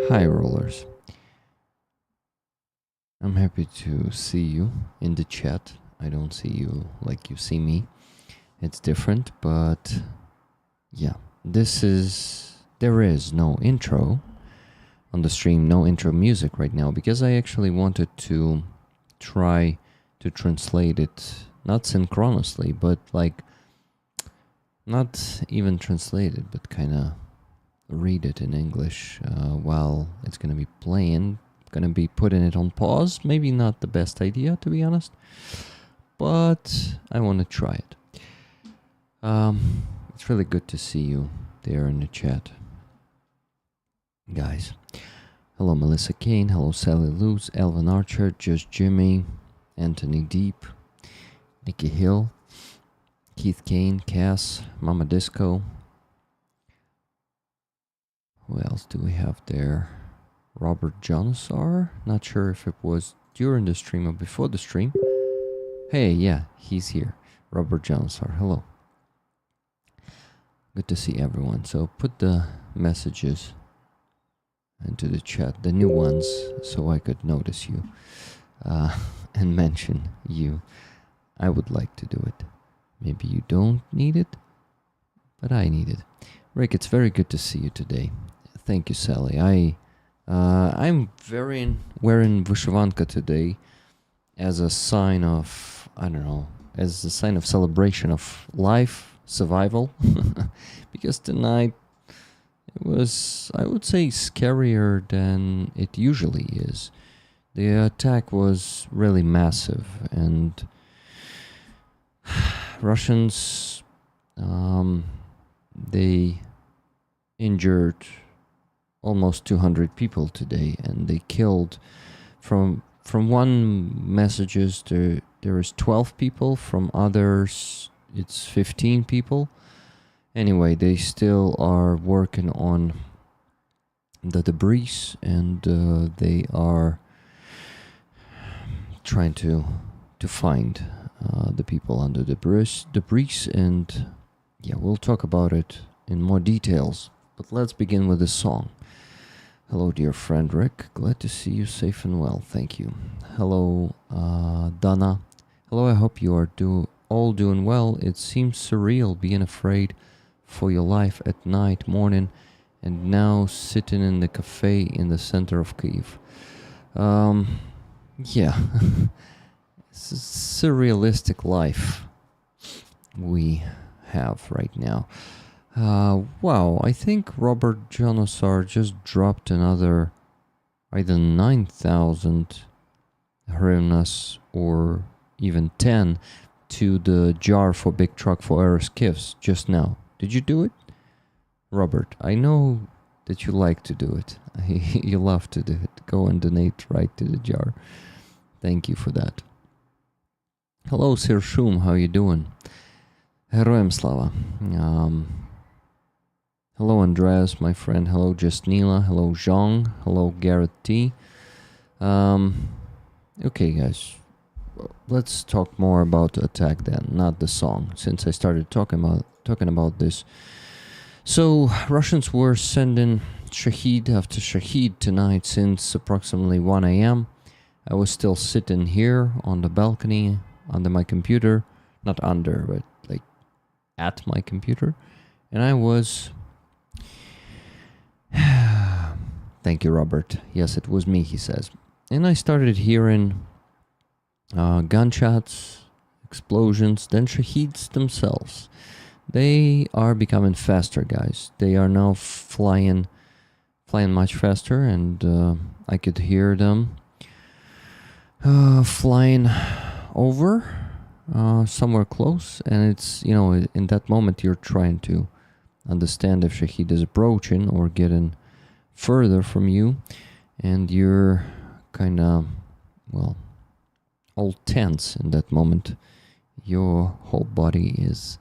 Hi, rollers. I'm happy to see you in the chat. I don't see you like you see me. It's different, but yeah, there is no intro on the stream, no intro music right now, because I actually wanted to try to translate it, not synchronously, but like, not even translated, but kind of read it in English while it's gonna be playing. Gonna be putting it on pause. Maybe not the best idea, to be honest, but I want to try it. It's really good to see you there in the chat, guys. Hello, Melissa Kane. Hello, Sally Luz, Elvin Archer, Just Jimmy, Anthony Deep, Nikki Hill, Keith Kane, Cass, Mama Disco. Who else do we have there? Robert Johnson. Not sure if it was during the stream or before the stream. Hey, yeah, he's here. Robert Johnson. Hello. Good to see everyone. So put the messages into the chat, the new ones, so I could notice you and mention you. I would like to do it. Maybe you don't need it, but I need it. Rick, it's very good to see you today. Thank you, Sally. I'm wearing Vyshivanka today as a sign of, I don't know, as a sign of celebration of life, survival. Because tonight it was, I would say, scarier than it usually is. The attack was really massive, and Russians, they injured almost 200 people today, and they killed, from one messages there is 12 people, from others it's 15 people. Anyway, they still are working on the debris, and they are trying to find the people under debris, and yeah, we'll talk about it in more details. But let's begin with a song. Hello, dear friend Rick. Glad to see you safe and well. Thank you. Hello, Donna. Hello, I hope you are all doing well. It seems surreal being afraid for your life at night, morning, and now sitting in the cafe in the center of Kyiv. Yeah. It's a surrealistic life we have right now. Wow, I think Robert Janosar just dropped another either 9,000 hryvnias or even 10 to the jar for big truck for Aeroskifs just now. Did you do it? Robert, I know that you like to do it. You love to do it. Go and donate right to the jar. Thank you for that. Hello, Sir Shum, how you doing? Heroem Slava. Hello, Andreas, my friend. Hello, Justnila. Hello, Zhang. Hello, Garrett T. Okay, guys. Let's talk more about the attack then, not the song, since I started talking about this. So, Russians were sending Shahed after Shahed tonight since approximately 1 a.m. I was still sitting here on the balcony under my computer. Not under, but like at my computer. And I was... Thank you, Robert. Yes, it was me, he says. And I started hearing gunshots, explosions, then Shaheds themselves. They are becoming faster, guys. They are now flying much faster, and I could hear them flying over somewhere close. And it's, you know, in that moment you're trying to understand if Shahed is approaching or getting further from you, and you're kind of, well, all tense in that moment. Your whole body is,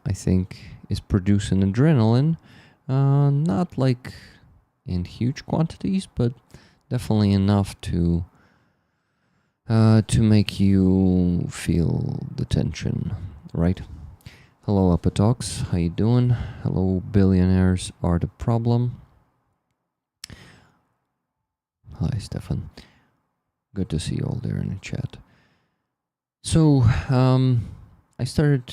I think, is producing adrenaline, not like in huge quantities, but definitely enough to make you feel the tension, right? Hello, Apatox, how you doing? Hello, billionaires are the problem. Hi, Stefan. Good to see you all there in the chat. So, I started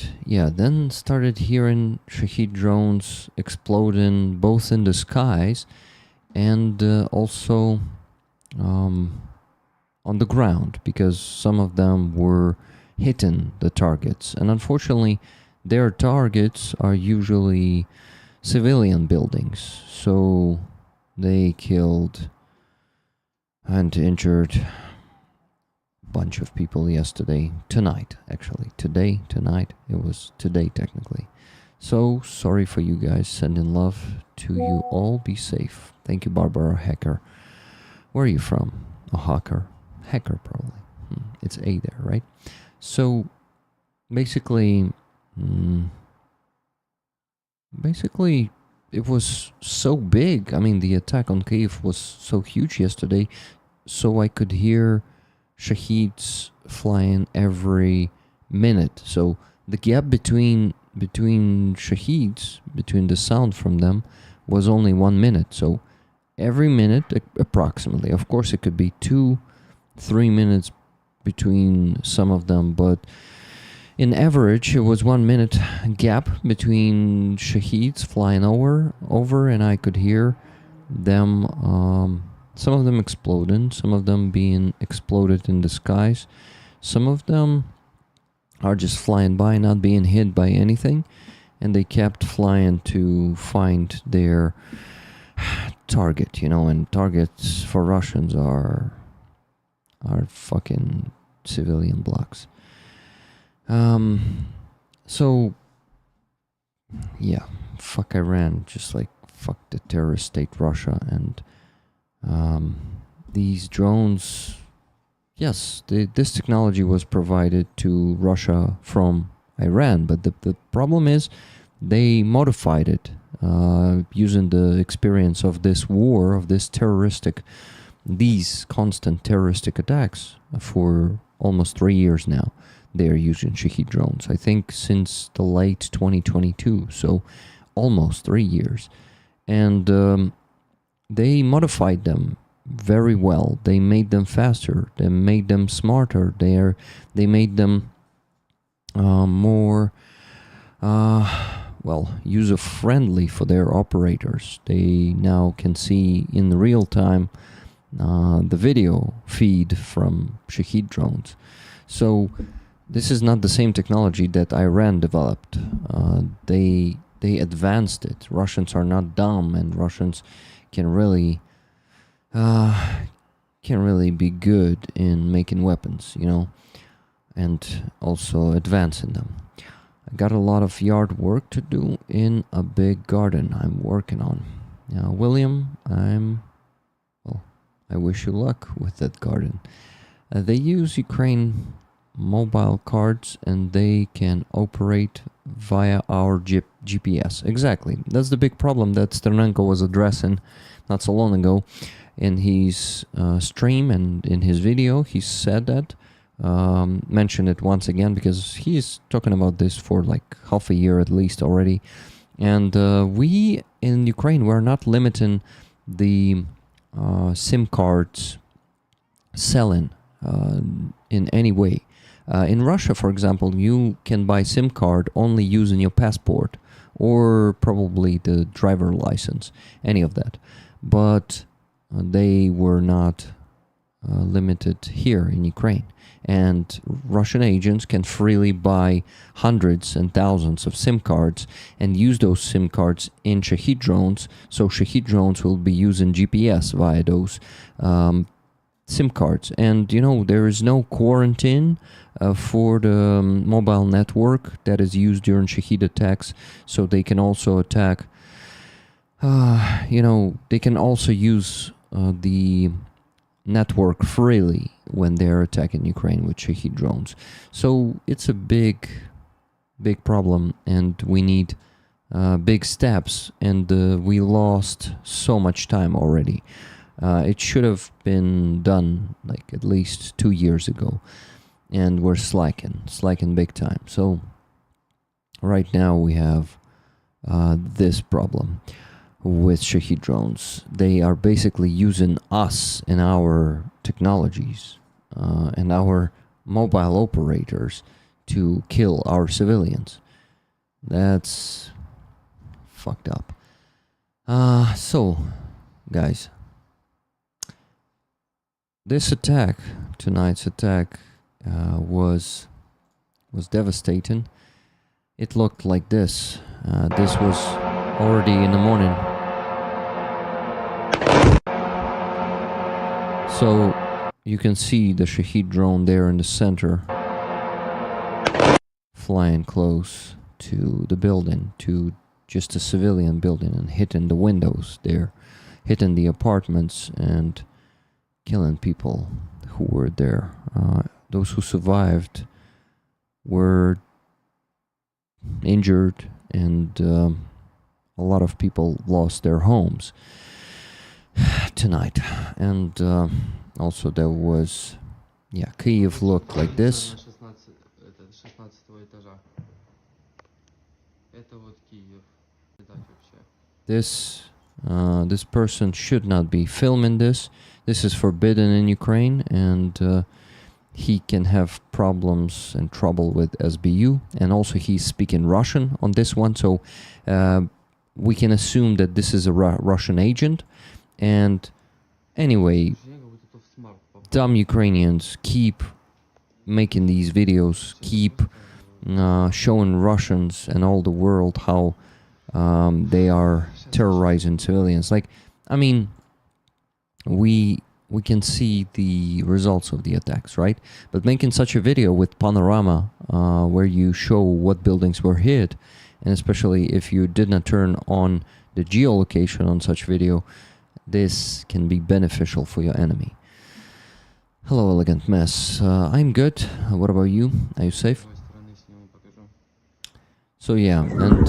hearing Shahed drones exploding both in the skies and also on the ground, because some of them were hitting the targets. And unfortunately, their targets are usually civilian buildings. So they killed and injured a bunch of people yesterday, tonight, actually. Tonight, it was today technically. So sorry for you guys, sending love to you all, be safe. Thank you, Barbara Hacker. Where are you from? A hacker? Hacker, probably. It's A there, right? So basically, it was so big. I mean, the attack on Kyiv was so huge yesterday, so I could hear Shaheds flying every minute. So the gap between Shaheds, between the sound from them, was only 1 minute. So every minute, approximately. Of course, it could be 2-3 minutes between some of them, but in average, it was 1 minute gap between Shaheds flying over, and I could hear them, some of them exploding, some of them being exploded in the skies, some of them are just flying by, not being hit by anything, and they kept flying to find their target, and targets for Russians are fucking civilian blocks. So yeah, fuck Iran, just like fuck the terrorist state Russia. And these drones, yes, this technology was provided to Russia from Iran, but the problem is they modified it using the experience of this war, of these constant terroristic attacks for almost 3 years now. They're using Shahed drones, I think since the late 2022, so almost 3 years. And they modified them very well. They made them faster, they made them smarter, they made them more user-friendly for their operators. They now can see in real time the video feed from Shahed drones. So this is not the same technology that Iran developed. They advanced it. Russians are not dumb, and Russians can really be good in making weapons, and also advancing them. I got a lot of yard work to do in a big garden I'm working on. William, I wish you luck with that garden. They use Ukraine mobile cards, and they can operate via our GPS. Exactly. That's the big problem that Sternenko was addressing not so long ago in his stream and in his video. He said that, mentioned it once again, because he's talking about this for like half a year at least already. And we in Ukraine, we're not limiting the SIM cards selling in any way. In Russia, for example, you can buy SIM card only using your passport or probably the driver license, any of that. But they were not limited here in Ukraine. And Russian agents can freely buy hundreds and thousands of SIM cards and use those SIM cards in Shahed drones. So Shahed drones will be using GPS via those SIM cards. And there is no quarantine for the mobile network that is used during Shahed attacks. So they can also attack, they can also use the network freely when they're attacking Ukraine with Shahed drones. So it's a big problem, and we need big steps, and we lost so much time already. It should have been done like at least 2 years ago, and we're slacking big time. So right now we have this problem. with Shahed drones. They are basically using us and our technologies and our mobile operators to kill our civilians. That's fucked up. So, guys, this attack, tonight's attack, was devastating. It looked like this. This was already in the morning. So you can see the Shahed drone there in the center, flying close to the building, to just a civilian building, and hitting the windows there, hitting the apartments and killing people who were there. Those who survived were injured, and a lot of people lost their homes tonight. And also there was, yeah, Kyiv looked like this. This person should not be filming this. This is forbidden in Ukraine, and he can have problems and trouble with SBU, and also he's speaking Russian on this one, so we can assume that this is a Russian agent. And anyway, dumb Ukrainians keep making these videos, keep showing Russians and all the world how they are terrorizing civilians. Like, I mean, we can see the results of the attacks, right? But making such a video with panorama where you show what buildings were hit, and especially if you did not turn on the geolocation on such video, this can be beneficial for your enemy. Hello, Elegant Mess. I'm good. What about you? Are you safe? So yeah, and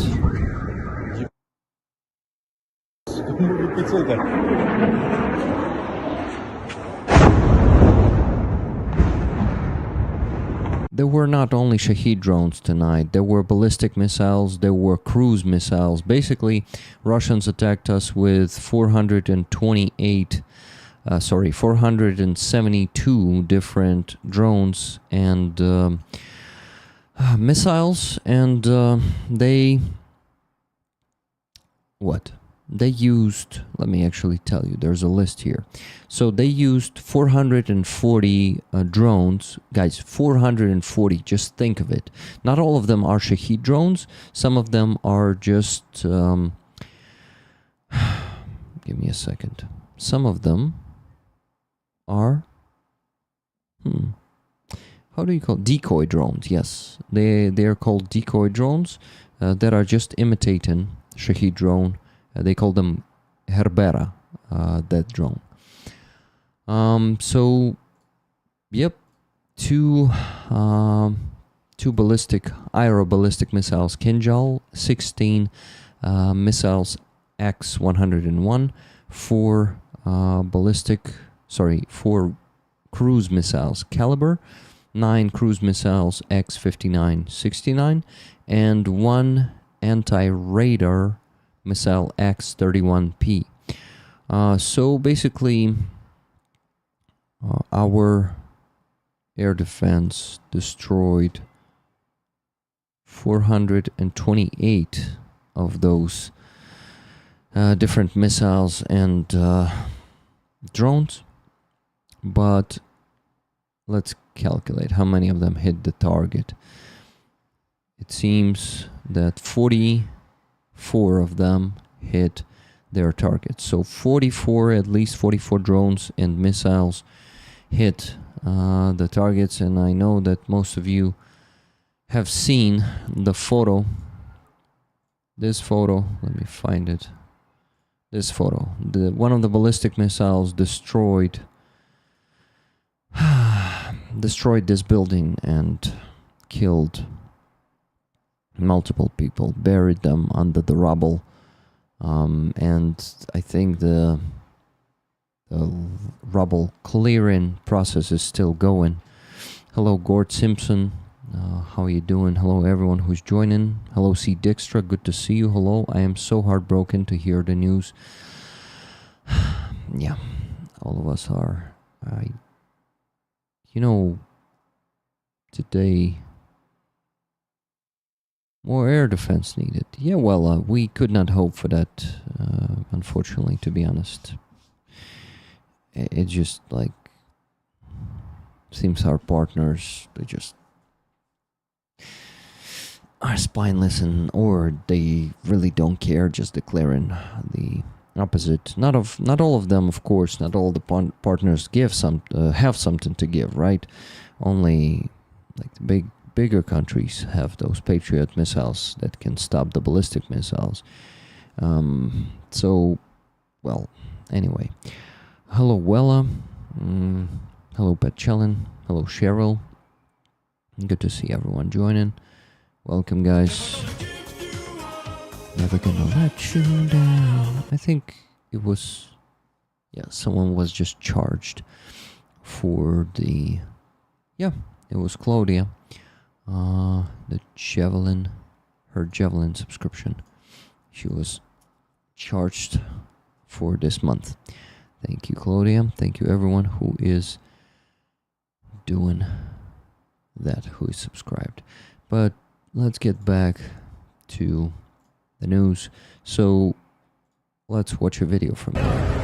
there were not only Shahed drones tonight, there were ballistic missiles, there were cruise missiles. Basically, Russians attacked us with 472 different drones and missiles, and they used, let me actually tell you, there's a list here. So they used 440 drones. Guys, 440, just think of it. Not all of them are Shahed drones. Some of them are just... give me a second. Some of them are... how do you call it? Decoy drones, yes. They are called decoy drones that are just imitating Shahed drone. They call them Herbera, that drone. So, yep, two aeroballistic missiles, Kinjal, 16 missiles X-101, 4 cruise missiles Caliber, 9 cruise missiles X-59-69, and 1 anti-radar missile X-31P. So basically, our air defense destroyed 428 of those different missiles and drones. But let's calculate how many of them hit the target. It seems that 44 of them hit their targets. So 44, at least 44 drones and missiles hit the targets. And I know that most of you have seen the photo. This photo, let me find it. This photo. One of the ballistic missiles destroyed this building and killed multiple people, buried them under the rubble, and I think the rubble clearing process is still going. Hello, Gord Simpson. How are you doing? Hello, everyone who's joining. Hello, C. Dijkstra. Good to see you. Hello. I am so heartbroken to hear the news. Yeah, all of us are. Today, more air defense needed. Yeah, well, we could not hope for that, unfortunately, to be honest. It just, like, seems our partners, they just are spineless, or they really don't care, just declaring the opposite. Not all of them, of course. Not all the partners have something to give, right? Only like the bigger countries have those Patriot missiles that can stop the ballistic missiles. So, well, anyway. Hello, Wella. Hello, Petchelin. Hello, Cheryl. Good to see everyone joining. Welcome, guys. Never gonna let you down. I think it was, someone was just charged for the, it was Claudia, the Javelin, her Javelin subscription. She was charged for this month. Thank you, Claudia. Thank you, everyone who is doing that, who is subscribed. But let's get back to the news. So let's watch a video from there.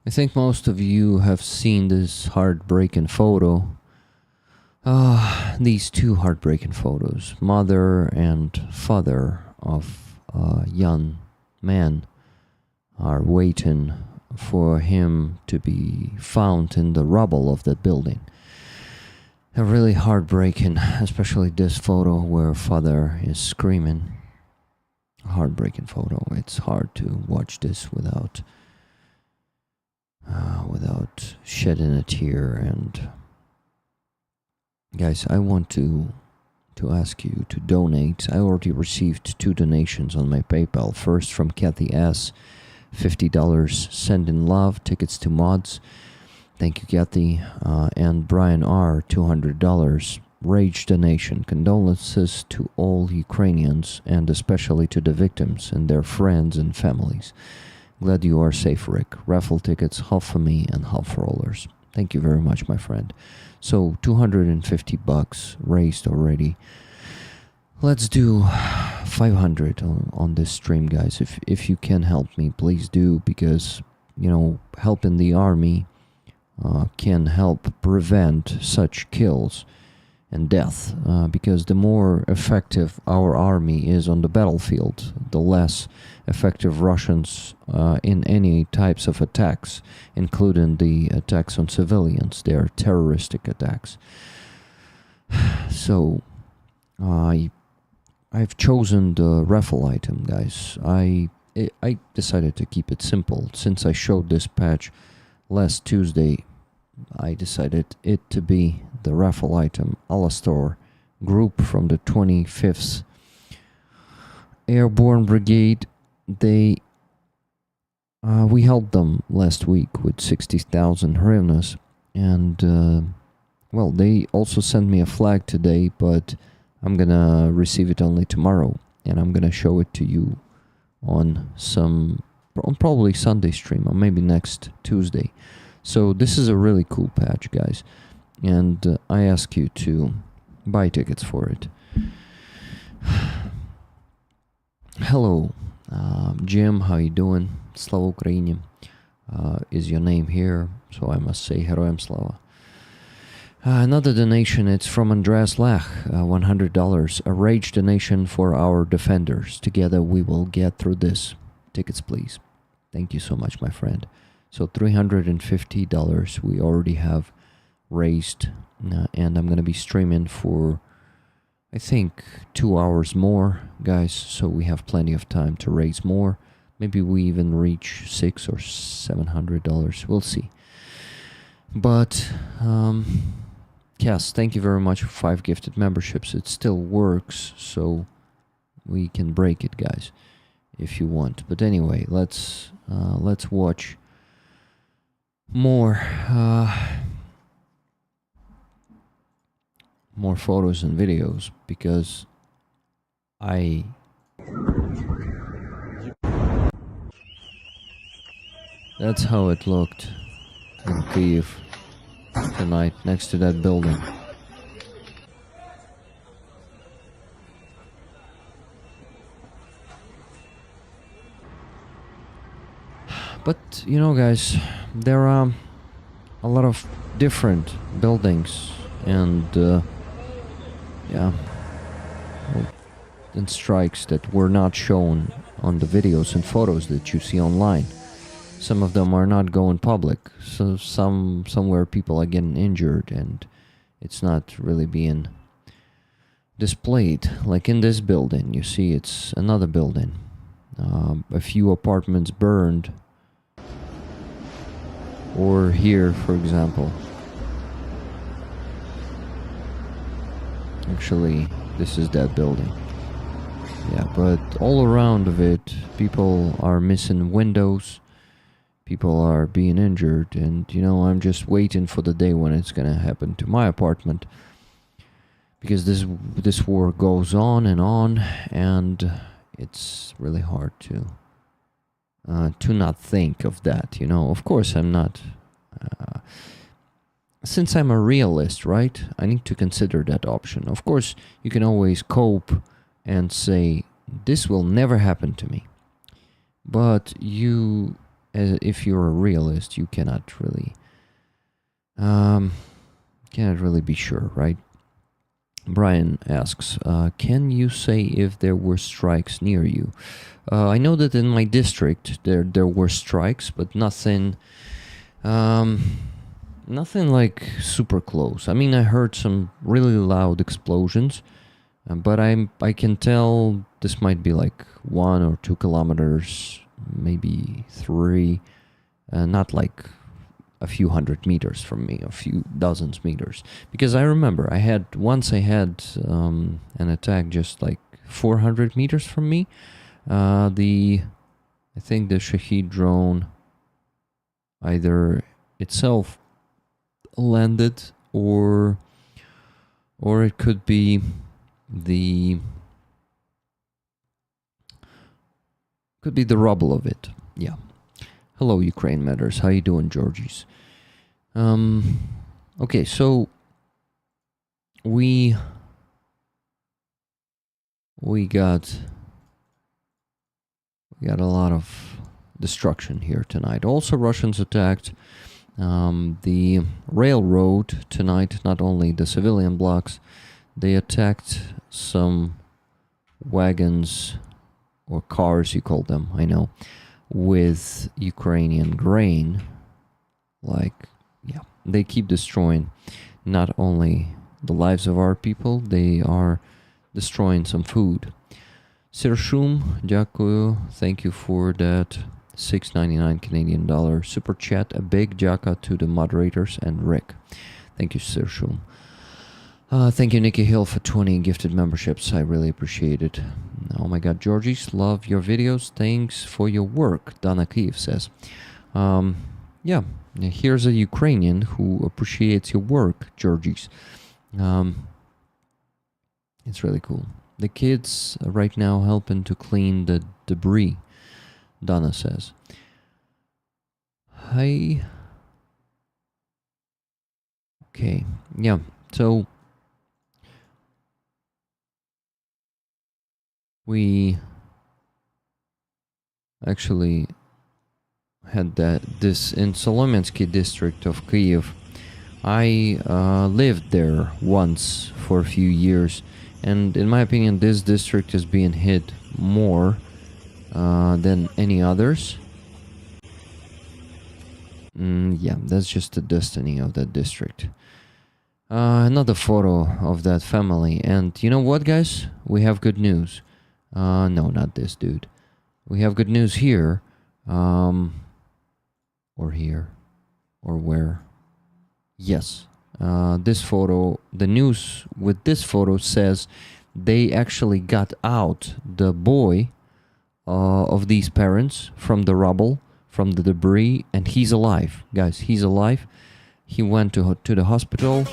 I think most of you have seen this heartbreaking photo. These two heartbreaking photos. Mother and father of a young man are waiting for him to be found in the rubble of that building. A really heartbreaking, especially this photo where father is screaming. A heartbreaking photo. It's hard to watch this without shedding a tear. And guys, I want to ask you to donate. I already received 2 donations on my PayPal. First from Kathy S, $50, sending love, tickets to mods. Thank you, Kathy. And Brian R, $200, rage donation. Condolences to all Ukrainians and especially to the victims and their friends and families. Glad you are safe, Rick. Raffle tickets, half for me and half for rollers. Thank you very much, my friend. So, $250 raised already. Let's do 500 on this stream, guys. If you can help me, please do, because, helping the army can help prevent such kills and death, because the more effective our army is on the battlefield, the less effective Russians in any types of attacks, including the attacks on civilians. They are terroristic attacks. So I've chosen the raffle item, guys. I decided to keep it simple. Since I showed this patch last Tuesday, I decided it to be the raffle item Alastor group from the 25th Airborne Brigade. We helped them last week with 60,000 hryvnias, and they also sent me a flag today, but I'm gonna receive it only tomorrow, and I'm gonna show it to you on probably Sunday stream, or maybe next Tuesday. So this is a really cool patch, guys, and I ask you to buy tickets for it. Hello, Jim, how you doing? Slava Ukraini is your name here, so I must say Heroyam Slava. Another donation, it's from Andreas Lach, $100. A rage donation for our defenders. Together we will get through this. Tickets, please. Thank you so much, my friend. So $350 we already have raised. And I'm going to be streaming for, I think, 2 hours more, guys. So we have plenty of time to raise more. Maybe we even reach $600 or $700. We'll see. But, yes, thank you very much for 5 gifted memberships. It still works, so we can break it, guys, if you want. But anyway, let's watch more photos and videos, because that's how it looked in Kyiv tonight, next to that building. But, you know, guys, there are a lot of different buildings and, and strikes that were not shown on the videos and photos that you see online. Some of them are not going public, so somewhere people are getting injured and it's not really being displayed. Like in this building, you see it's another building. A few apartments burned. Or here, for example. Actually, this is that building. Yeah, but all around of it, people are missing windows. People are being injured, and you know, I'm just waiting for the day when it's gonna happen to my apartment, because this war goes on, and it's really hard to not think of that. You know, of course, I'm not. Since I'm a realist, right? I need to consider that option. Of course, you can always cope and say this will never happen to me, but you. If you're a realist, you cannot really be sure, right? Brian asks, can you say if there were strikes near you? I know that in my district there were strikes, but nothing like super close. I mean, I heard some really loud explosions, but I can tell this might be like 1 or 2 kilometers, maybe 3, not like a few hundred meters from me, a few dozens meters. Because I remember I had an attack just like 400 meters from me. I think the Shahed drone either itself landed or it could be the rubble of it. Yeah. Hello, Ukraine Matters. How you doing, Georgies? Okay, so we got a lot of destruction here tonight. Also, Russians attacked the railroad tonight. Not only the civilian blocks, they attacked some wagons or cars, you call them, I know, with Ukrainian grain. Like, yeah, they keep destroying not only the lives of our people, they are destroying some food. Sirshum, дякую, thank you for that $6.99 Canadian dollar super chat. A big jaka to the moderators and Rick. Thank you, Sirshum. Thank you, Nikki Hill, for 20 gifted memberships. I really appreciate it. Oh my God, Georgies, love your videos. Thanks for your work, Dana Kyiv says. Yeah, here's a Ukrainian who appreciates your work, Georgies. It's really cool. The kids are right now helping to clean the debris, Dana says. Hi. Okay, yeah, so we actually had this in Solomensky district of Kyiv. I lived there once for a few years, and in my opinion, this district is being hit more than any others. Yeah, that's just the destiny of that district. Another photo of that family, and you know what, guys? We have good news. No, not this dude. We have good news here. Or here. Or where? Yes. This photo, the news with this photo says they actually got out the boy of these parents from the rubble, from the debris, and he's alive. Guys, he's alive. He went to the hospital,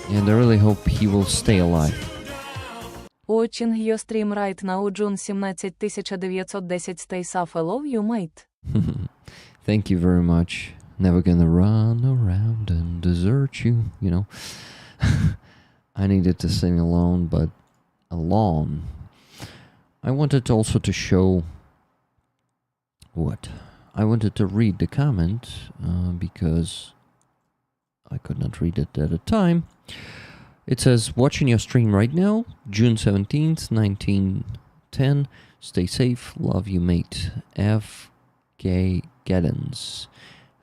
and I really hope he will stay alive. Watching your stream right now, June 17910. Stay safe. I love you, mate. Thank you very much. Never gonna run around and desert you, you know. I needed to sing alone, but alone. I wanted also to show what? I wanted to read the comment because I could not read it at the time. It says, watching your stream right now, June 17th, 1910. Stay safe. Love you, mate. F. K. Geddens.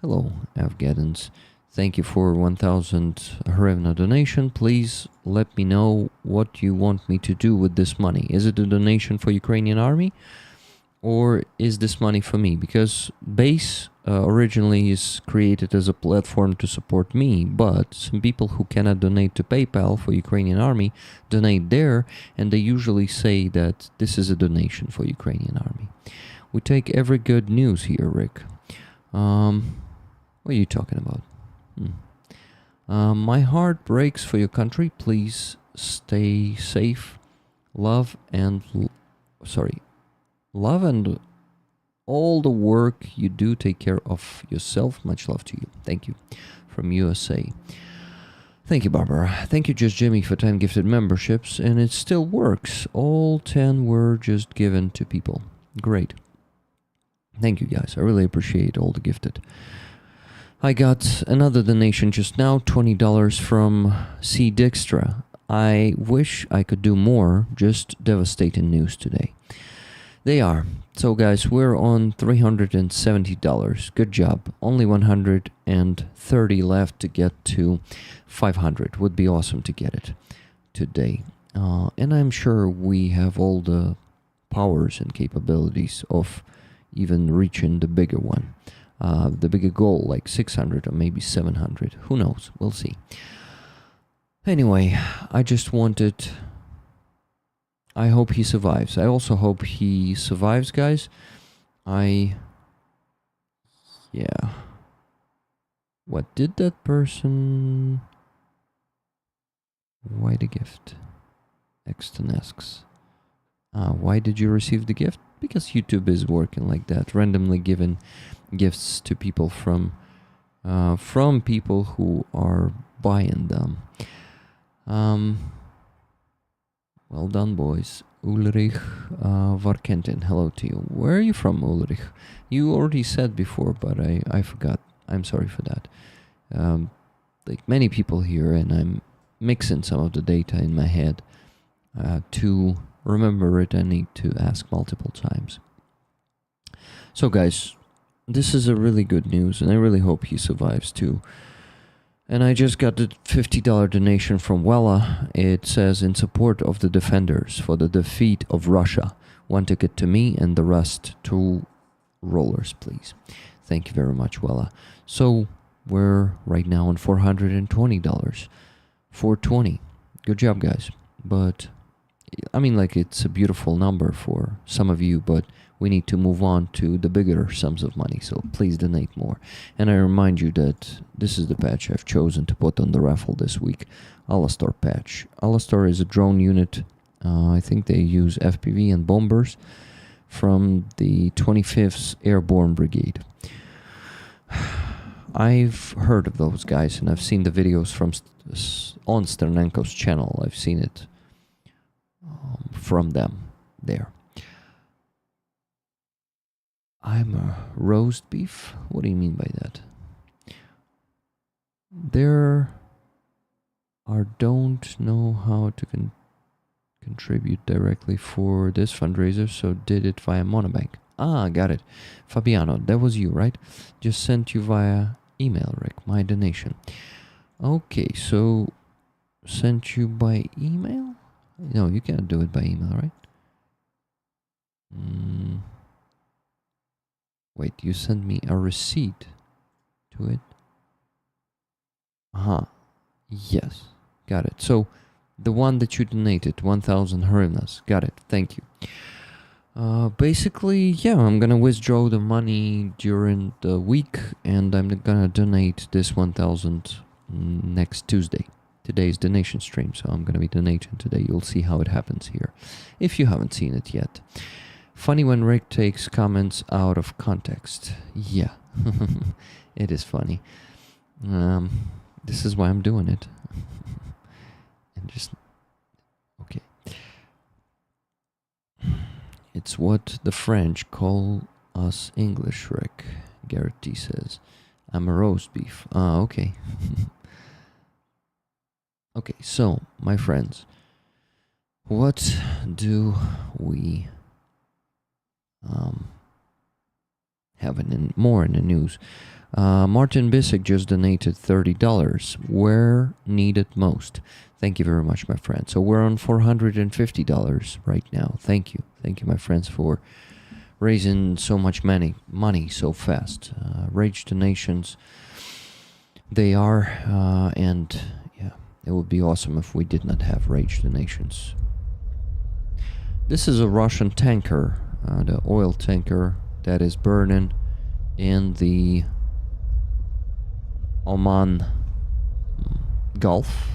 Hello, F. Geddens. Thank you for 1,000 hryvnia donation. Please let me know what you want me to do with this money. Is it a donation for Ukrainian army? Or is this money for me? Because base originally is created as a platform to support me, but some people who cannot donate to PayPal for Ukrainian army donate there, and they usually say that this is a donation for Ukrainian army. We take every good news here, Rick. What are you talking about? My heart breaks for your country. Please stay safe. Love and all the work you do. Take care of yourself. Much love to you. Thank you. From USA. Thank you, Barbara. Thank you, Just Jimmy, for 10 gifted memberships. And it still works. All 10 were just given to people. Great. Thank you, guys. I really appreciate all the gifted. I got another donation just now, $20 from C. Dijkstra. I wish I could do more. Just devastating news today. They are. So guys, we're on $370. Good job. Only 130 left to get to 500. Would be awesome to get it today. And I'm sure we have all the powers and capabilities of even reaching the bigger one. The bigger goal, like 600 or maybe 700. Who knows? We'll see. Anyway, I just wanted... I hope he survives. I also hope he survives, guys. Yeah. What did that person... Why the gift? Exton asks. Why did you receive the gift? Because YouTube is working like that, randomly giving gifts to people from people who are buying them. Well done, boys. Ulrich Varkentin, hello to you. Where are you from, Ulrich? You already said before, but I forgot. I'm sorry for that. Like many people here, and I'm mixing some of the data in my head. To remember it, I need to ask multiple times. So guys, this is a really good news, and I really hope he survives too. And I just got the $50 donation from Wella. It says, in support of the defenders for the defeat of Russia. 1 ticket to me and the rest to rollers, please. Thank you very much, Wella. So we're right now on $420. 420. Good job, guys. But I mean, like, it's a beautiful number for some of you, but we need to move on to the bigger sums of money, so please donate more. And I remind you that this is the patch I've chosen to put on the raffle this week, Alastor patch. Alastor is a drone unit. I think they use FPV and bombers from the 25th Airborne Brigade. I've heard of those guys, and I've seen the videos from on Sternenko's channel. I've seen it from them there. I'm a roast beef? What do you mean by that? there are don't know how to contribute directly for this fundraiser, so did it via Monobank. Ah, got it. Fabiano, that was you, right? Just sent you via email, Rick, my donation. Okay, so sent you by email? No, you can't do it by email, right? Wait, you sent me a receipt to it? Yes, got it. So the one that you donated, 1,000 hryvnias. Got it, thank you. Basically, yeah, I'm gonna withdraw the money during the week, and I'm gonna donate this 1,000 next Tuesday. Today's donation stream, so I'm gonna be donating today. You'll see how it happens here, if you haven't seen it yet. Funny when Rick takes comments out of context. Yeah, it is funny. This is why I'm doing it. And just okay. It's what the French call us English, Rick. Garrett T says, I'm a roast beef. Ah, okay. Okay, so, my friends, what do we have more in the news? Martin Bissek just donated $30. Where needed most? Thank you very much, my friend. So we're on $450 right now. Thank you. Thank you, my friends, for raising so much money so fast. Rage donations, they are, and yeah, it would be awesome if we did not have rage donations. This is a Russian tanker, the oil tanker that is burning in the Oman Gulf.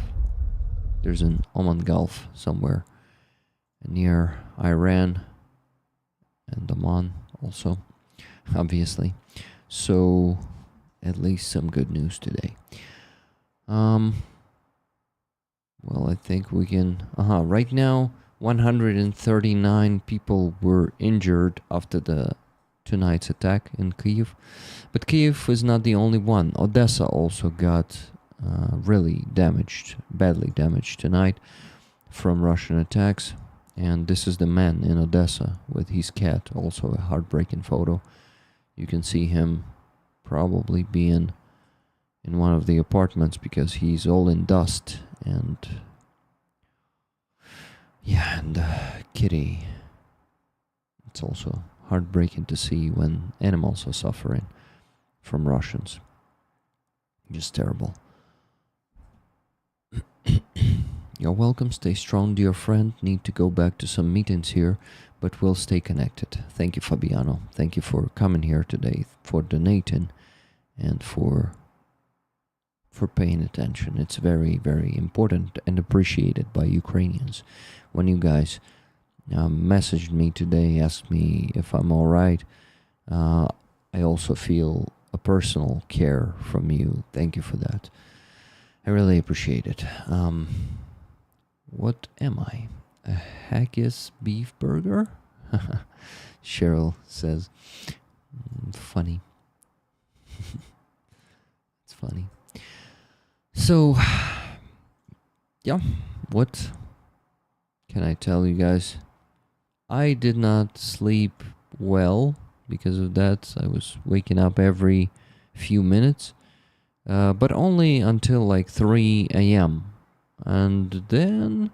There's an Oman Gulf somewhere near Iran and Oman also, obviously. So at least some good news today. Well, I think we can... right now, 139 people were injured after tonight's attack in Kyiv. But Kyiv is not the only one. Odessa also got really damaged, badly damaged tonight from Russian attacks. And this is the man in Odessa with his cat, also a heartbreaking photo. You can see him probably being in one of the apartments because he's all in dust. And yeah, and the kitty. It's also heartbreaking to see when animals are suffering from Russians. Just terrible. You're welcome. Stay strong, dear friend. Need to go back to some meetings here, but we'll stay connected. Thank you, Fabiano. Thank you for coming here today, for donating, and for paying attention. It's very, very important and appreciated by Ukrainians. When you guys messaged me today, asked me if I'm all right, I also feel a personal care from you. Thank you for that. I really appreciate it. What am I? A haggis beef burger? Cheryl says. Funny. It's funny. So, yeah, what can I tell you guys? I did not sleep well because of that. I was waking up every few minutes, but only until like 3 a.m. And then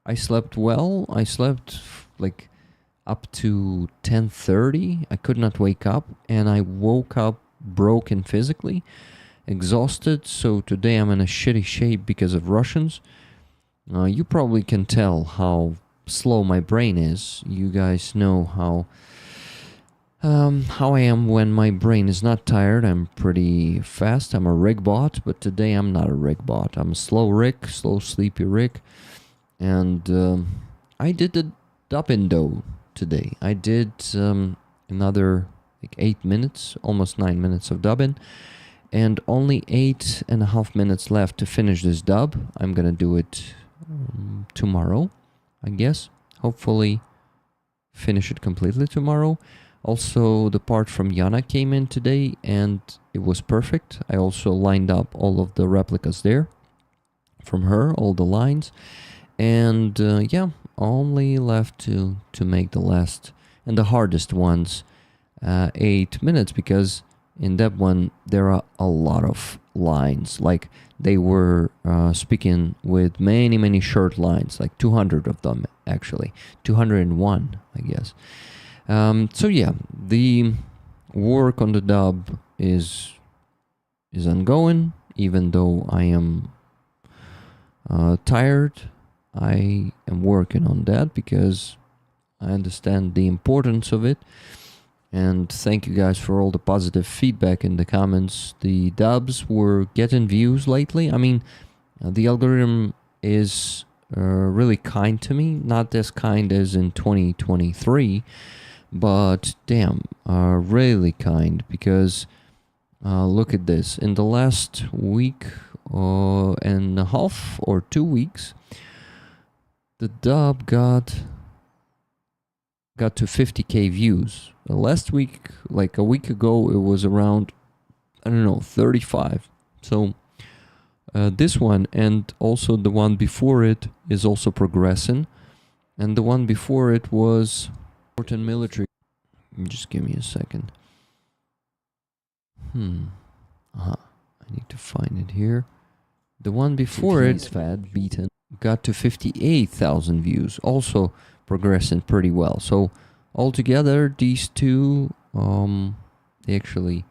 I slept well. I slept like up to 10:30. I could not wake up, and I woke up broken physically, exhausted. So today I'm in a shitty shape because of Russians. You probably can tell how slow my brain is. You guys know how I am when my brain is not tired. I'm pretty fast. I'm a rig bot, but today I'm not a rig bot. I'm a slow rig, slow sleepy rig. And I did the dubbing though today. I did another like 8 minutes, almost 9 minutes of dubbing, and only 8.5 minutes left to finish this dub. I'm gonna do it tomorrow, I guess. Hopefully finish it completely tomorrow. Also, the part from Yana came in today, and it was perfect. I also lined up all of the replicas there from her, all the lines. And yeah, only left to make the last and the hardest ones 8 minutes, because in that one there are a lot of lines. Like they were speaking with many short lines, like 200 of them actually, 201 I guess. So yeah, the work on the dub is ongoing, even though I am tired. I am working on that because I understand the importance of it. And thank you guys for all the positive feedback in the comments. The dubs were getting views lately. I mean, the algorithm is really kind to me. Not as kind as in 2023, but damn, really kind, because look at this. In the last week and a half or 2 weeks, the dub got to 50k views. Last week, like a week ago, it was around, I don't know, 35. So this one and also the one before it is also progressing. And the one before it was important military. Just give me a second. I need to find it here. The one before it, Fad Beaten, got to 58,000 views, also progressing pretty well. So altogether, these two, they actually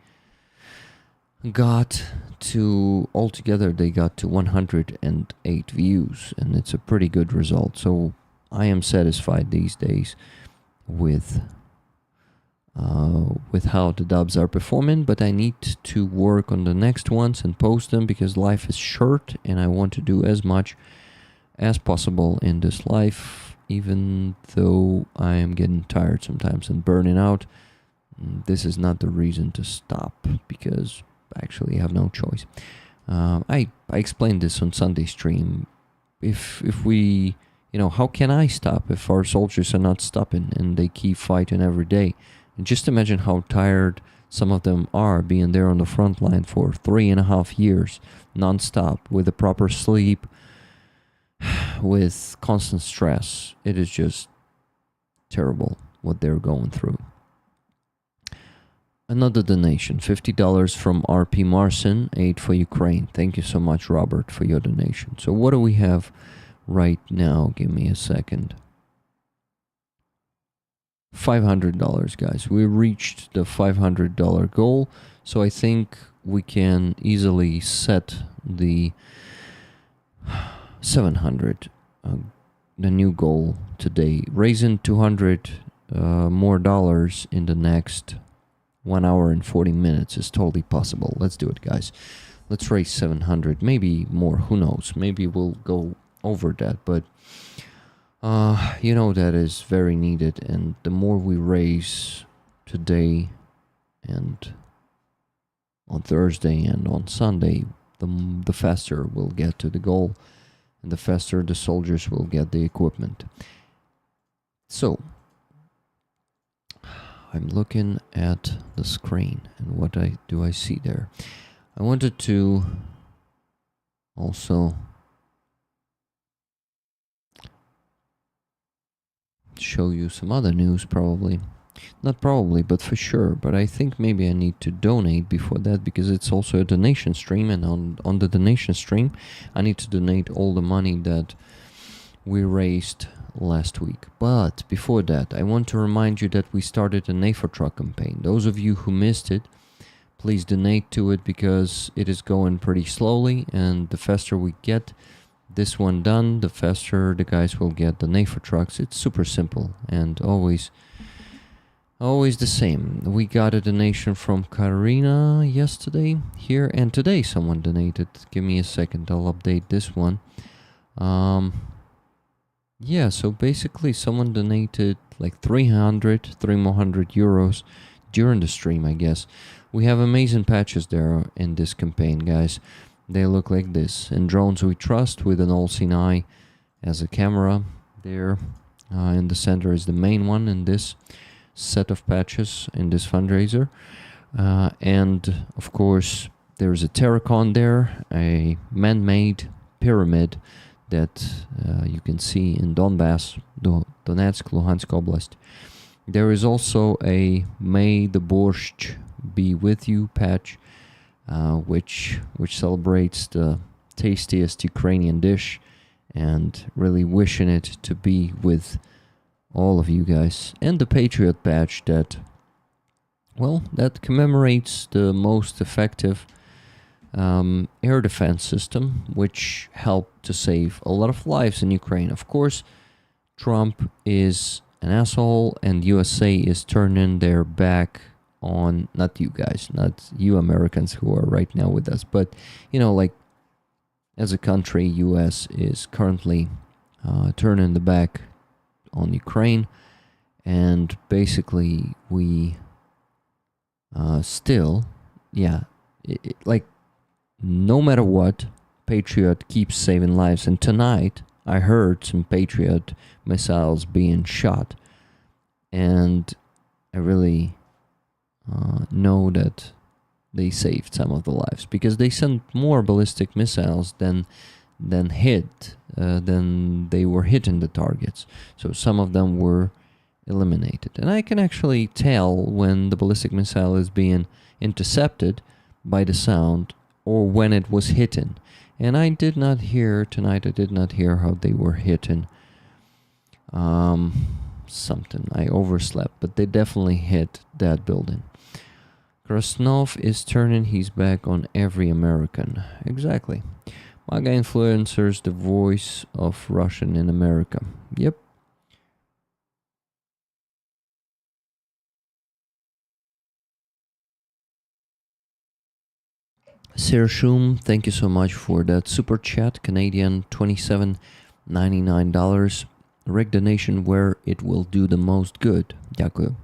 got to, altogether they got to 108 views, and it's a pretty good result. So I am satisfied these days with how the dubs are performing, but I need to work on the next ones and post them, because life is short and I want to do as much as possible in this life, even though I am getting tired sometimes and burning out. This is not the reason to stop, because actually I have no choice. I explained this on Sunday stream. If we, how can I stop if our soldiers are not stopping and they keep fighting every day? And just imagine how tired some of them are, being there on the front line for 3.5 years, non-stop, with the proper sleep, with constant stress. It is just terrible what they're going through. Another donation, $50 from RP Marcin, aid for Ukraine. Thank you so much, Robert, for your donation. So what do we have right now? Give me a second. $500, guys. We reached the $500 goal, so I think we can easily set the 700, the new goal today. Raising 200 more dollars in the next 1 hour and 40 minutes is totally possible. Let's do it, guys. Let's raise 700, maybe more, who knows. Maybe we'll go over that, but that is very needed, and the more we raise today and on Thursday and on Sunday, the faster we'll get to the goal, and the faster the soldiers will get the equipment. So I'm looking at the screen, and what do I see there? I wanted to also show you some other news, not probably, but for sure. But I think maybe I need to donate before that, because it's also a donation stream, and on the donation stream I need to donate all the money that we raised last week. But before that, I want to remind you that we started a NAFO truck campaign. Those of you who missed it, please donate to it, because it is going pretty slowly, and the faster we get this one done, the faster the guys will get the NAFO trucks. It's super simple and always the same. We got a donation from Karina yesterday here, and today someone donated. Give me a second, I'll update this one. Yeah, so basically someone donated like 300 euros during the stream, I guess. We have amazing patches there in this campaign, guys. They look like this. And Drones We Trust, with an all-seeing eye as a camera there. In the center is the main one in this set of patches in this fundraiser. And of course, there's a terracon there, a man-made pyramid that you can see in Donbass, Donetsk, Luhansk Oblast. There is also a May the Borscht Be With You patch, which celebrates the tastiest Ukrainian dish and really wishing it to be with all of you guys. And the Patriot patch that, well, that commemorates the most effective air defense system, which helped to save a lot of lives in Ukraine. Of course, Trump is an asshole and USA is turning their back on, not you guys, not you Americans who are right now with us, but, you know, like, as a country, US is currently turning the back on Ukraine, and basically we still, like, no matter what, Patriot keeps saving lives. And tonight I heard some Patriot missiles being shot, and I really know that they saved some of the lives, because they sent more ballistic missiles than they were hitting the targets. So some of them were eliminated. And I can actually tell when the ballistic missile is being intercepted by the sound or when it was hitting. And I did not hear tonight, how they were hitting something. I overslept, but they definitely hit that building. Krasnov is turning his back on every American. Exactly. MAGA influencers, the voice of Russian in America. Yep. Sir Shum, thank you so much for that super chat. Canadian $27.99. Rig the nation where it will do the most good. Дякую.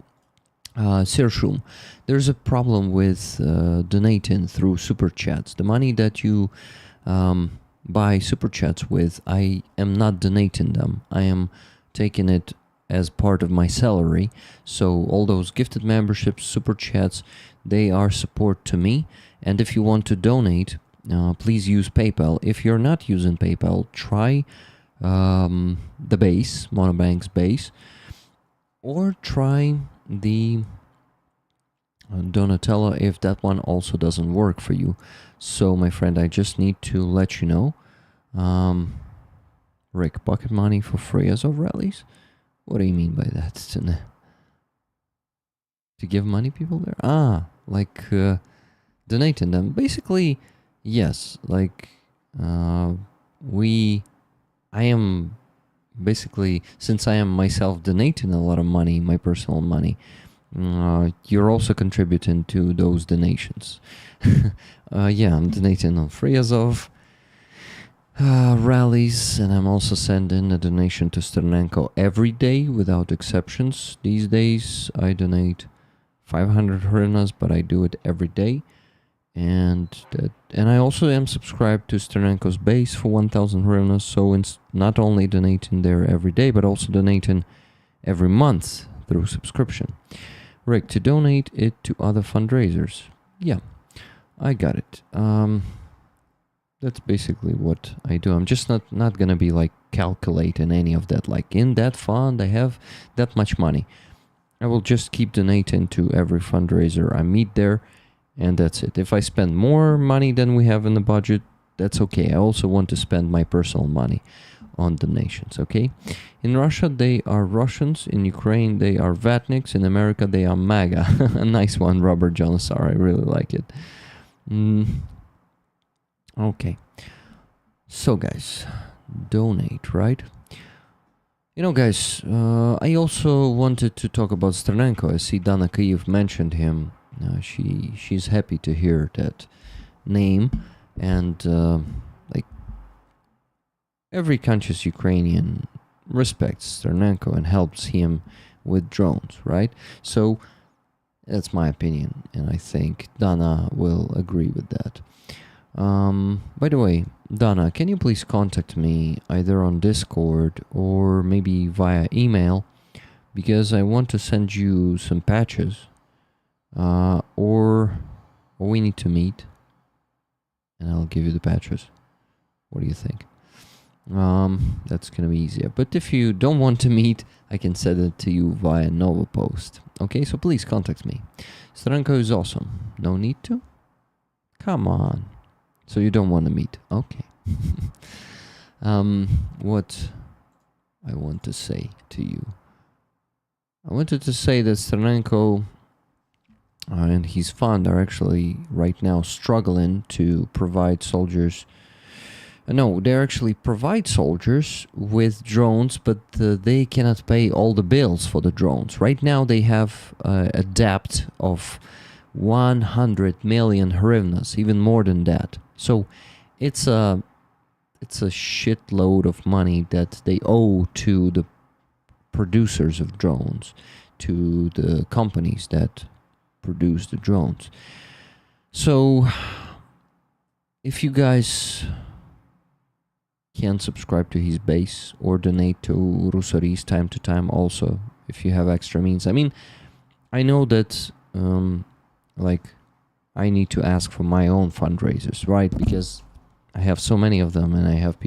Sir Shum, there's a problem with donating through super chats. The money that you buy super chats with, I am not donating them. I am taking it as part of my salary. So all those gifted memberships, super chats, they are support to me. And if you want to donate, please use PayPal. If you're not using PayPal, try the base, Monobank's base, or try the Donatello if that one also doesn't work for you. So my friend, I just need to let you know, Rick, pocket money for free as of rallies? What do you mean by that? To give money people there? Like donating them. Basically, yes, like I am basically, since I am myself donating a lot of money, my personal money, you're also contributing to those donations. Yeah, I'm donating on Free Azov rallies, and I'm also sending a donation to Sternenko every day without exceptions. These days I donate 500 hryvnias, but I do it every day. And I also am subscribed to Sternenko's base for 1,000 hryvnias, so it's not only donating there every day, but also donating every month through subscription. Rick, to donate it to other fundraisers. Yeah, I got it. That's basically what I do. I'm just not gonna be like calculating any of that. Like, in that fund, I have that much money. I will just keep donating to every fundraiser I meet there. And that's it. If I spend more money than we have in the budget, that's okay. I also want to spend my personal money on donations, okay? In Russia, they are Russians. In Ukraine, they are Vatniks. In America, they are MAGA. A nice one, Robert Jonesar. I really like it. Okay. So, guys, donate, right? You know, guys, I also wanted to talk about Sternenko. I see Dana Kyiv mentioned him. She's happy to hear that name, and like, every conscious Ukrainian respects Sternenko and helps him with drones, right? So that's my opinion, and I think Dana will agree with that. By the way, Dana, can you please contact me either on Discord or maybe via email, because I want to send you some patches. or we need to meet, and I'll give you the patches. What do you think? That's gonna be easier. But if you don't want to meet, I can send it to you via Nova Post. Okay, so please contact me. Steranko is awesome. No need to? Come on. So you don't want to meet? Okay. What I want to say to you. I wanted to say that Steranko and his fund are actually right now struggling to provide soldiers. No, they actually provide soldiers with drones, but they cannot pay all the bills for the drones. Right now they have a debt of 100 million hryvnias, even more than that. So it's a shitload of money that they owe to the producers of drones, to the companies that produce the drones. So if you guys can subscribe to his base or donate to Rusaris time to time also, if you have extra means. I mean, I know that I need to ask for my own fundraisers, right? Because I have so many of them, and I have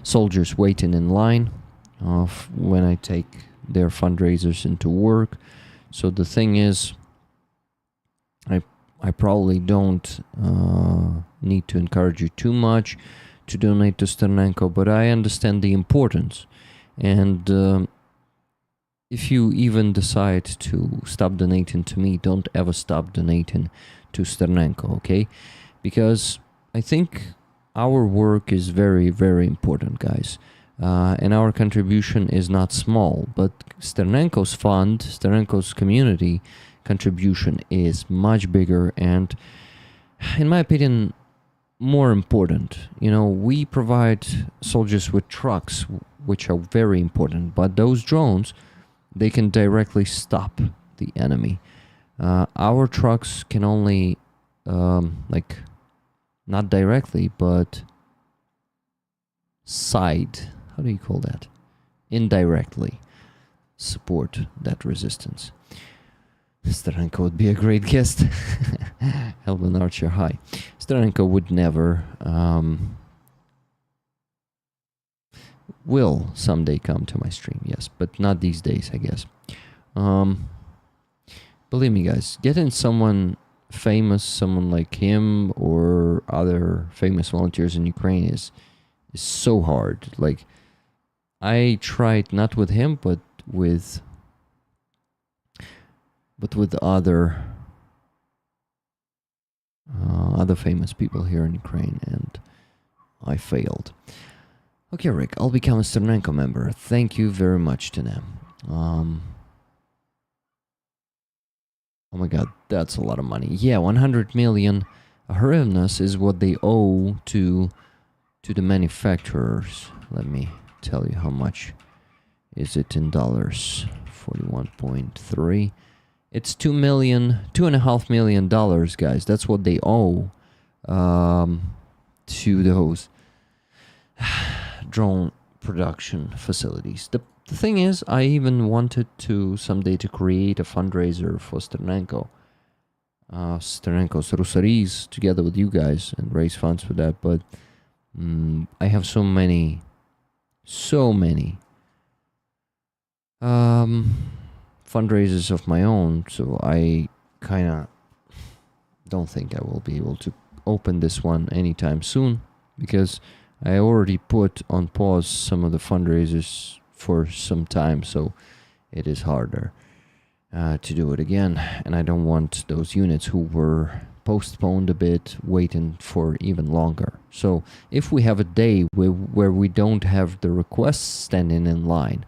soldiers waiting in line when I take their fundraisers into work. So the thing is, I probably don't need to encourage you too much to donate to Sternenko, but I understand the importance. And if you even decide to stop donating to me, don't ever stop donating to Sternenko, okay? Because I think our work is very, very important, guys. And our contribution is not small, but Sternenko's fund, Sternenko's community contribution is much bigger and, in my opinion, more important. You know, we provide soldiers with trucks, which are very important, but those drones, they can directly stop the enemy. Our trucks can only, not directly, but how do you call that? Indirectly support that resistance. Steranko would be a great guest. Helman Archer, hi. Steranko would never, will someday come to my stream, yes, but not these days, I guess. Believe me, guys, getting someone famous, someone like him or other famous volunteers in Ukraine is so hard. Like, I tried not with him, but with other famous people here in Ukraine, and I failed. Okay, Rick, I'll become a Sternenko member. Thank you very much, Tina. Oh my god, that's a lot of money. Yeah, 100 million hryvnias is what they owe to the manufacturers. Let me tell you how much is it in dollars. 41.3. It's $2.5 million, guys. That's what they owe to those drone production facilities. The thing is, I even wanted to someday to create a fundraiser for Sternenko. Sternenko's Rusaris together with you guys and raise funds for that, but I have so many fundraisers of my own, so I kind of don't think I will be able to open this one anytime soon, because I already put on pause some of the fundraisers for some time, so it is harder to do it again, and I don't want those units who were postponed a bit waiting for even longer. So if we have a day where we don't have the requests standing in line,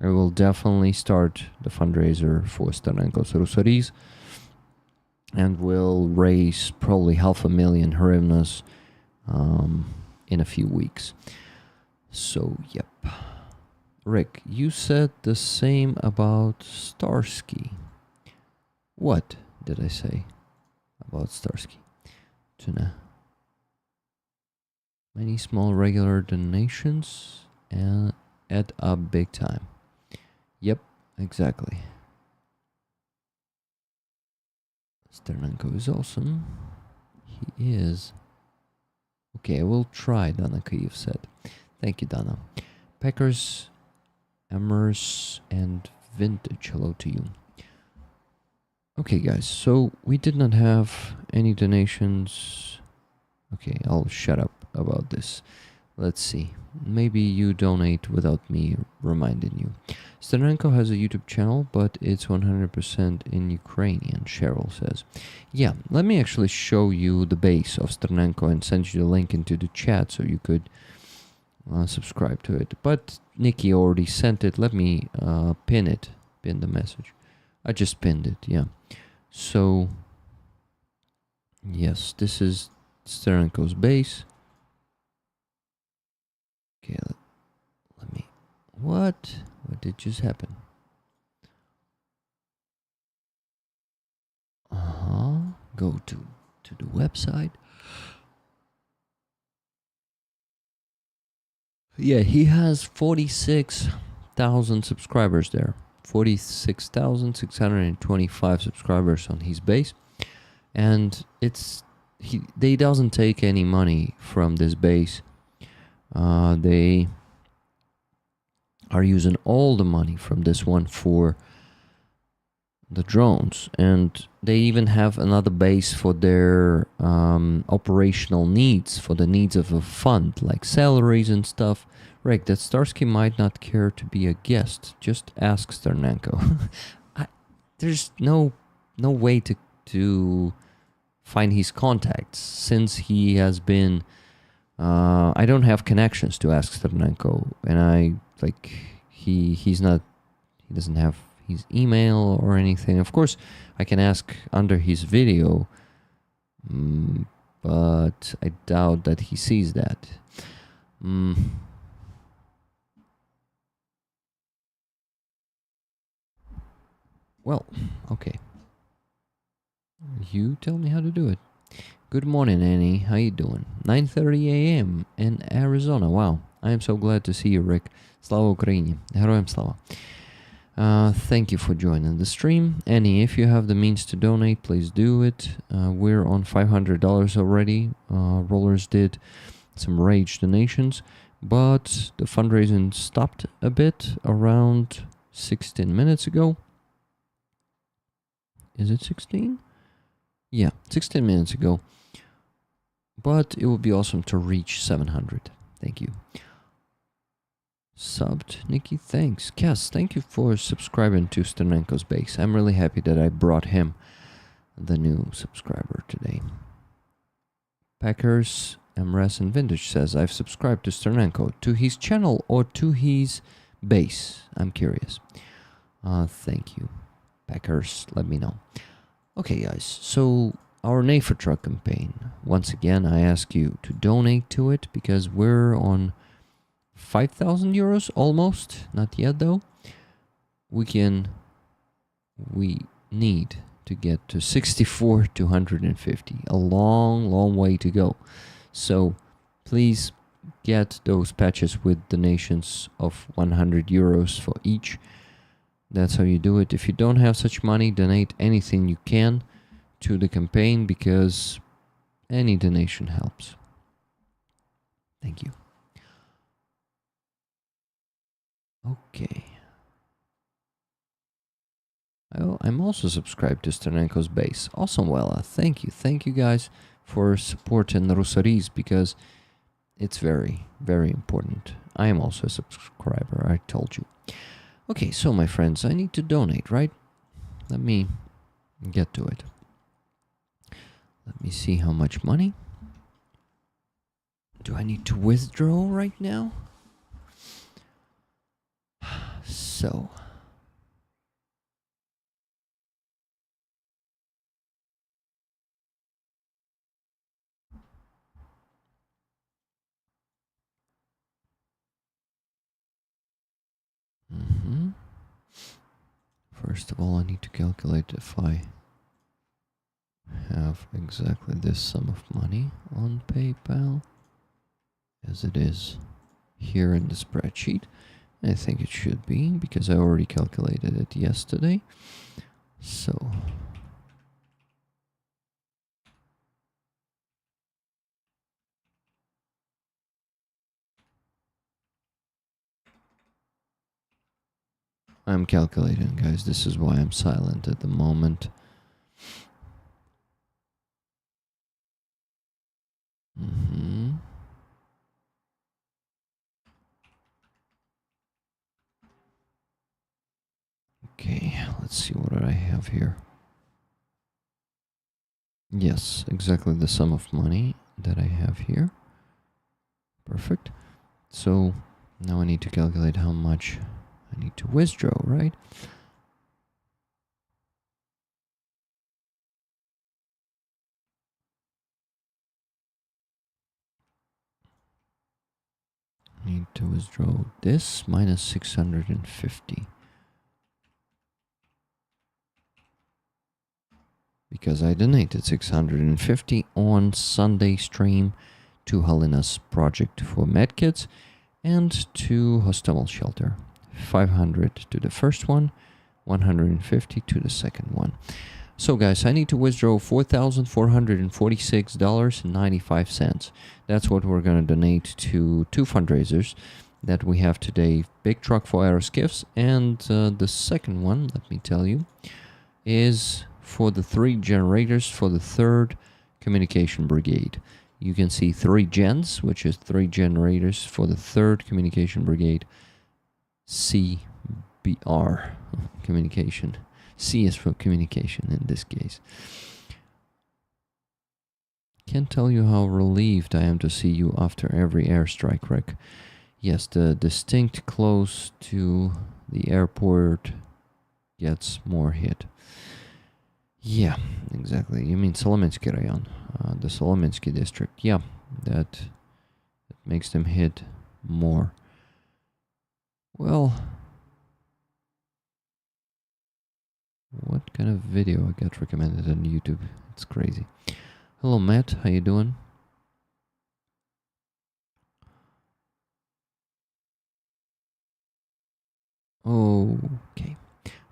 I will definitely start the fundraiser for Sternenko's Rusaris, and we'll raise probably 500,000 hryvnias in a few weeks. So, yep. Rick, you said the same about Starsky. What did I say about Starsky? Tuna. Many small regular donations and add up big time. Yep, exactly. Sternenko is awesome. He is. Okay, I will try, Dana Kyiv said. Thank you, Dana. Packers, Emers, and Vintage, hello to you. Okay, guys, so we did not have any donations. Okay, I'll shut up about this. Let's see. Maybe you donate without me reminding you. Sternenko has a YouTube channel, but it's 100% in Ukrainian, Cheryl says. Yeah, let me actually show you the base of Sternenko and send you the link into the chat so you could subscribe to it. But Nikki already sent it. Let me pin the message. I just pinned it, yeah. So, yes, this is Sternenko's base. Okay, let me... What did just happen? Go to the website. Yeah, he has 46,000 subscribers there. 46,625 subscribers on his base. And they doesn't take any money from this base. They are using all the money from this one for the drones, and they even have another base for their operational needs, for the needs of a fund, like salaries and stuff. Rick, that Starsky might not care to be a guest. Just ask Sternenko. There's no way to find his contacts, since he has been... I don't have connections to ask Sternenko, and he doesn't have his email or anything. Of course, I can ask under his video, but I doubt that he sees that. Well, okay. You tell me how to do it. Good morning, Annie. How you doing? 9:30 a.m. in Arizona. Wow. I am so glad to see you, Rick. Slava Ukraini. Героям слава. Thank you for joining the stream. Annie, if you have the means to donate, please do it. We're on $500 already. Rollers did some rage donations, but the fundraising stopped a bit around 16 minutes ago. Is it 16? Yeah, 16 minutes ago. But it would be awesome to reach 700. Thank you. Subbed, Nikki, thanks. Cass, thank you for subscribing to Sternenko's base. I'm really happy that I brought him the new subscriber today. Packers, Mrathers and Vintage says, I've subscribed to Sternenko. To his channel or to his base? I'm curious. Thank you. Packers, let me know. Okay, guys, so our NAFA truck campaign. Once again, I ask you to donate to it because we're on 5,000 euros almost. Not yet, though. We need to get to 64,250. A long way to go. So please get those patches with donations of 100 euros for each. That's how you do it. If you don't have such money, donate anything you can to the campaign because any donation helps. Thank you. Okay. I'm also subscribed to Sternenko's base. Awesome, Wella. Thank you. Thank you guys for supporting Russaris because it's very, very important. I am also a subscriber, I told you. Okay, so my friends, I need to donate, right? Let me get to it. Let me see how much money. Do I need to withdraw right now? So... First of all, I need to calculate if I have exactly this sum of money on PayPal, as it is here in the spreadsheet. I think it should be, because I already calculated it yesterday. So, I'm calculating, guys. This is why I'm silent at the moment. Okay, let's see what I have here. Yes, exactly the sum of money that I have here. Perfect. So now I need to calculate how much I need to withdraw, right? I need to withdraw this minus 650. Because I donated 650 on Sunday stream to Helena's project for medkits and to Hostel Shelter. 500 to the first one, 150 to the second one. So guys, I need to withdraw $4,446.95. That's what we're going to donate to two fundraisers that we have today. Big truck for Aeroskifs, and the second one, let me tell you, is for the 3 generators for the 3rd Communication Brigade. You can see 3 gens, which is 3 generators for the 3rd Communication Brigade. CBR, communication. C is for communication in this case. Can't tell you how relieved I am to see you after every airstrike wreck. Yes, the distinct close to the airport gets more hit. Yeah, exactly. You mean Solomensky Rayon, the Solomensky district. Yeah, that makes them hit more. Well, what kind of video I got recommended on YouTube? It's crazy. Hello, Matt. How you doing? Okay.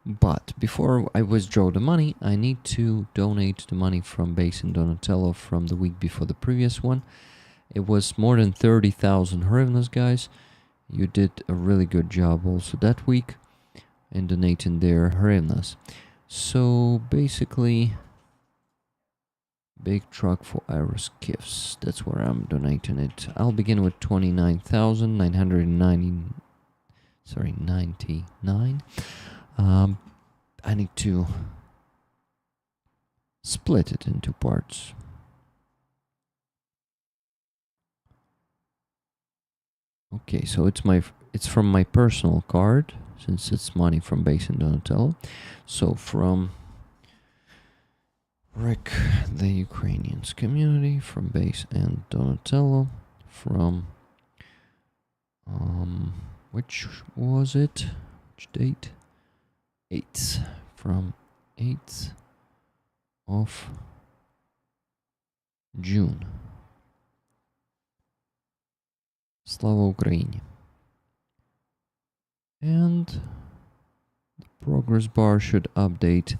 But before I withdraw the money, I need to donate the money from Base and Donatello from the week before the previous one. It was more than 30,000 hryvnias, guys. You did a really good job also that week in donating their hryvnias. So basically, big truck for Aeroskifs. That's where I'm donating it. I'll begin with 29,999. Sorry, 99. I need to split it into parts. Okay, so it's from my personal card, since it's money from Base and Donatello. So from Rick, the Ukrainians community, from Base and Donatello, from which was it? Which date? 8th. From 8th of June. Slava Ukraini. And the progress bar should update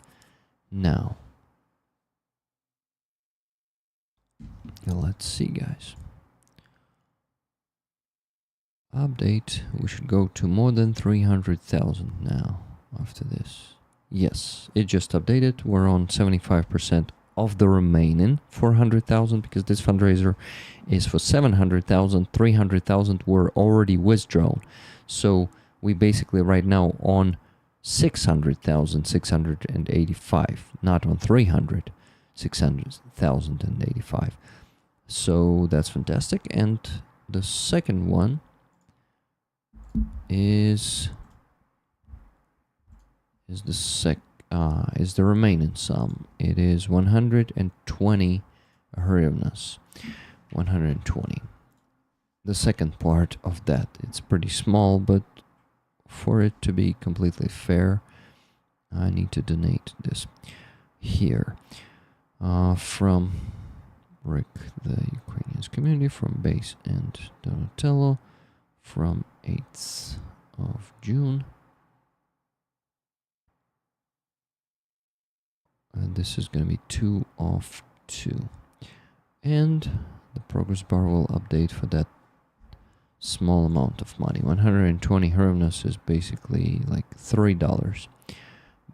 now. Let's see, guys. Update. We should go to more than 300,000 now after this. Yes, it just updated. We're on 75% of the remaining 400,000 because this fundraiser is for 700,000. 300,000 were already withdrawn. So we basically right now on 600,685, not on 300, 600,085. So that's fantastic. And the second one is the remaining sum. It is 120 hryvnias. 120. The second part of that, it's pretty small, but for it to be completely fair, I need to donate this here from Rick, the Ukrainians community, from Base and Donatello, from 8th of June. And this is going to be 2 of 2. And the progress bar will update for that small amount of money. 120 hryvnias is basically like $3.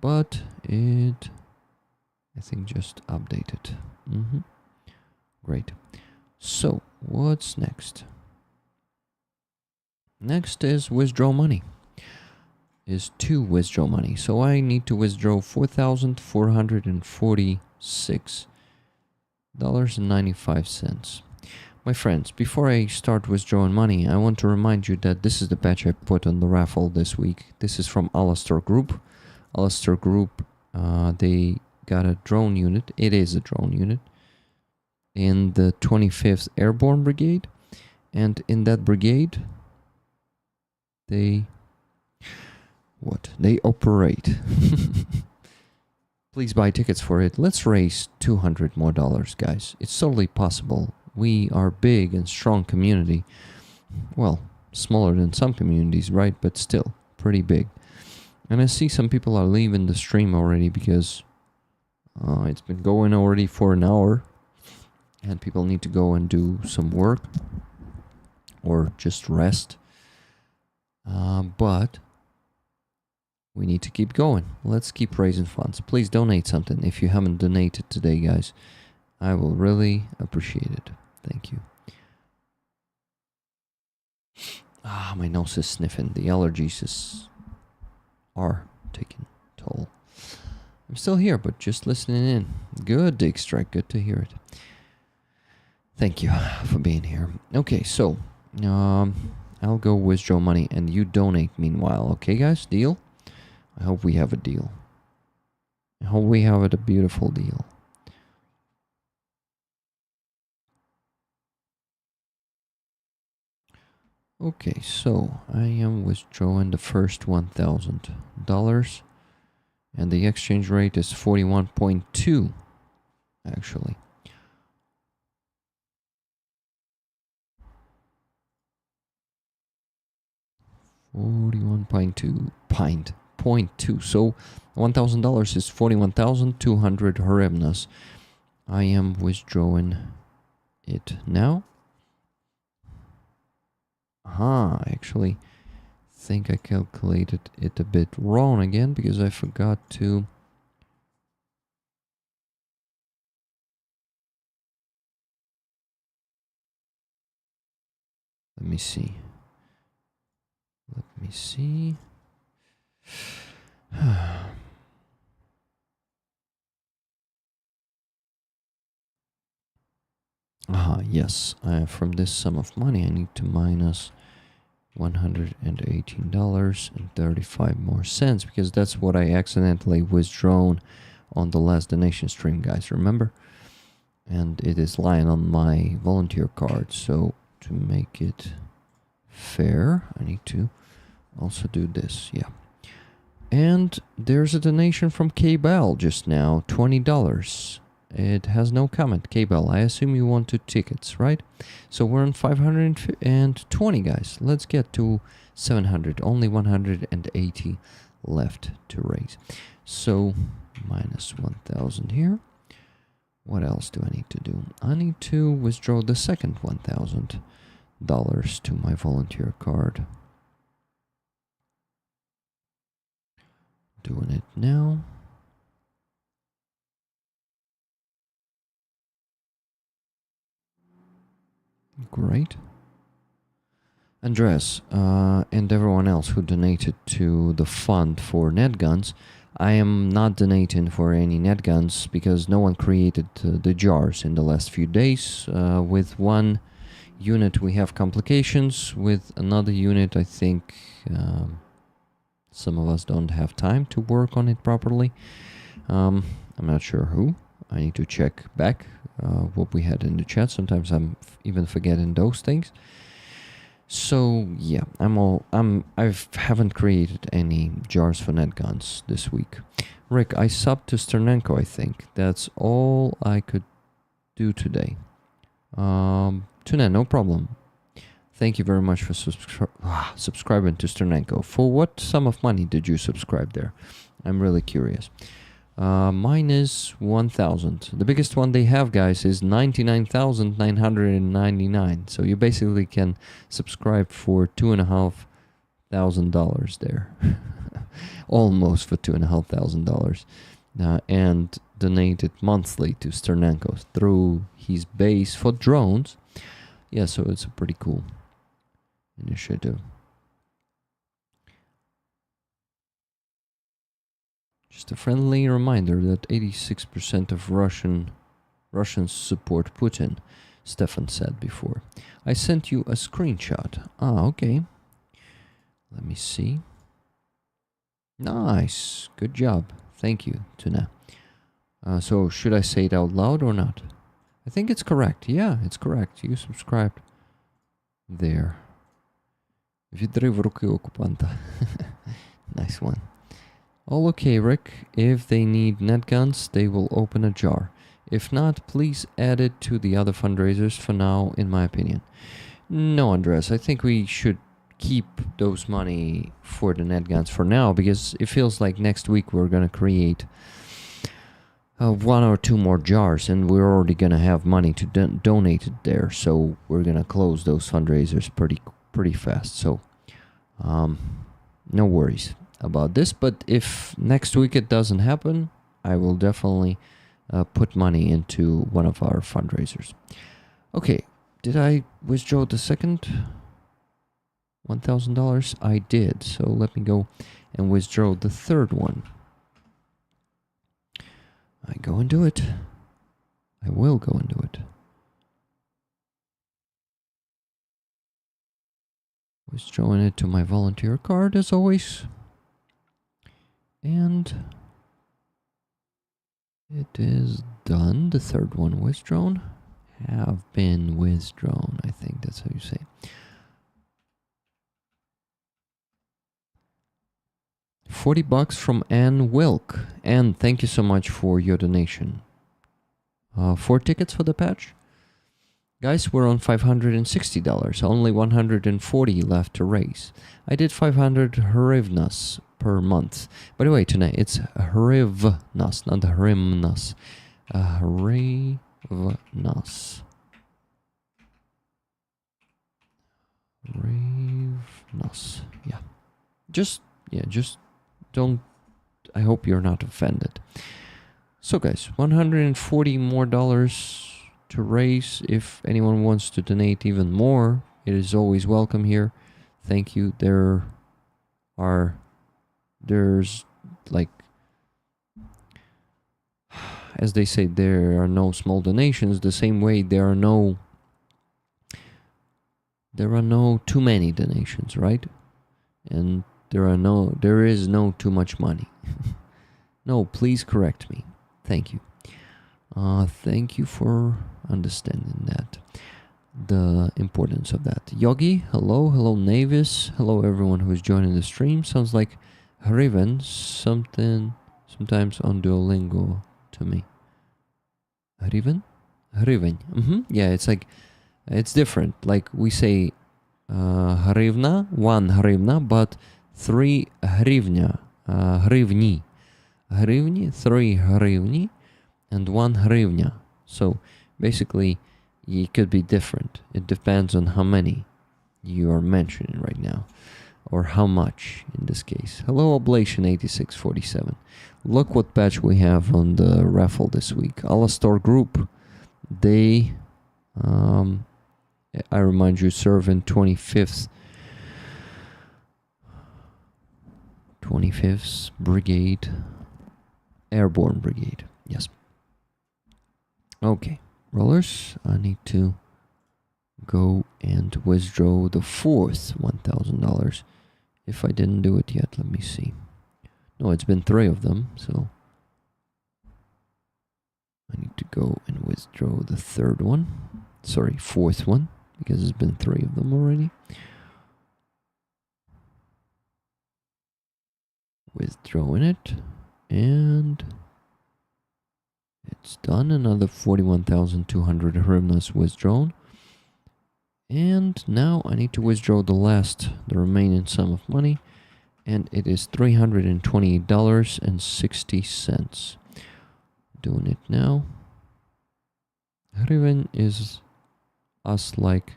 But it, I think, just updated. Great. So, what's next? Next is withdraw money. Is to withdraw money. So I need to withdraw $4,446.95. My friends, before I start withdrawing money, I want to remind you that this is the batch I put on the raffle this week. This is from Alistair Group. Alistair Group, they got a drone unit. It is a drone unit in the 25th Airborne Brigade. And in that brigade, they operate. Please buy tickets for it. Let's raise $200 more, guys. It's totally possible. We are big and strong community. Well, smaller than some communities, right? But still, pretty big. And I see some people are leaving the stream already because it's been going already for an hour. And people need to go and do some work. Or just rest. But we need to keep going. Let's keep raising funds. Please donate something if you haven't donated today, guys. I will really appreciate it. Thank you. My nose is sniffing. The allergies are taking toll. I'm still here, but just listening in. Good, Dig Strike. Good to hear it. Thank you for being here. Okay, so I'll go withdraw money and you donate meanwhile. Okay, guys? Deal? I hope we have a deal. I hope we have a beautiful deal. Okay, so I am withdrawing the first $1,000. And the exchange rate is 41.2, actually. .2. So $1,000 is 41,200 hryvnias. I am withdrawing it now. I actually think I calculated it a bit wrong again because I forgot to. Let me see. Yes. From this sum of money, I need to minus $118.35 more cents because that's what I accidentally withdrawn on the last donation stream, guys. Remember? And it is lying on my volunteer card. So to make it fair, I need to also do this. Yeah. And there's a donation from K-Bell just now, $20. It has no comment. K-Bell, I assume you want 2 tickets, right? So we're on 520, guys. Let's get to 700. Only 180 left to raise. So minus 1,000 here. What else do I need to do? I need to withdraw the second $1,000 to my volunteer card. Doing it now. Great. Andres, and everyone else who donated to the fund for net guns, I am not donating for any net guns because no one created the jars in the last few days. With one unit we have complications, with another unit I think some of us don't have time to work on it properly. I'm not sure who. I need to check back what we had in the chat. Sometimes I'm even forgetting those things. So yeah, I haven't created any jars for net guns this week. Rick, I subbed to Sternenko, I think. That's all I could do today. Tuna, no problem. Thank you very much for subscribing to Sternenko. For what sum of money did you subscribe there? I'm really curious. Mine is 1,000. The biggest one they have, guys, is 99,999. So you basically can subscribe for $2,500 there. Almost for $2,500. And donate it monthly to Sternenko through his base for drones. Yeah, so it's a pretty cool initiative. Just a friendly reminder that 86% of Russians support Putin, Stefan said before. I sent you a screenshot. Ah, okay. Let me see. Nice. Good job. Thank you, Tuna. So should I say it out loud or not? I think it's correct. Yeah, it's correct. You subscribed there. Відрив руки окупанта. Nice one. All okay, Rick. If they need net guns, they will open a jar. If not, please add it to the other fundraisers for now, in my opinion. No, Andres, I think we should keep those money for the net guns for now, because it feels like next week we're gonna create 1 or 2 more jars, and we're already gonna have money to donate it there, so we're gonna close those fundraisers pretty fast. So no worries about this, but if next week it doesn't happen, I will definitely put money into one of our fundraisers. Okay, did I withdraw the second $1,000? I did, so let me go and withdraw the third one. I go and do it. I will go and do it. Withdrawing it to my volunteer card as always. And it is done. The third one withdrawn. Have been withdrawn. I think that's how you say. $40 from Ann Wilk. Ann, thank you so much for your donation. 4 tickets for the patch. Guys, we're on $560. Only 140 left to raise. I did 500 hryvnias per month. By the way, tonight it's hryvnias, not hrimnas. Hryvnias. Hryvnias. Yeah. Just don't. I hope you're not offended. So, guys, $140 more to raise. If anyone wants to donate even more, it is always welcome here. Thank you. There's like, as they say, there are no small donations. The same way there are no too many donations, right? And there is no too much money. No, please correct me. Thank you. Thank you for understanding that. The importance of that. Yogi, hello. Hello, Navis. Hello, everyone who is joining the stream. Sounds like Hryven, sometimes on Duolingo to me. Hryven? Hryven. Yeah, it's like, it's different. Like we say hryvna, 1 hryvna, but 3 hryvnia, hryvni. Hryvni, 3 hryvni, and 1 hryvnia. So basically, it could be different. It depends on how many you are mentioning right now, or how much in this case. Hello, Oblation 8647. Look what patch we have on the raffle this week. Alastor Group. They, I remind you, serve in 25th Brigade, Airborne Brigade. Yes. Okay, rollers. I need to go and withdraw the fourth $1,000. If I didn't do it yet, let me see. No, it's been 3 of them, so I need to go and withdraw the third one. Sorry, fourth one, because it's been 3 of them already. Withdrawing it, and it's done. Another 41,200 hryvnias withdrawn. And now I need to withdraw the remaining sum of money, and it is $328.60. doing it now. Hryvnia is us like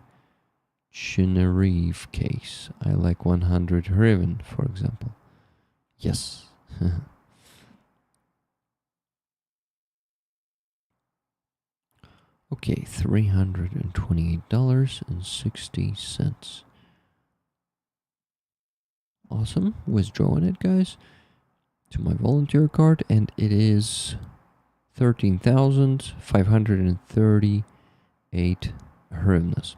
Chineriv case. I like 100 Hryvnia, for example. Yes. Okay, $328.60. Awesome. Withdrawing it, guys, to my volunteer card, and it is 13,538 hryvnias.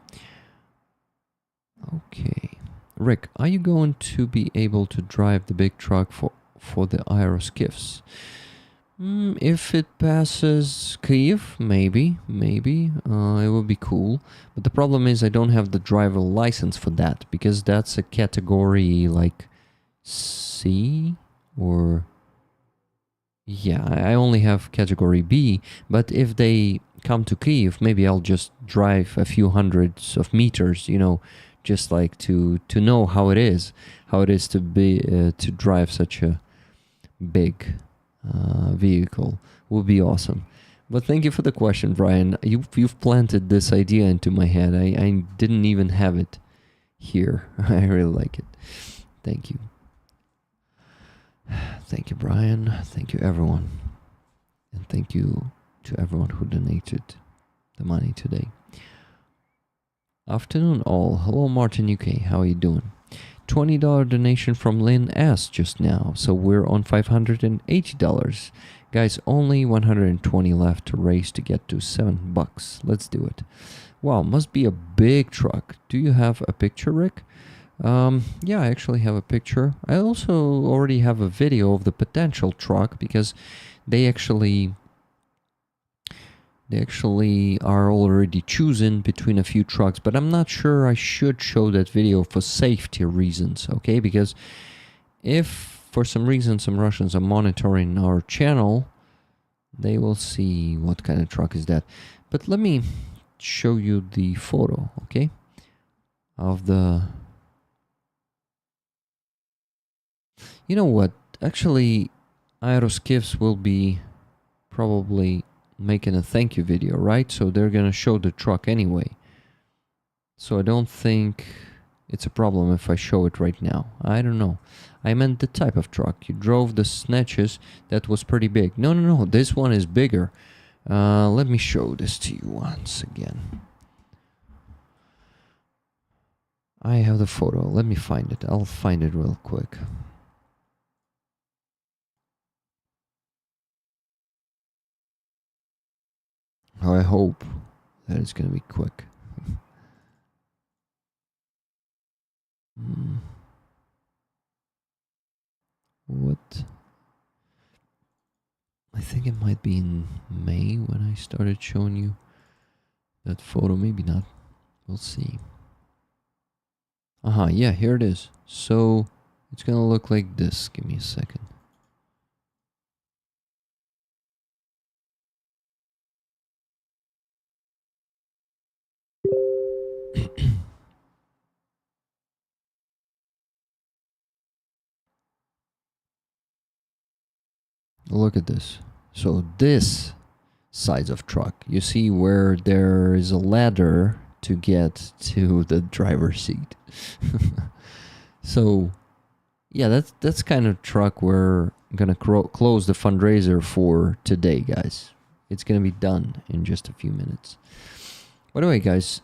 Okay. Rick, are you going to be able to drive the big truck for the Aeroskifs? If it passes Kyiv, maybe. It would be cool. But the problem is I don't have the driver license for that, because that's a category like C or... Yeah, I only have category B, but if they come to Kyiv, maybe I'll just drive a few hundreds of meters, you know, just like to know how it is to be to drive such a big vehicle. Would be awesome. But thank you for the question, Brian. You've planted this idea into my head. I didn't even have it here. I really like it. Thank you. Thank you, Brian. Thank you, everyone. And thank you to everyone who donated the money today. Afternoon all. Hello, Martin UK. How are you doing? $20 donation from Lynn S just now. So we're on $580. Guys, only 120 left to raise to get to $7. Let's do it. Wow, must be a big truck. Do you have a picture, Rick? Yeah, I actually have a picture. I also already have a video of the potential truck, because they actually are already choosing between a few trucks, but I'm not sure I should show that video for safety reasons, okay? Because if for some reason some Russians are monitoring our channel, they will see what kind of truck is that. But let me show you the photo, okay? Of the... You know what? Actually, Aeroskifs will be probably making a thank you video, right? So they're gonna show the truck anyway. So I don't think it's a problem if I show it right now. I don't know. I meant the type of truck. You drove the snatches. That was pretty big. No. This one is bigger. Let me show this to you once again. I have the photo. Let me find it. I'll find it real quick. I hope that it's gonna be quick. What? I think it might be in May when I started showing you that photo. Maybe not. We'll see. Yeah, here it is. So it's gonna look like this. Give me a second. Look at this. So this size of truck, you see where there is a ladder to get to the driver's seat. So yeah, that's kind of truck we're gonna close the fundraiser for today, guys. It's gonna be done in just a few minutes. By the way, guys,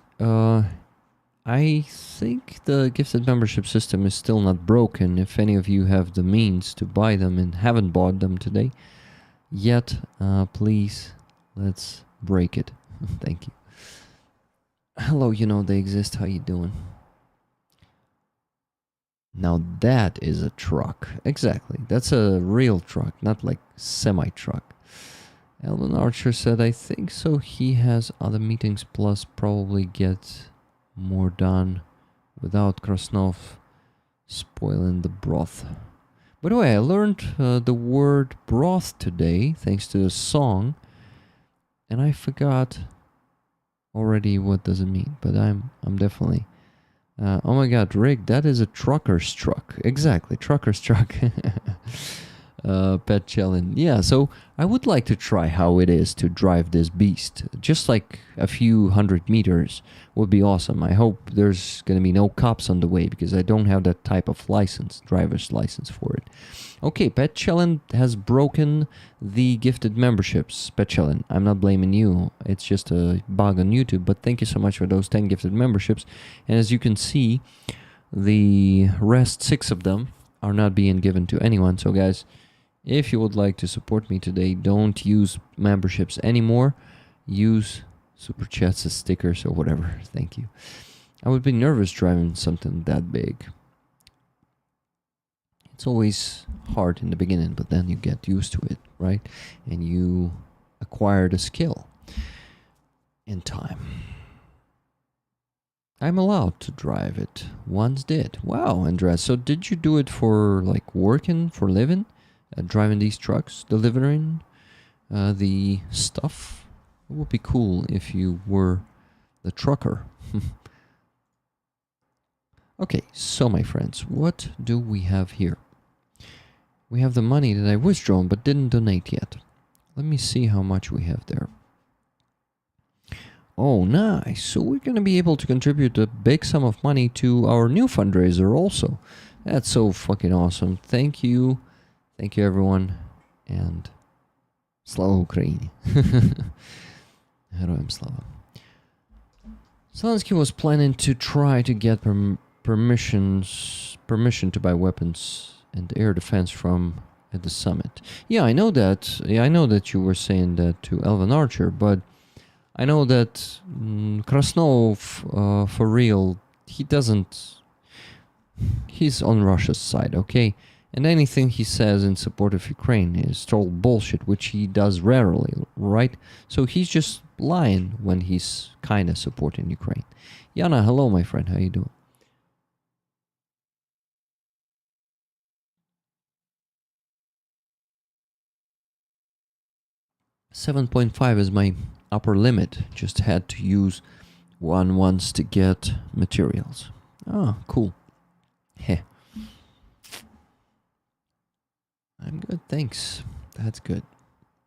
I think the gifted membership system is still not broken. If any of you have the means to buy them and haven't bought them today yet, please, let's break it. Thank you. Hello, you know they exist. How you doing? Now that is a truck. Exactly. That's a real truck, not like semi-truck. Elvin Archer said, I think so. He has other meetings, plus probably get more done without Krasnov spoiling the broth. By the way, I learned the word broth today thanks to a song, and I forgot already what does it mean, but I'm definitely oh my god, Rick, that is a trucker's truck. Exactly, trucker's truck. Pet challenge. Yeah, so I would like to try how it is to drive this beast. Just like a few 100 meters would be awesome. I hope there's gonna be no cops on the way because I don't have that type of license, driver's license for it. Okay, Pet Challenge has broken the gifted memberships. Pet Challenge, I'm not blaming you. It's just a bug on YouTube, but thank you so much for those 10 gifted memberships. And as you can see, the rest 6 of them are not being given to anyone. So guys, if you would like to support me today, don't use memberships anymore. Use super chats as stickers or whatever. Thank you. I would be nervous driving something that big. It's always hard in the beginning, but then you get used to it, right? And you acquire the skill in time. I'm allowed to drive it. Once did. Wow, Andres. So did you do it for like working, for living? Driving these trucks, delivering the stuff? It would be cool if you were the trucker. Okay, so my friends, what do we have here? We have the money that I withdrawn but didn't donate yet. Let me see how much we have there. Oh, nice. So we're going to be able to contribute a big sum of money to our new fundraiser also. That's so fucking awesome. Thank you. Thank you, everyone. And Slava Ukraini. Heroям Slava. Zelensky was planning to try to get permission to buy weapons and air defense from at the summit. Yeah, I know that. Yeah, I know that you were saying that to Elvin Archer, but I know that Krasnov, for real, he doesn't. He's on Russia's side, okay? And anything he says in support of Ukraine is total bullshit, which he does rarely, right? So he's just lying when he's kind of supporting Ukraine. Yana, hello, my friend. How you doing? $7.5 is my upper limit. Just had to use one once to get materials. Oh, cool. Heh. I'm good, thanks. That's good.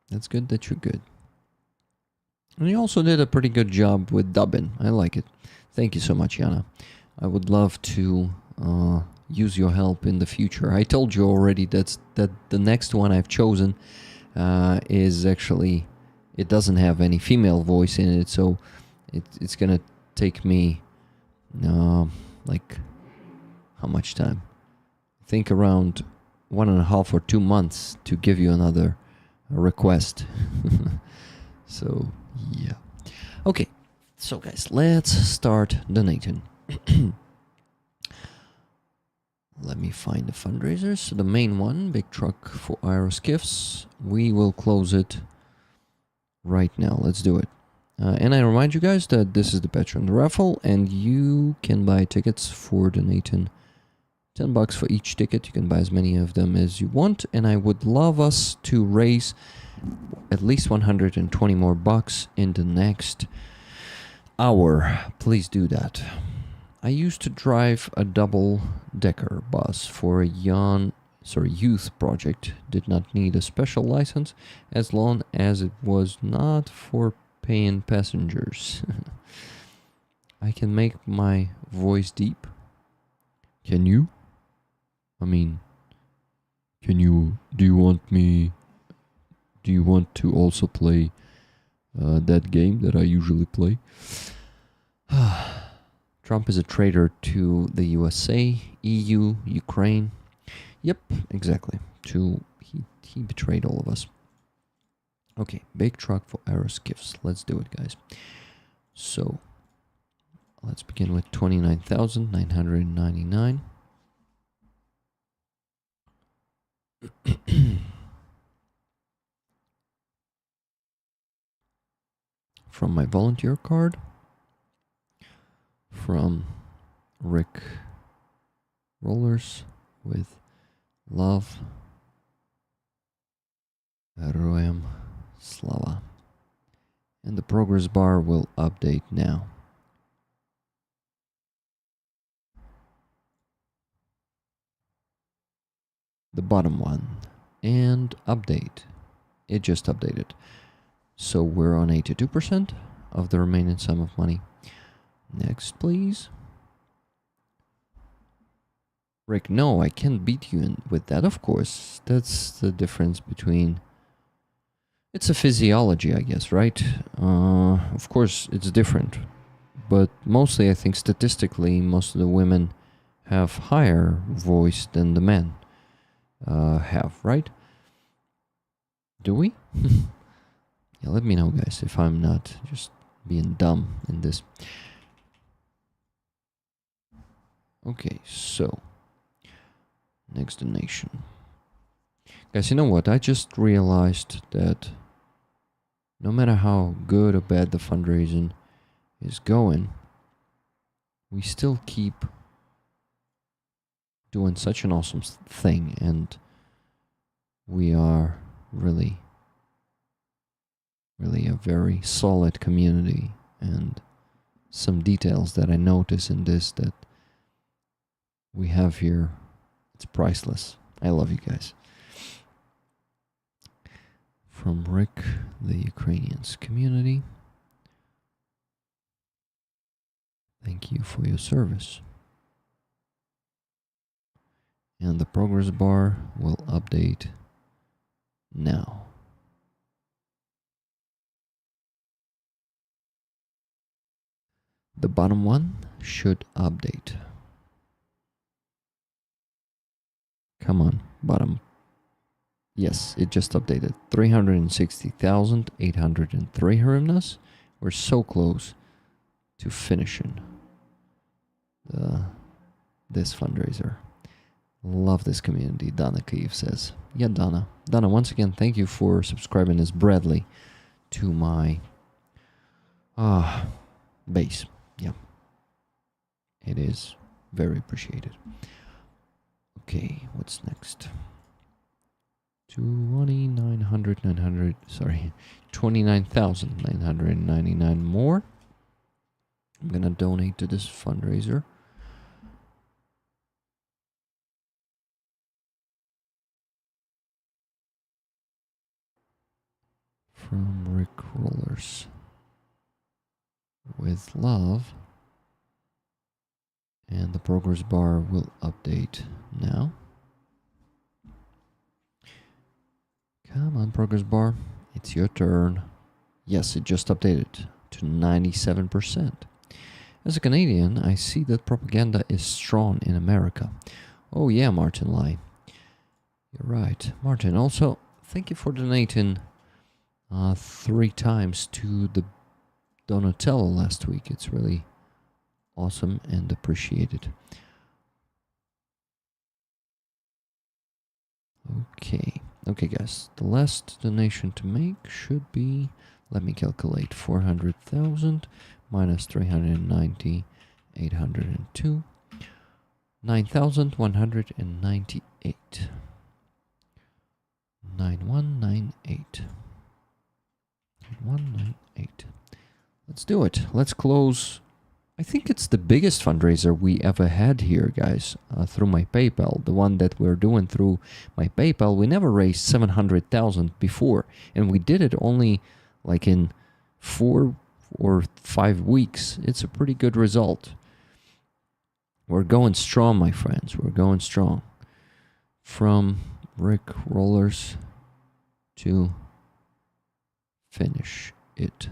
That's good that you're good. And you also did a pretty good job with dubbing. I like it. Thank you so much, Yana. I would love to use your help in the future. I told you already that the next one I've chosen is actually, it doesn't have any female voice in it, so it's gonna take me like how much time? I think around 1.5 or 2 months to give you another request. So yeah. Okay, so guys, let's start donating. Let me find the fundraisers. So the main one, big truck for Aeroskifs. We will close it right now. Let's do it. And I remind you guys that this is the Patreon raffle, and you can buy tickets for donating $10 for each ticket. You can buy as many of them as you want, and I would love us to raise at least 120 more bucks in the next hour. Please do that. I used to drive a double-decker bus for a youth project. Did not need a special license as long as it was not for paying passengers. I can make my voice deep. Can you? I mean, can you? Do you want to also play that game that I usually play? Trump is a traitor to the USA, EU, Ukraine. Yep, exactly. He betrayed all of us. Okay, big truck for Aeroskifs. Let's do it, guys. So, let's begin with 29,999. From my volunteer card. From Rick Rollers with love. Heroям Slava. And the progress bar will update now. The bottom one. and update. It just updated. So we're on 82% of the remaining sum of money. Next, please. Rick, no, I can't beat you with that, of course. That's the difference between... It's a physiology, I guess, right? Of course, it's different. But mostly, I think statistically, most of the women have higher voice than the men have, right? Do we? Yeah, let me know, guys, if I'm not just being dumb in this. Okay, so next donation. Guys, you know what? I just realized that no matter how good or bad the fundraising is going, we still keep doing such an awesome thing, and we are really a very solid community. And some details that I notice in this that we have here, it's priceless. I love you guys. From Rick, the Ukrainians community. Thank you for your service. And the progress bar will update now. The bottom one should update. Come on, bottom. Yes, it just updated. 360,803 hryvnias. We're so close to finishing this fundraiser. Love this community, Donna Kiev says. Yeah, Donna. Donna, once again, thank you for subscribing as Bradley to my base. Yeah. It is very appreciated. Okay, what's next? 29,999 more. I'm gonna donate to this fundraiser. From Rick Rollers. With love. And the progress bar will update now. Come on, progress bar. It's your turn. Yes, it just updated to 97%. As a Canadian, I see that propaganda is strong in America. Oh yeah, Martin Lai. You're right. Martin, also, thank you for donating 3 times to the Donatello last week. It's really awesome and appreciated. Okay, guys. The last donation to make should be, let me calculate, 400,000 minus 390, 802, 9,198. 9198. 9198. Let's do it. Let's close. I think it's the biggest fundraiser we ever had here, guys, through my PayPal. The one that we're doing through my PayPal. We never raised 700,000 before, and we did it only like in 4 or 5 weeks. It's a pretty good result. We're going strong, my friends. We're going strong. From Rick Rollers to finish it.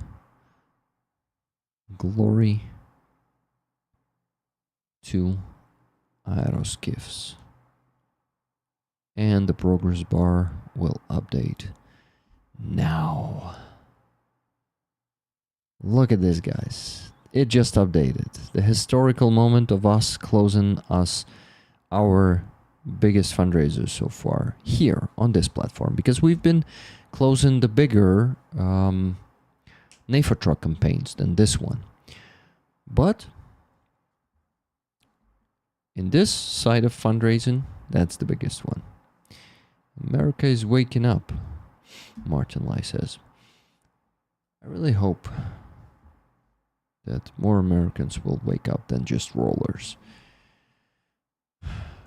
Glory to Aeroskifs. And the progress bar will update now. Look at this, guys. It just updated. The historical moment of us closing our biggest fundraiser so far here on this platform, because we've been closing the bigger NAFA truck campaigns than this one. But in this side of fundraising, that's the biggest one. America is waking up, Martin Lai says. I really hope that more Americans will wake up than just rollers.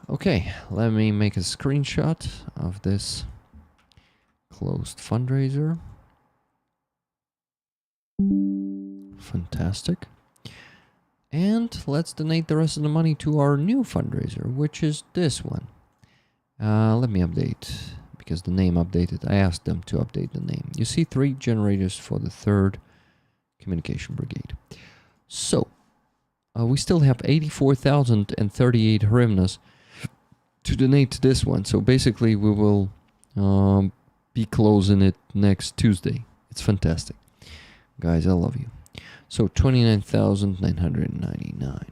Okay, let me make a screenshot of this Closed Fundraiser. Fantastic. And let's donate the rest of the money to our new fundraiser, which is this one. Let me update, because the name updated. I asked them to update the name. You see 3 generators for the 3rd Communication Brigade. So, we still have 84,038 hryvnias to donate to this one. So basically we will be closing it next Tuesday. It's fantastic. Guys, I love you. So 29,999.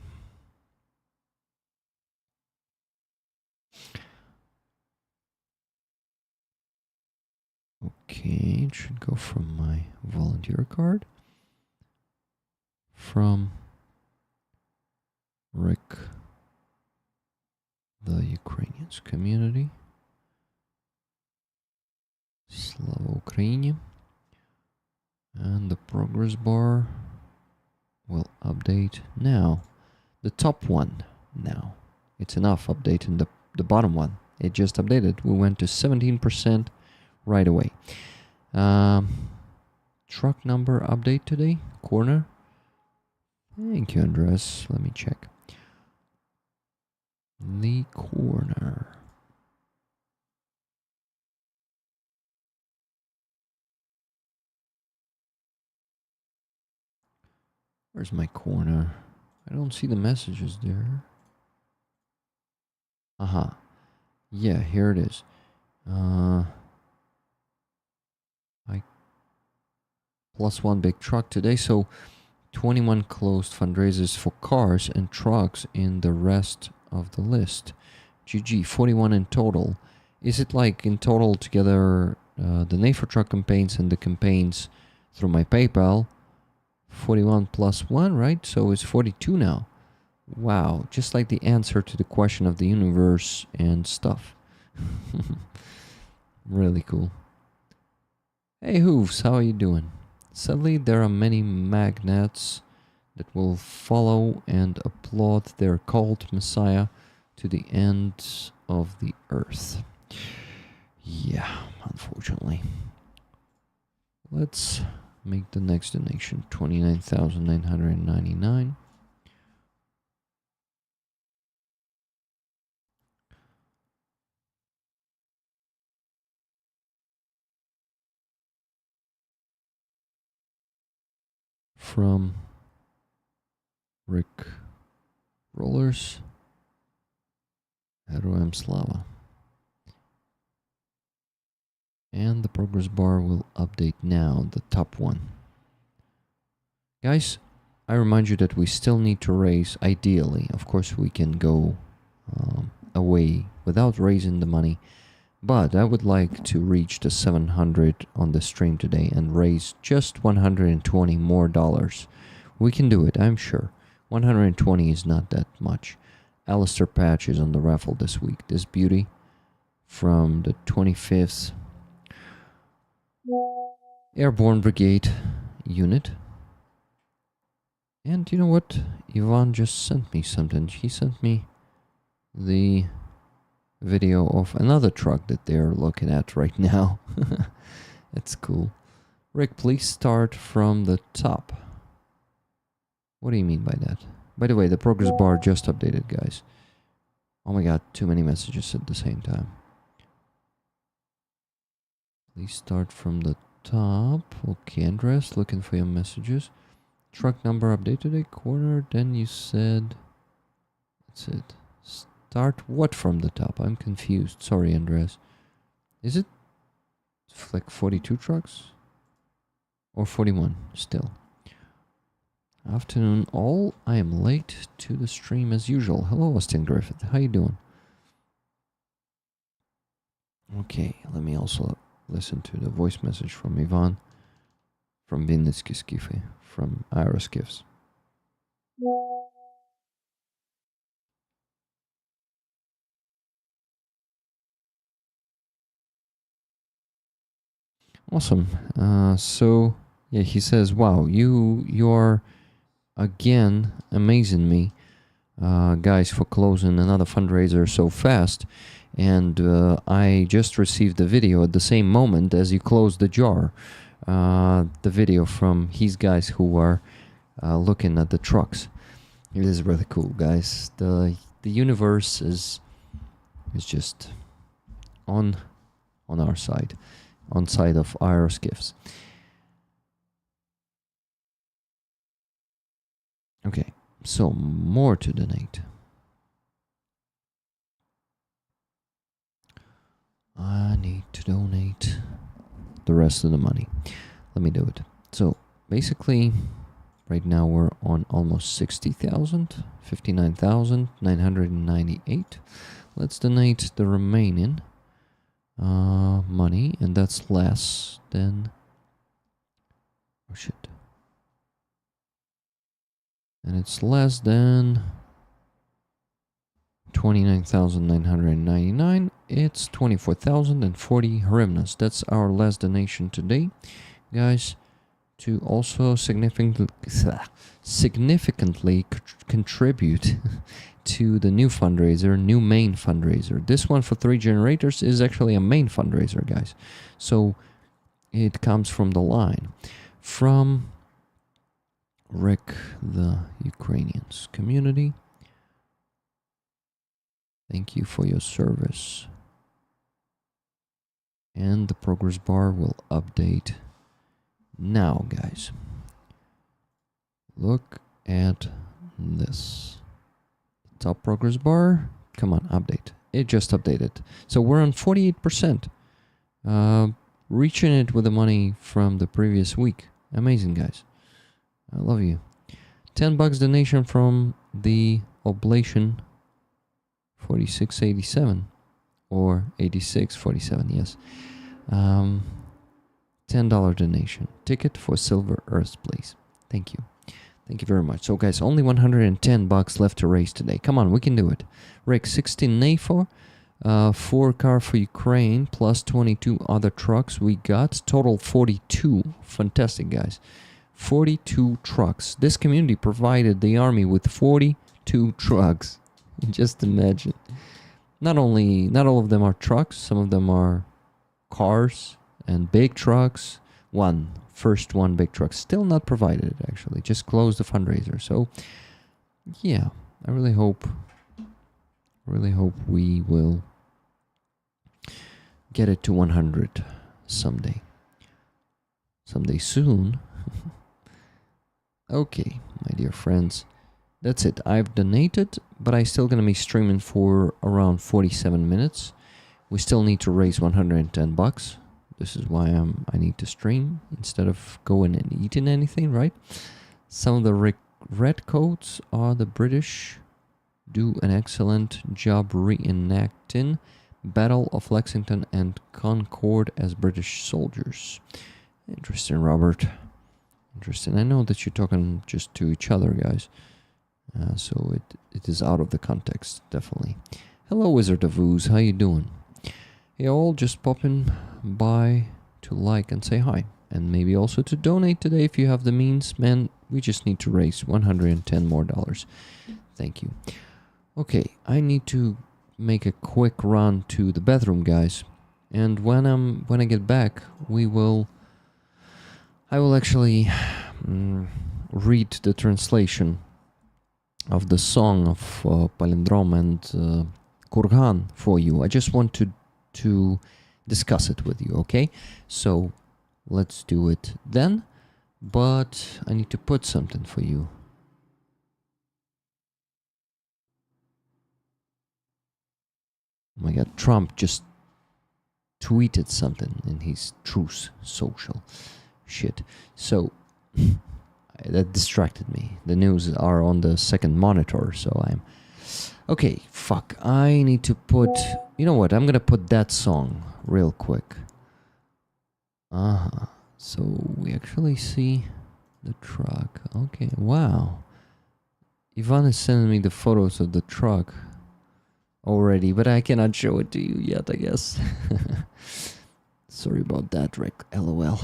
Okay, it should go from my volunteer card. From Rick, the Ukrainians community. Slava Ukraini. And the progress bar will update now. The top one now. It's enough updating the bottom one. It just updated. We went to 17% right away. Truck number update today. Corner. Thank you, Andres. Let me check. The corner. Where's my corner? I don't see the messages there. Aha. Yeah, here it is. I +1 big truck today, so 21 closed fundraisers for cars and trucks in the rest of the list. GG, 41 in total. Is it like in total together the NAFOR truck campaigns and the campaigns through my PayPal? 41 plus 1, right? So it's 42 now. Wow, just like the answer to the question of the universe and stuff. Really cool. Hey Hooves, how are you doing? Sadly, there are many magnates that will follow and applaud their cult messiah to the ends of the earth. Yeah, unfortunately. Let's make the next donation 29,999. From Rick Rollers, Heroem Slava. And the progress bar will update now, the top one. Guys, I remind you that we still need to raise, ideally, of course we can go away without raising the money, but I would like to reach the 700 on the stream today and raise just 120 more dollars. We can do it, I'm sure. 120 is not that much. Alistair Patch is on the raffle this week. This beauty from the 25th Airborne Brigade unit. And you know what? Ivan just sent me something. He sent me the video of another truck that they're looking at right now. It's cool. Rick, please start from the top. What do you mean by that? By the way, the progress bar just updated, guys. Oh my god, too many messages at the same time. Please start from the top. Okay, Andres, looking for your messages. Truck number update today, corner. Then you said... That's it. Start what from the top? I'm confused. Sorry, Andres. Is it like 42 trucks? Or 41 still? Afternoon all. I am late to the stream as usual. Hello, Austin Griffith. How you doing? Okay, let me also listen to the voice message from Ivan. From Aeroskifs. From Aeroskifs. Awesome. So yeah, he says, "Wow, you are again amazing me. guys, for closing another fundraiser so fast. And I just received the video at the same moment as you closed the jar. The video from his guys who are looking at the trucks. It is really cool, guys. The universe is just on our side, on side of Aeroskifs. Okay, so more to donate. I need to donate the rest of the money. Let me do it. So basically, right now we're on almost 60,000, 59,998. Let's donate the remaining money, and that's less than... Oh shit. And it's less than 29,999. It's 24,040 hryvnias. That's our last donation today, guys. To also significantly contribute to the new fundraiser, new main fundraiser. This one for 3 generators is actually a main fundraiser, guys. So it comes from the line from Rick the Ukrainians community. Thank you for your service. And the progress bar will update now, guys. Look at this. Top progress bar. Come on, update. It just updated. So we're on 48%. Reaching it with the money from the previous week. Amazing, guys. I love you. $10 donation from the oblation 4687 or 8647, yes. $10 donation. Ticket for Silver Earth, please. Thank you. Thank you very much. So, guys, only $110 left to raise today. Come on, we can do it. Rick, 16 NAFO, 4 car for Ukraine, plus 22 other trucks we got. Total 42. Fantastic, guys. 42 trucks. This community provided the army with 42 trucks. Just imagine. Not all of them are trucks. Some of them are cars and big trucks. First one big truck still not provided, actually. Just closed the fundraiser. So yeah, I really hope we will get it to 100 someday soon. Okay, my dear friends, that's it. I've donated, but I'm still gonna be streaming for around 47 minutes. We still need to raise $110. This is why I need to stream instead of going and eating anything, right? Some of the red coats are the British. Do an excellent job reenacting Battle of Lexington and Concord as British soldiers. Interesting, Robert. Interesting. I know that you're talking just to each other, guys. So it is out of the context, definitely. Hello, Wizard of Ooze. How you doing? Hey, all, just popping by to like and say hi. And maybe also to donate today if you have the means. Man, we just need to raise $110 more. Thank you. Okay, I need to make a quick run to the bathroom, guys. And when I get back, I will actually read the translation of the song of Palindrome and Kurgan for you. I just want to discuss it with you, okay? So let's do it then. But I need to put something for you. Oh my god, Trump just tweeted something in his Truth social. Shit. So that distracted me. The news are on the second monitor, so I'm... Okay, fuck. I need to put... You know what? I'm gonna put that song real quick. So we actually see the truck. Okay, wow. Ivan is sending me the photos of the truck already, but I cannot show it to you yet, I guess. Sorry about that, Rick. LOL.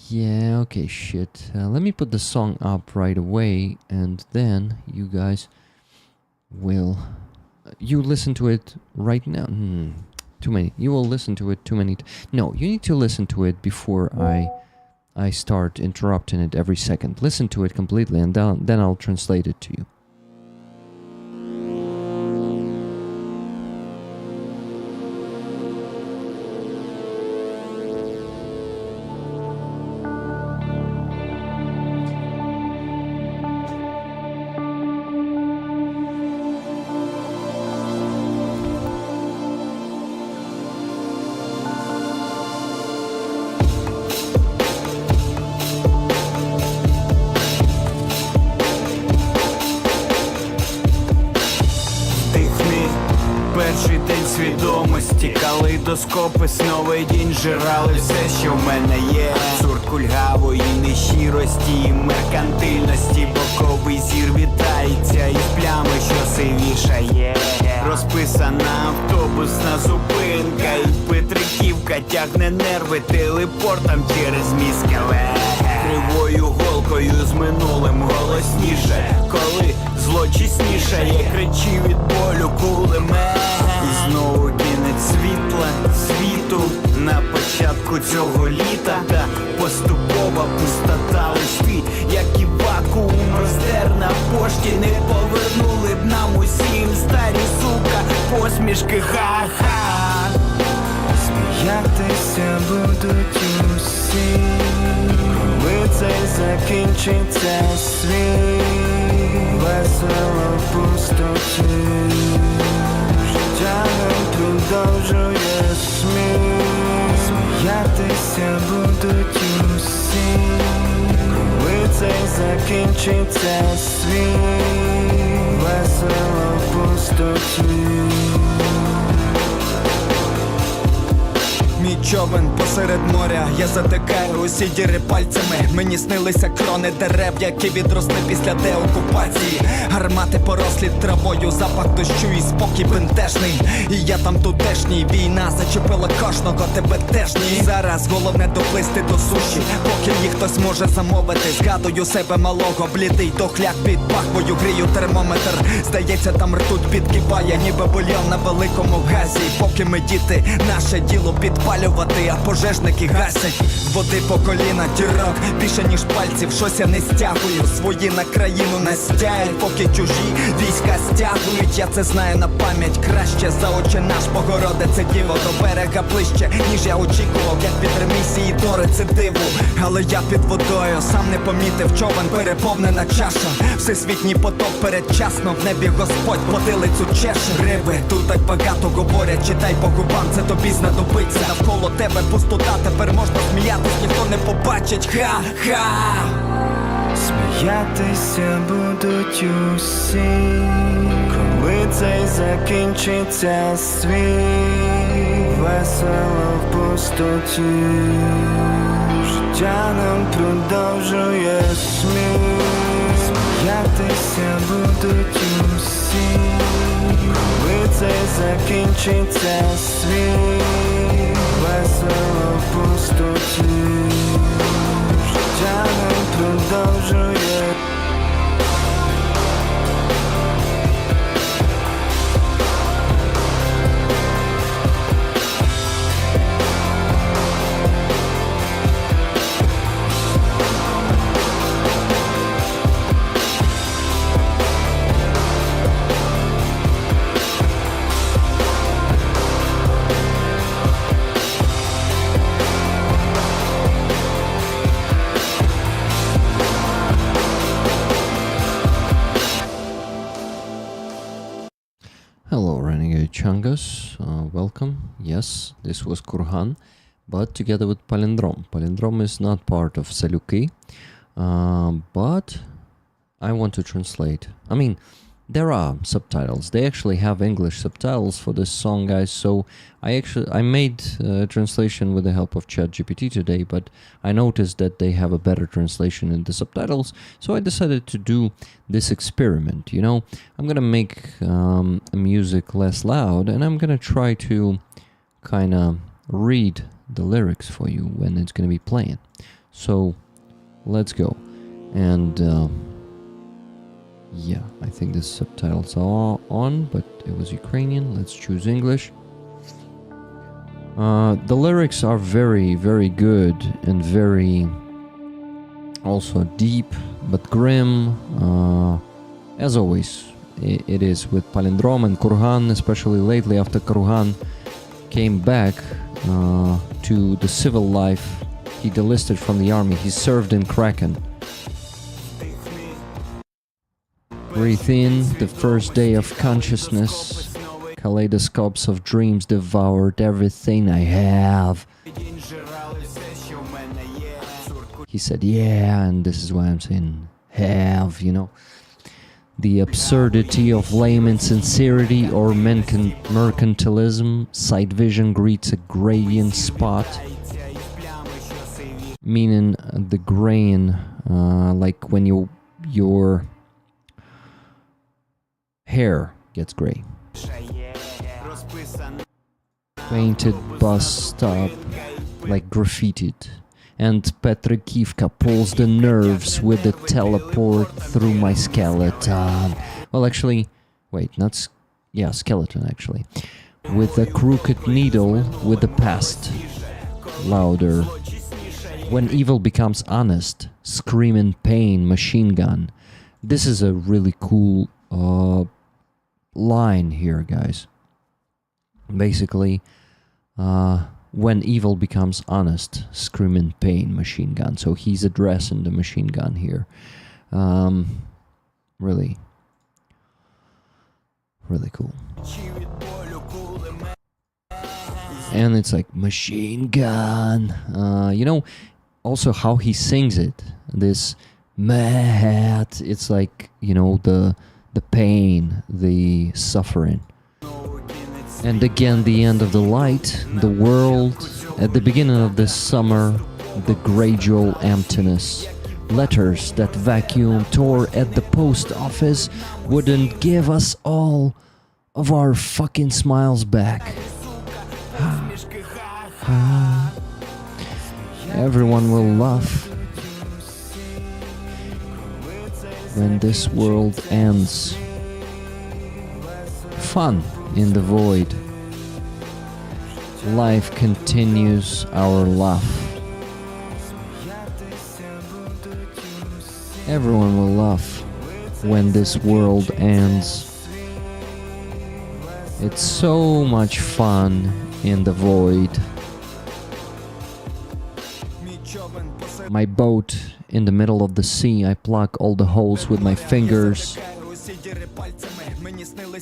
Yeah, okay, shit. Let me put the song up right away, and then you guys will... You listen to it right now? Too many. You will listen to it too many... No, you need to listen to it before I start interrupting it every second. Listen to it completely and then I'll translate it to you. Перший день свідомості, калейдоскопис, новий день, жирали все, що в мене є. Абсурд кульгавої нещирості і меркантильності. Боковий зір вітається із плями, що сивішає. Розписана автобусна зупинка, і Петриківка тягне нерви телепортом через міськаве. Кривою голкою з минулим голосніше, коли зло чеснішає, кричи від болю кулеме. І знову кінець світла, світу на початку цього літа. Та поступова пустота, листи, як і вакуум роздер на пошті. Не повернули б нам усім старі, сука, посмішки, ха-ха. Сміятися будуть усі, коли цей закінчиться світ. Весело в пустоті, життя не продовжує сміх. Сміятися будуть усі, коли цей закінчиться світ. Весело в пустоті. Мій човен посеред моря, я затикаю усі діри пальцями. Мені снилися крони дерев, які відросли після деокупації. Гармати порослі травою, запах дощу і спокій бентежний. І я там тутешній, війна зачепила кожного, тебе теж ні. Зараз головне доплисти до суші, поки їх хтось може замовити. Згадую себе малого, блідий дохляк під пахвою, грію термометр. Здається, там ртуть підкипає, ніби бульйон на великому газі. Поки ми діти, наше діло підпалювати, а пожежники гасять. Води по коліна, дірок більше ніж пальців, щось я не стягую. Свої на країну настяють, поки чужі війська стягують. Я це знаю на пам'ять, краще за Отче наш, Богородице Діво. До берега ближче, ніж я очікував, як від ремісії до рецидиву. Але я під водою, сам не помітив, човен переповнена чаша. Всесвітній потоп передчасно, в небі Господь потилицю чеше. Риби, тут так багато говорять, читай по губам, це тобі знадобиться. Навколо тебе пустота, тепер можна сміятись, ніхто не побачить, ха-ха. Сміятися будуть усі, коли цей закінчиться світ. Весело в пустоті, життя нам продовжує сміх. Сміятися будуть усі, коли цей закінчиться світ. Весело в пустоті, життя нам продовжує. Hello, Renegade Chungus. Welcome. Yes, this was Kurhan, but together with Palindrom. Palindrom is not part of Saluki, but I want to translate. I mean, there are subtitles. They actually have English subtitles for this song, guys. So I made a translation with the help of ChatGPT today, but I noticed that they have a better translation in the subtitles. So I decided to do this experiment. You know, I'm gonna make music less loud, and I'm gonna try to kind of read the lyrics for you when it's gonna be playing. So let's go. And Yeah, I think the subtitles are on, but it was Ukrainian. Let's choose English. The lyrics are very, very good and very also deep, but grim. As always, it is with Palindrom and Kurgan, especially lately after Kurgan came back to the civil life. He delisted from the army. He served in Kraken. Breathe in, the first day of consciousness. Kaleidoscopes of dreams devoured everything I have. He said, yeah, and this is why I'm saying have, you know. The absurdity of lame insincerity or mercantilism. Sight vision greets a gradient spot. Meaning the grain, like when your hair gets gray. Painted bus stop, like graffitied. And Petrikivka pulls the nerves with the teleport through my skeleton. Well, actually, wait, not... yeah, skeleton, actually. With a crooked needle with the past. Louder. When evil becomes honest. Scream in pain, machine gun. This is a really cool line here, guys. Basically, when evil becomes honest, scream in pain, machine gun. So he's addressing the machine gun here. Really, really cool. And it's like machine gun. You know, also how he sings it. This Mahat. It's like, you know, the pain, the suffering. And again, the end of the light, the world, at the beginning of this summer, the gradual emptiness. Letters that vacuum tore at the post office wouldn't give us all of our fucking smiles back. Everyone will laugh when this world ends. Fun in the void. Life continues our laugh. Everyone will laugh when this world ends. It's so much fun in the void. My boat in the middle of the sea, I pluck all the holes with my fingers.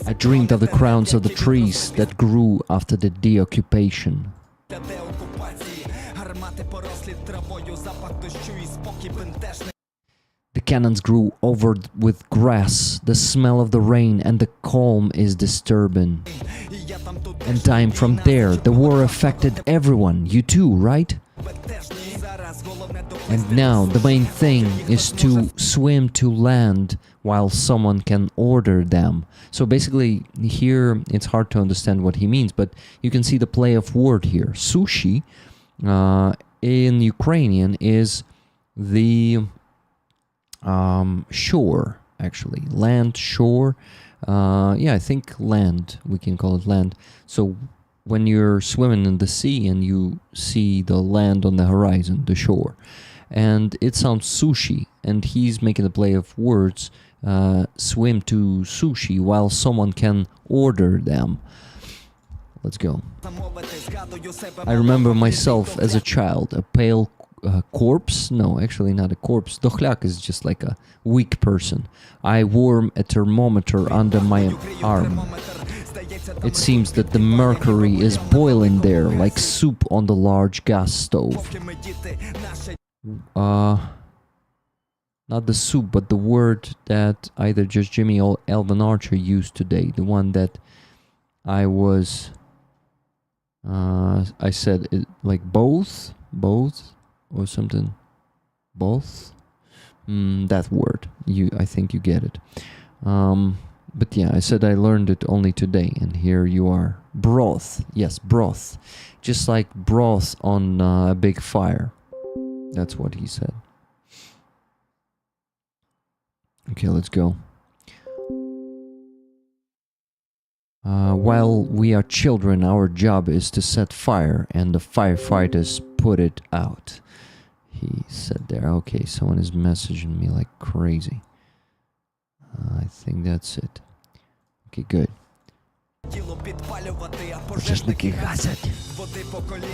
I dreamed of the crowns of the trees that grew after the deoccupation. The cannons grew over with grass, the smell of the rain and the calm is disturbing. And time from there, the war affected everyone, you too, right? And now the main thing is to swim to land while someone can order them. So basically here it's hard to understand what he means, but you can see the play of word here. Sushi in Ukrainian is the shore, actually. Land, shore. Yeah, I think land. We can call it land. So when you're swimming in the sea and you see the land on the horizon, the shore. And it sounds sushi, and he's making a play of words, swim to sushi while someone can order them. Let's go. I remember myself as a child, a pale corpse. No, actually not a corpse. Dohlyak is just like a weak person. I wore a thermometer under my arm. It seems that the mercury is boiling there like soup on the large gas stove. Not the soup, but the word that either Just Jimmy or Elvin Archer used today. The one that I was... I said it like both or something. Both? That word. I think you get it. But yeah, I said I learned it only today, and here you are. Broth. Yes, broth. Just like broth on a big fire. That's what he said. Okay, let's go. While we are children, our job is to set fire, and the firefighters put it out. He said there. Okay, someone is messaging me like crazy. I think that's it. Okay, good.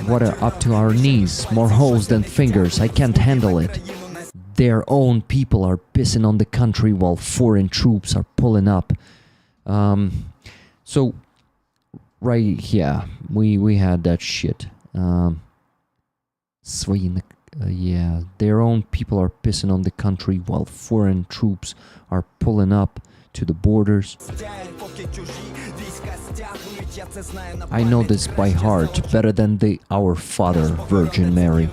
Water up to our knees, more holes than fingers, I can't handle it. Their own people are pissing on the country while foreign troops are pulling up. So, right, yeah, we had that shit. Yeah, their own people are pissing on the country while foreign troops are pulling up to the borders. I know this by heart, better than the Our Father, Virgin Mary.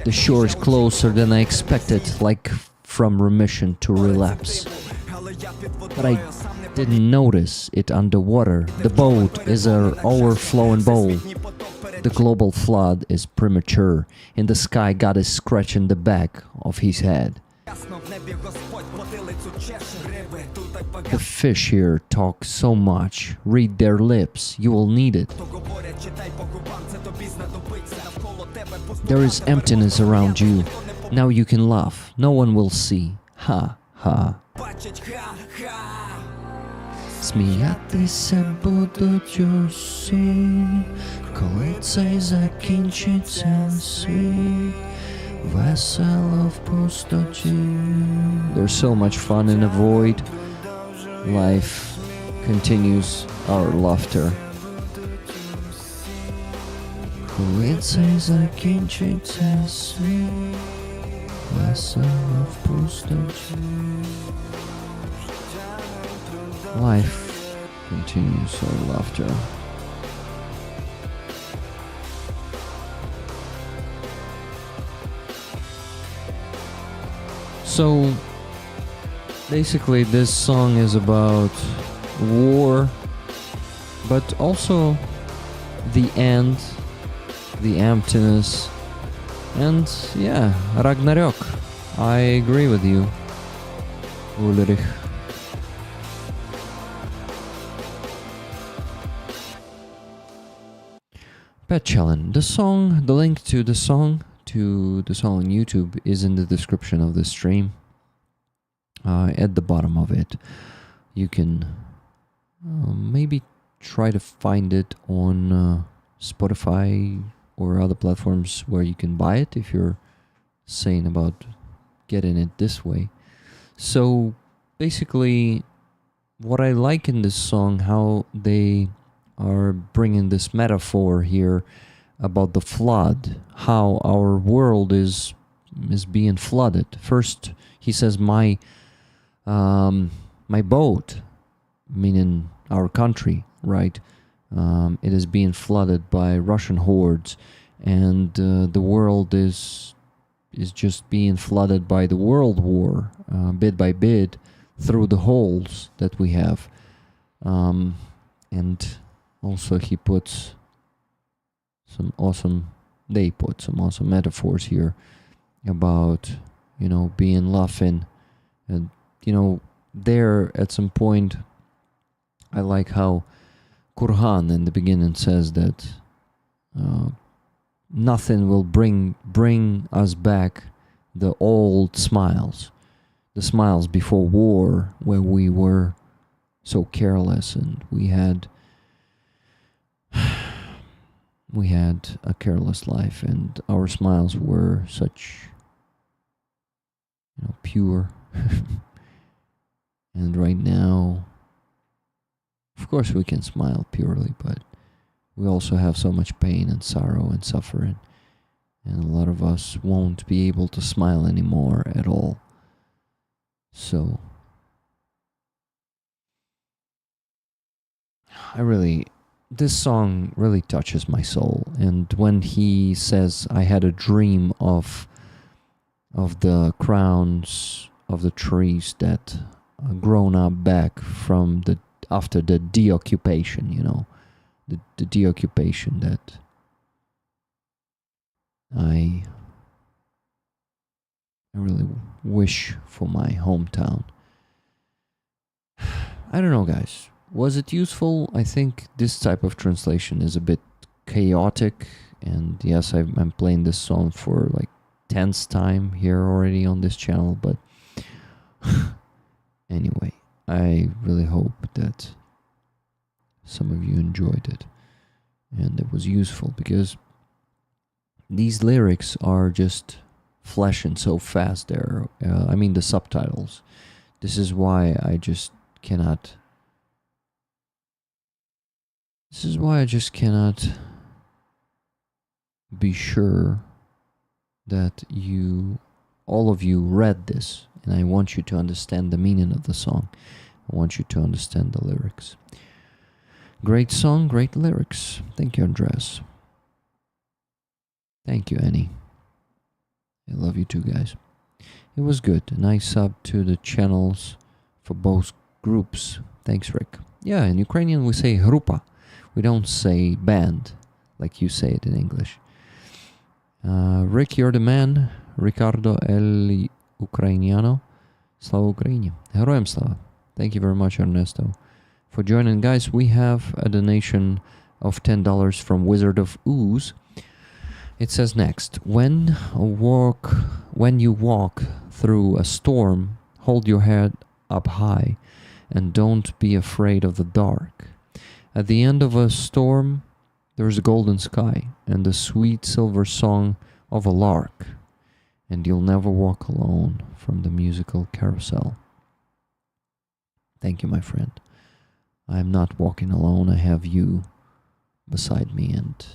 The shore is closer than I expected, like from remission to relapse. But I didn't notice it underwater. The boat is an overflowing bowl. The global flood is premature. In the sky, God is scratching the back of his head. The fish here talk so much. Read their lips, you will need it. There is emptiness around you. Now you can laugh. No one will see. Ha, ha. Сміятися будуть усі, коли цей закінчиться світ. Весело в пустоті. There's so much fun in a void. Life continues our laughter. Коли цей закінчиться світ. Весело в пустоті. Life continues our laughter. So, basically this song is about war, but also the end, the emptiness, and yeah, Ragnarok. I agree with you, Ulrich. Pet Challenge. The link to the song on YouTube is in the description of the stream. At the bottom of it, you can maybe try to find it on Spotify or other platforms where you can buy it if you're saying about getting it this way. So basically, what I like in this song, how they are bringing this metaphor here about the flood, how our world is being flooded. First, he says, my boat, meaning our country, right? It is being flooded by Russian hordes, and the world is just being flooded by the world war, bit by bit, through the holes that we have. And also he puts some awesome metaphors here about, being laughing. And, there at some point, I like how Kurhan in the beginning says that nothing will bring us back the old smiles, the smiles before war, where we were so careless and we had a careless life, and our smiles were such, pure. And right now, of course we can smile purely, but we also have so much pain and sorrow and suffering, and a lot of us won't be able to smile anymore at all. So this song really touches my soul. And when he says, I had a dream of the crowns of the trees that grown up back from after the deoccupation, the deoccupation that I really wish for my hometown. I don't know, guys. Was it useful? I think this type of translation is a bit chaotic, and yes, I'm playing this song for like 10th time here already on this channel, but anyway, I really hope that some of you enjoyed it and it was useful, because these lyrics are just flashing so fast there. I mean the subtitles. This is why I just cannot be sure that all of you read this, and I want you to understand the meaning of the song. I want you to understand the lyrics. Great song, great lyrics. Thank you, Andreas. Thank you, Annie. I love you too, guys. It was good. A nice sub to the channels for both groups. Thanks, Rick. Yeah, in Ukrainian we say hrupa. We don't say band like you say it in English. Rick, you're the man. Ricardo El Ucrainiano. Slava Ukraini. Героям слава. Thank you very much, Ernesto, for joining. Guys, we have a donation of $10 from Wizard of Ooze. It says next, when you walk through a storm, hold your head up high and don't be afraid of the dark. At the end of a storm, there's a golden sky and the sweet silver song of a lark, and you'll never walk alone, from the musical Carousel. Thank you, my friend. I'm not walking alone. I have you beside me, and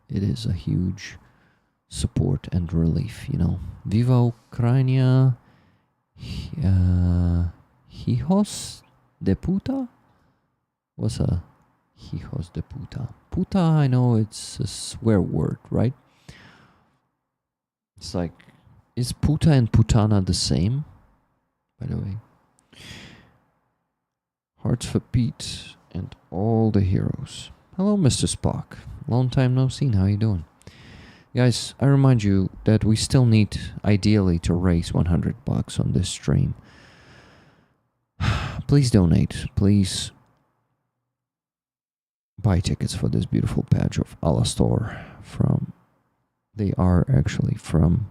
it is a huge support and relief, you know. Viva Ukraina, hijos de puta? What's a hijos de puta? Puta, I know it's a swear word, right? It's like, is puta and putana the same, by the way? Hearts for Pete and all the heroes. Hello, Mr. Spock. Long time no seen. How you doing? Guys, I remind you that we still need, ideally, to raise $100 on this stream. Please donate. Please buy tickets for this beautiful patch of Alastor from... They are actually from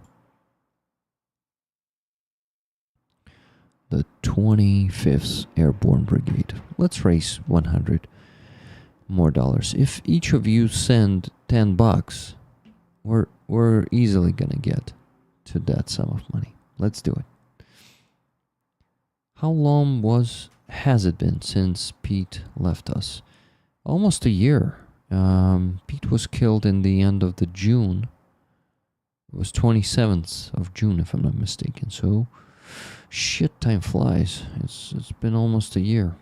the 25th Airborne Brigade. Let's raise 100 more dollars. If each of you send $10, we're easily gonna get to that sum of money. Let's do it. How long has it been since Pete left us? Almost a year. Pete was killed in the end of the June. It was 27th of June, if I'm not mistaken. So, shit, time flies. It's been almost a year.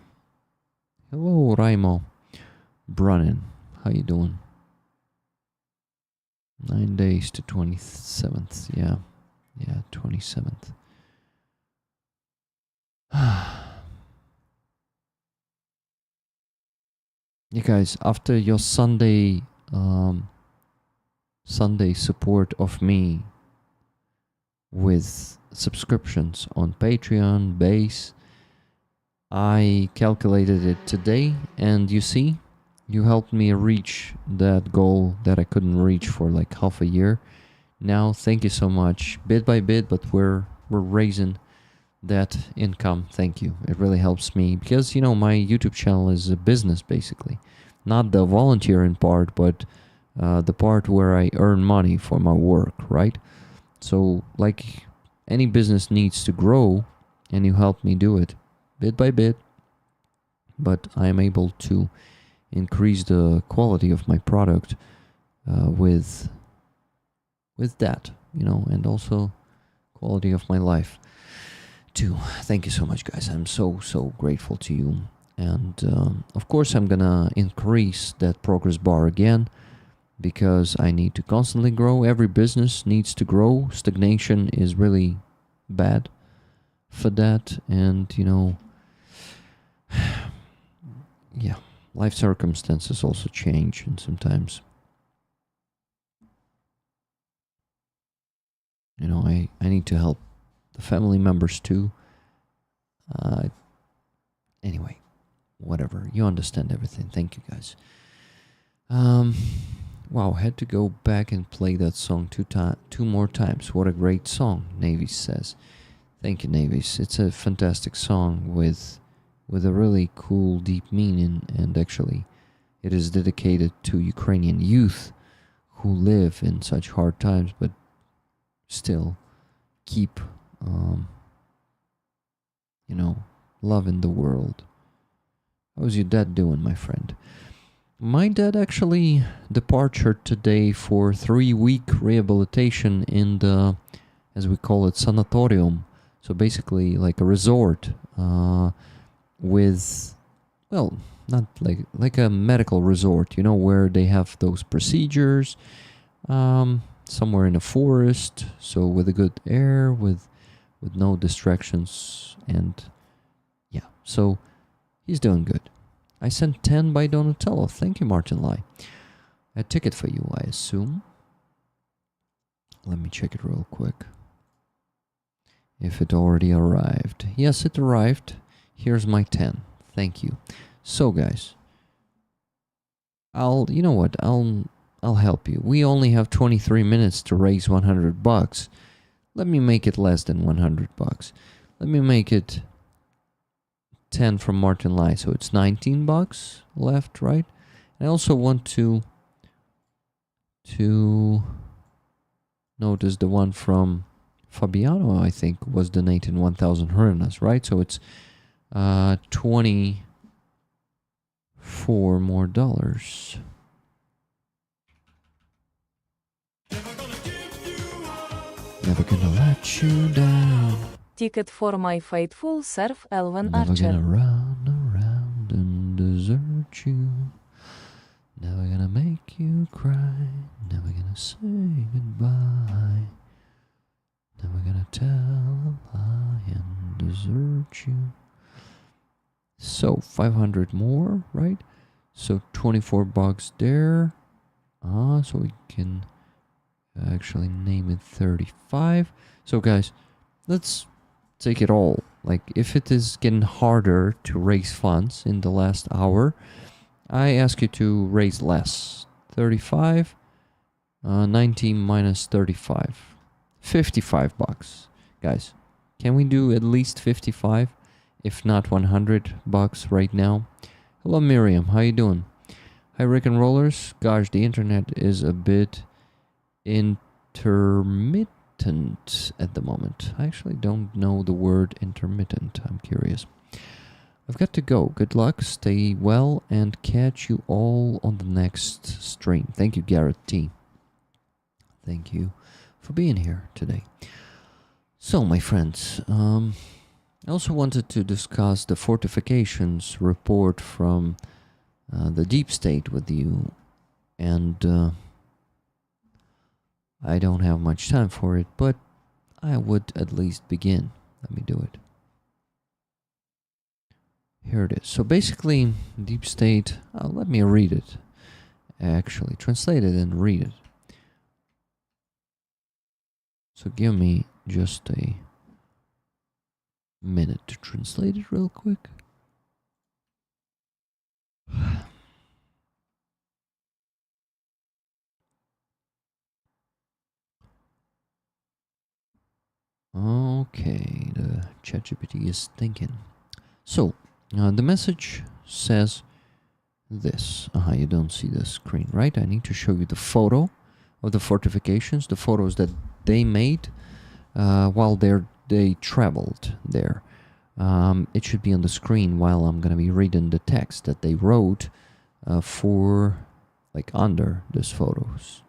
Hello, Raimo Brunnin. How you doing? 9 days to 27th. Yeah, 27th. You guys, after your Sunday support of me with subscriptions on Patreon, Base, I calculated it today, and you see, you helped me reach that goal that I couldn't reach for like half a year. Now, thank you so much, bit by bit, but we're raising that income. Thank you. It really helps me, because, you know, my YouTube channel is a business, basically. Not the volunteering part, but the part where I earn money for my work, right? So, like, any business needs to grow, and you help me do it bit by bit, but I am able to increase the quality of my product with that, you know, and also quality of my life too. Thank you so much, guys. I'm so grateful to you. And of course, I'm gonna increase that progress bar again, because I need to constantly grow. Every business needs to grow. Stagnation is really bad for that. And, you know, yeah, life circumstances also change, and sometimes, you know, I need to help the family members too. Anyway, whatever. You understand everything. Thank you, guys. Wow, had to go back and play that song two more times. What a great song, Navis says. Thank you, Navis. It's a fantastic song with a really cool, deep meaning, and actually it is dedicated to Ukrainian youth who live in such hard times, but still keep, loving the world. How's your dad doing, my friend? My dad actually departed today for 3-week rehabilitation in the, as we call it, sanatorium. So basically like a resort with, well, not like a medical resort, where they have those procedures somewhere in a forest, so with a good air, with no distractions, and yeah, so he's doing good. I sent 10 by Donatello. Thank you, Martin Lai. A ticket for you, I assume. Let me check it real quick. If it already arrived. Yes, it arrived. Here's my 10. Thank you. So, guys, I'll help you. We only have 23 minutes to raise $100. Let me make it less than $100. Let me make it 10 from Martin Lai, so it's $19 left, right? I also want to notice the one from Fabiano, I think, was donating 1,000 hryvnias, right? So it's 24 more dollars. Never gonna let you down. Ticket for my faithful serf Elven Never Archer. gonna run around and desert you. Never gonna make you cry. Never gonna say goodbye. Never gonna tell a lie and desert you. So 500 more, right? So $24 there. So we can actually name it 35. So guys, let's take it all. Like, if it is getting harder to raise funds in the last hour, I ask you to raise less. 35, 19 minus 35. $55. Guys, can we do at least 55? If not $100 right now? Hello, Miriam. How you doing? Hi, Rick and Rollers. Gosh, the internet is a bit intermittent at the moment. I actually don't know the word intermittent. I'm curious. I've got to go. Good luck, stay well, and catch you all on the next stream. Thank you, Garrett T. Thank you for being here today. So, my friends, I also wanted to discuss the Fortifications report from the Deep State with you, and I don't have much time for it, but I would at least begin. Let me do it. Here it is. So basically, Deep State, let me read it. Actually, translate it and read it. So give me just a minute to translate it real quick. Okay, the ChatGPT is thinking. So, the message says this. You don't see the screen, right? I need to show you the photo of the fortifications, the photos that they made while they traveled there. It should be on the screen while I'm going to be reading the text that they wrote for, like, under these photos,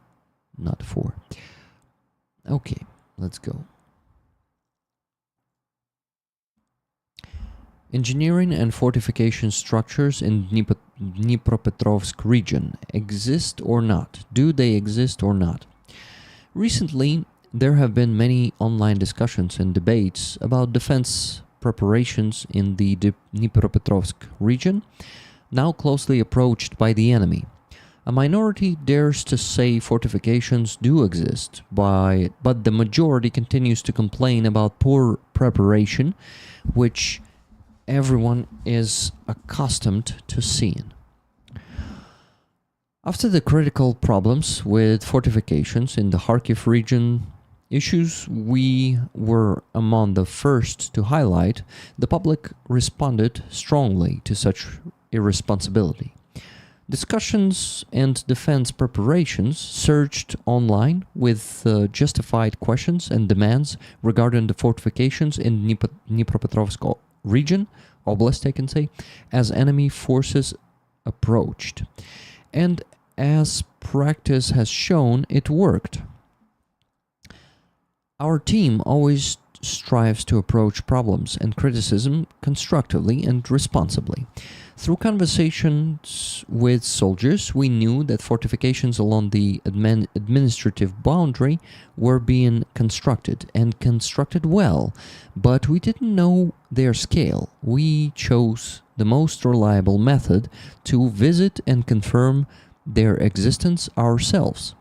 not for. Okay, let's go. Engineering and fortification structures in Dnipropetrovsk region exist or not? Do they exist or not? Recently, there have been many online discussions and debates about defense preparations in the Dnipropetrovsk region, now closely approached by the enemy. A minority dares to say fortifications do exist, but the majority continues to complain about poor preparation, which everyone is accustomed to seeing. After the critical problems with fortifications in the Kharkiv region, issues we were among the first to highlight, the public responded strongly to such irresponsibility. Discussions and defense preparations surged online with justified questions and demands regarding the fortifications in Dnipropetrovsk region, Oblast I can say, as enemy forces approached. And as practice has shown, it worked. Our team always strives to approach problems and criticism constructively and responsibly. Through conversations with soldiers, we knew that fortifications along the administrative boundary were being constructed, and constructed well, but we didn't know their scale. We chose the most reliable method to visit and confirm their existence ourselves.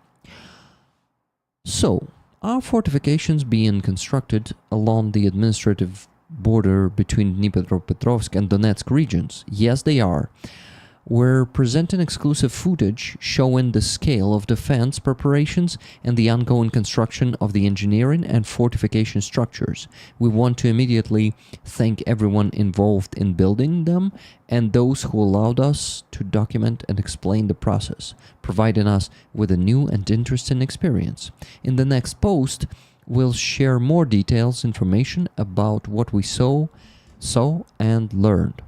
So, are fortifications being constructed along the administrative border between Dnipropetrovsk and Donetsk regions? Yes, they are. We're presenting exclusive footage showing the scale of defense preparations and the ongoing construction of the engineering and fortification structures. We want to immediately thank everyone involved in building them and those who allowed us to document and explain the process, providing us with a new and interesting experience. In the next post, we'll share more details, information about what we saw and learned.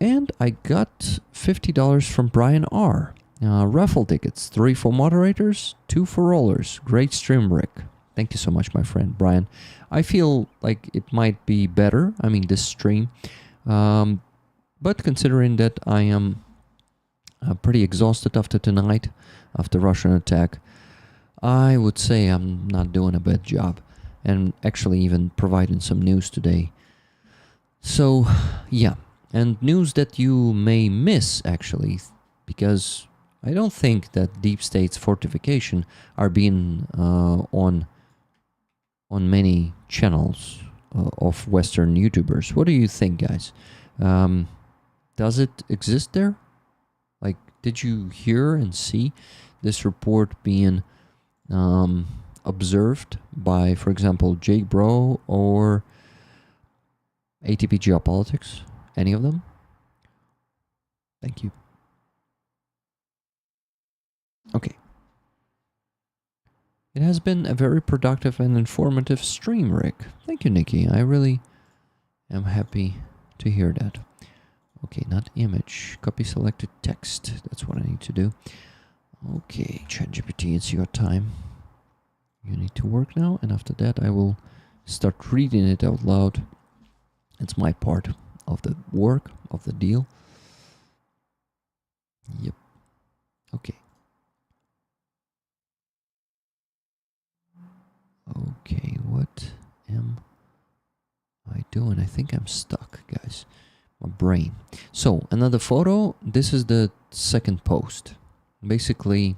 And I got $50 from Brian R. Raffle tickets, 3 for moderators, 2 for rollers. Great stream, Rick. Thank you so much, my friend Brian. I feel like it might be better, this stream. But considering that I am pretty exhausted after tonight, after Russian attack, I would say I'm not doing a bad job. And actually even providing some news today. So, yeah. And news that you may miss, actually, because I don't think that deep state's fortification are being on many channels of Western YouTubers. What do you think, guys? Does it exist there? Like, did you hear and see this report being observed by, for example, Jake Bro or ATP Geopolitics? Any of them? Thank you. Okay. It has been a very productive and informative stream, Rick. Thank you, Nikki. I really am happy to hear that. Okay, not image. Copy selected text. That's what I need to do. Okay, ChatGPT, it's your time. You need to work now, and after that I will start reading it out loud. It's my part of the work, of the deal. Yep. Okay. Okay, what am I doing? I think I'm stuck, guys. My brain. So, another photo. This is the second post. Basically,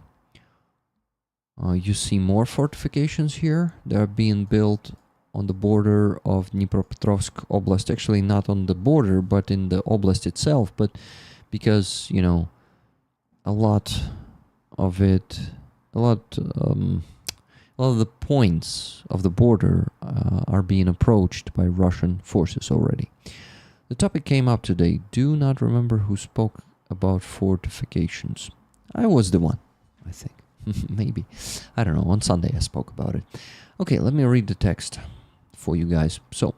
you see more fortifications here. They're being built on the border of Dnipropetrovsk Oblast, actually not on the border, but in the Oblast itself, but because, a lot of the points of the border are being approached by Russian forces already. The topic came up today. Do not remember who spoke about fortifications. I was the one, I think. Maybe. I don't know. On Sunday I spoke about it. Okay, let me read the text for you guys. So,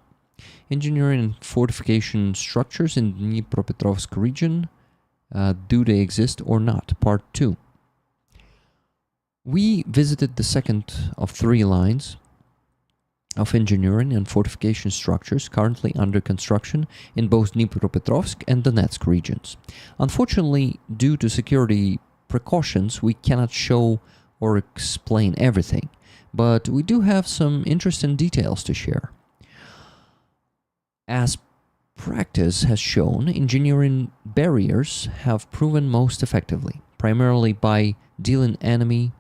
engineering and fortification structures in Dnipropetrovsk region, do they exist or not? Part 2. We visited the second of 3 lines of engineering and fortification structures currently under construction in both Dnipropetrovsk and Donetsk regions. Unfortunately, due to security precautions, we cannot show or explain everything, but we do have some interesting details to share. As practice has shown, engineering barriers have proven most effectively, primarily by delaying enemy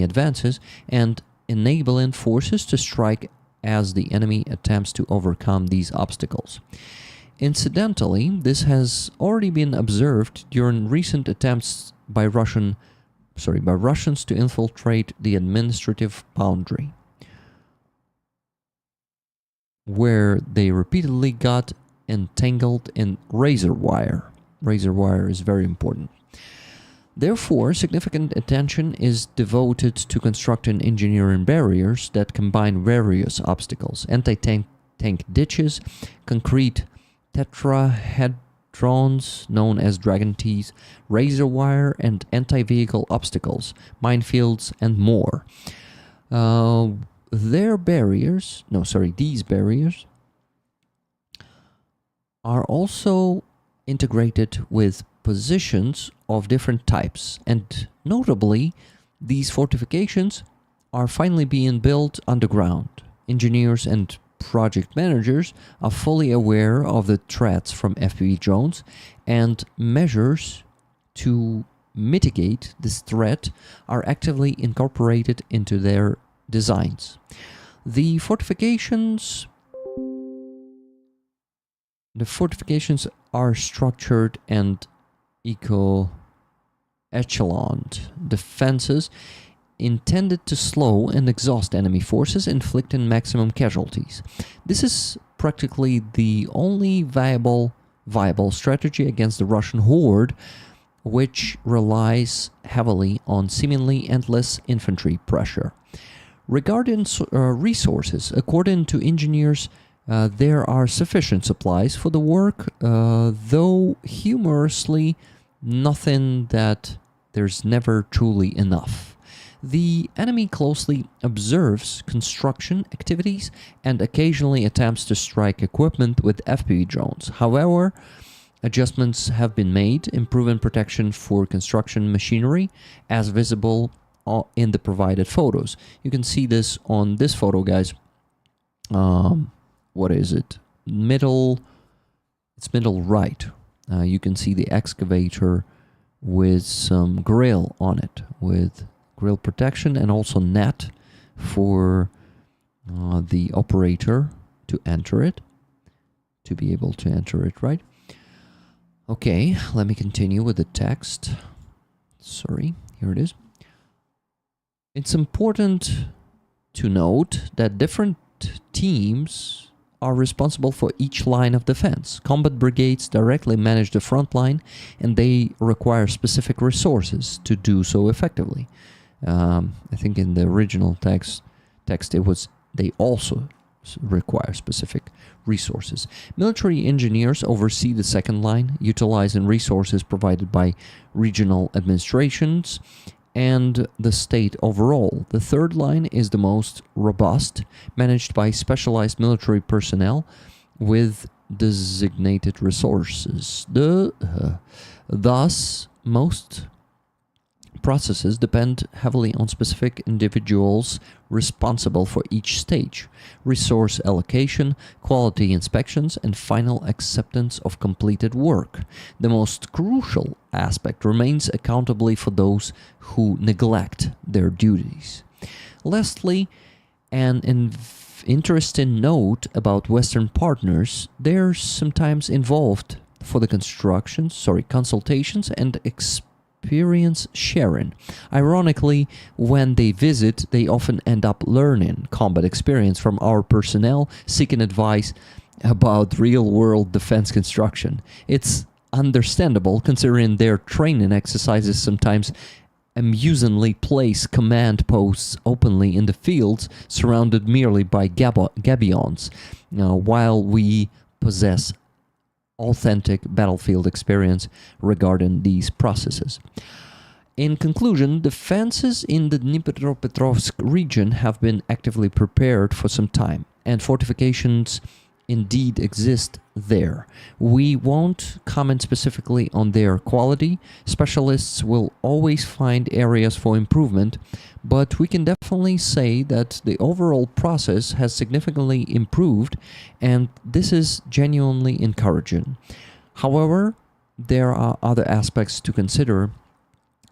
advances and enabling forces to strike as the enemy attempts to overcome these obstacles. Incidentally, this has already been observed during recent attempts by Russians to infiltrate the administrative boundary, where they repeatedly got entangled in razor wire. Razor wire is very important. Therefore, significant attention is devoted to constructing engineering barriers that combine various obstacles: anti-tank ditches, concrete tetrahedrons known as Dragon Teeth, razor wire, and anti-vehicle obstacles, minefields, and more. These barriers are also integrated with positions of different types, and notably, these fortifications are finally being built underground. Engineers and project managers are fully aware of the threats from FPV drones, and measures to mitigate this threat are actively incorporated into their designs. The fortifications are structured and eco-echeloned defenses intended to slow and exhaust enemy forces, inflicting maximum casualties. This is practically the only viable strategy against the Russian horde, which relies heavily on seemingly endless infantry pressure. Regarding resources, according to engineers, there are sufficient supplies for the work, though humorously, nothing that there's never truly enough. The enemy closely observes construction activities and occasionally attempts to strike equipment with FPV drones. However, adjustments have been made, improving protection for construction machinery, as visible in the provided photos. You can see this on this photo, guys. What is it? It's middle right. You can see the excavator with some grill on it, with grill protection and also net for the operator to enter it, to be able to enter it, right? Okay, let me continue with the text. Sorry, here it is. It's important to note that different teams are responsible for each line of defense. Combat brigades directly manage the front line, and they require specific resources to do so effectively. I think in the original text it was they also require specific resources. Military engineers oversee the second line, utilizing resources provided by regional administrations and the state overall. The third line is the most robust, managed by specialized military personnel with designated resources. Thus, most processes depend heavily on specific individuals responsible for each stage: resource allocation, quality inspections, and final acceptance of completed work. The most crucial aspect remains accountability for those who neglect their duties. Lastly, an interesting note about Western partners: they're sometimes involved for the consultations and experience sharing. Ironically, when they visit, they often end up learning combat experience from our personnel, seeking advice about real-world defense construction. It's understandable, considering their training exercises sometimes amusingly place command posts openly in the fields, surrounded merely by gabions, while we possess authentic battlefield experience regarding these processes. In conclusion, defenses in the Dnipropetrovsk region have been actively prepared for some time, and fortifications indeed exist there. We won't comment specifically on their quality. Specialists will always find areas for improvement, but we can definitely say that the overall process has significantly improved, and this is genuinely encouraging. However, there are other aspects to consider,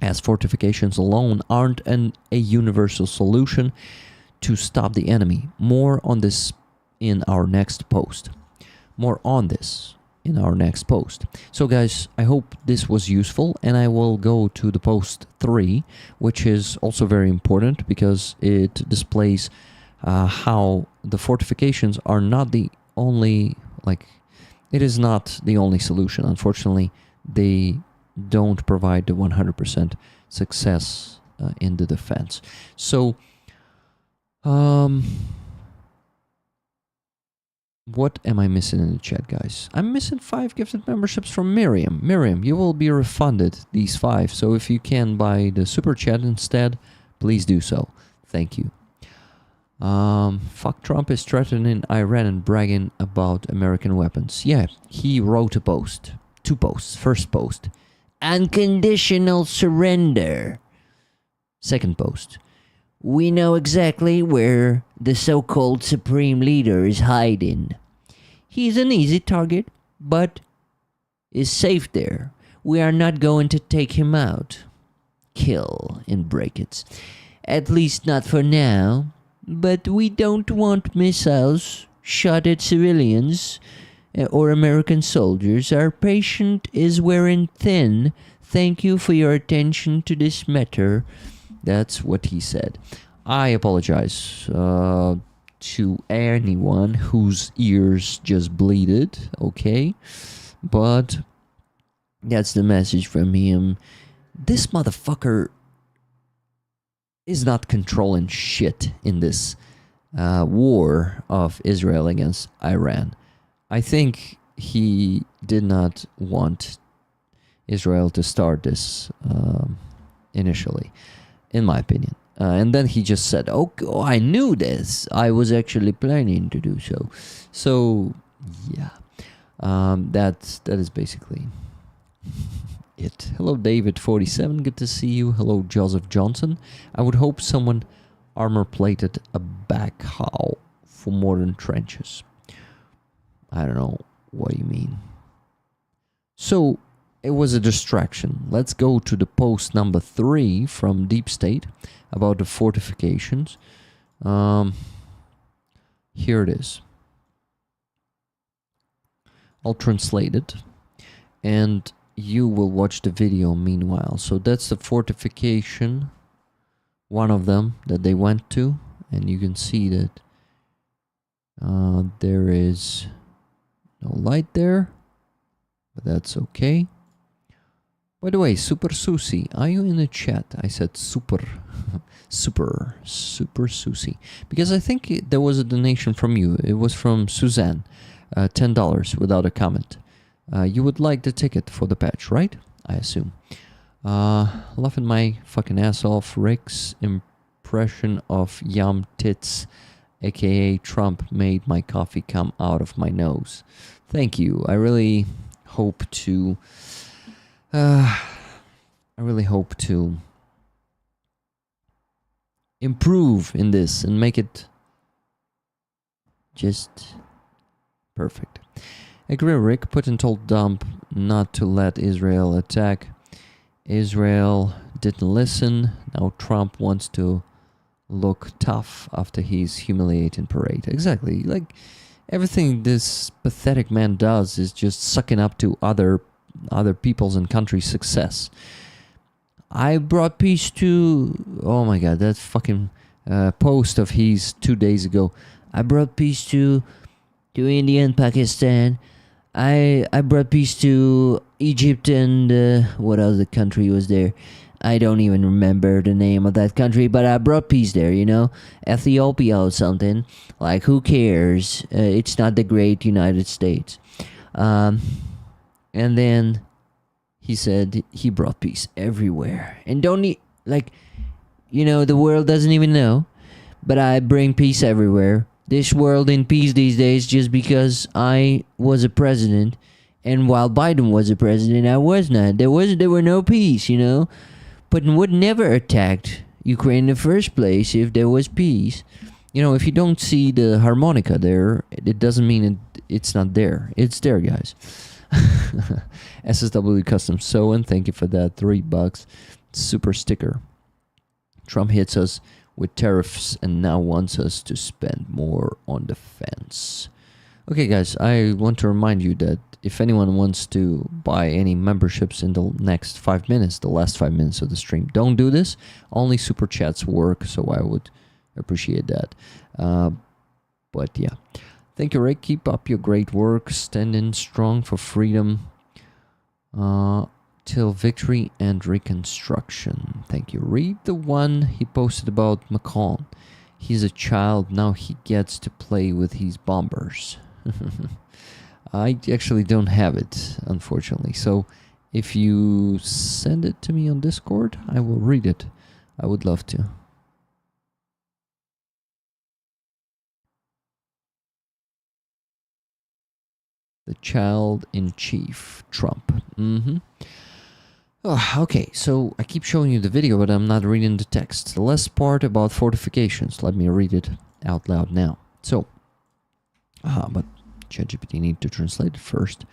as fortifications alone aren't a universal solution to stop the enemy. More on this in our next post. More on this in our next post. So guys, I hope this was useful, and I will go to the post 3, which is also very important because it displays how the fortifications are not the only, like, it is not the only solution. Unfortunately, they don't provide the 100% success in the defense. So, what am I missing in the chat, guys? I'm missing 5 gifted memberships from Miriam. Miriam, you will be refunded these 5. So if you can buy the super chat instead, please do so. Thank you. Fuck Trump is threatening Iran and bragging about American weapons. Yeah, he wrote a post. 2 posts. First post, unconditional surrender. Second post, we know exactly where the so-called supreme leader is hiding. He's an easy target, but is safe there. We are not going to take him out. Kill in brackets. At least not for now. But we don't want missiles shot at civilians or American soldiers. Our patient is wearing thin. Thank you for your attention to this matter. That's what he said. I apologize to anyone whose ears just bleeded, okay? But that's the message from him. This motherfucker is not controlling shit in this war of Israel against Iran. I think he did not want Israel to start this initially, in my opinion. And then he just said, oh, I knew this. I was actually planning to do so. So, yeah. That is basically it. Hello, David47. Good to see you. Hello, Joseph Johnson. I would hope someone armor-plated a backhoe for modern trenches. I don't know what you mean. So, it was a distraction. Let's go to the post number 3 from Deep State about the fortifications. Here it is. I'll translate it, and you will watch the video meanwhile. So that's the fortification, one of them that they went to, and you can see that there is no light there, but that's okay. By the way, Super Susi, are you in the chat? I said super Susi, because I think there was a donation from you. It was from Suzanne, $10 without a comment. You would like the ticket for the patch, right? I assume. Laughing my fucking ass off. Rick's impression of Yum Tits, aka Trump, made my coffee come out of my nose. Thank you. I really hope to improve in this and make it just perfect. Agree, Rick. Putin told Dump not to let Israel attack. Israel didn't listen. Now Trump wants to look tough after his humiliating parade. Exactly. Like, everything this pathetic man does is just sucking up to other people's and countries' success. I brought peace to... Oh my god, that fucking post of his 2 days ago. I brought peace to India and Pakistan. I brought peace to Egypt and what other country was there? I don't even remember the name of that country, but I brought peace there, you know? Ethiopia or something. Like, who cares? It's not the great United States. And then he said he brought peace everywhere. And the world doesn't even know, but I bring peace everywhere. This world in peace these days just because I was a president, and while Biden was a president, I was not. There were no peace, you know? Putin would never attack Ukraine in the first place if there was peace. You know, if you don't see the harmonica there, it doesn't mean it's not there. It's there, guys. SSW Custom Sew, and thank you for that. $3. Super sticker. Trump hits us with tariffs and now wants us to spend more on defense. Okay, guys, I want to remind you that if anyone wants to buy any memberships in the next 5 minutes, the last 5 minutes of the stream, don't do this. Only super chats work, so I would appreciate that. But yeah, thank you, Rick. Keep up your great work, standing strong for freedom till victory and reconstruction. Thank you. Read the one he posted about Macron. He's a child, now he gets to play with his bombers. I actually don't have it, unfortunately. So if you send it to me on Discord, I will read it. I would love to. The child-in-chief, Trump. Oh, okay, so I keep showing you the video, but I'm not reading the text. The last part about fortifications. Let me read it out loud now. So, but ChatGPT need to translate it first.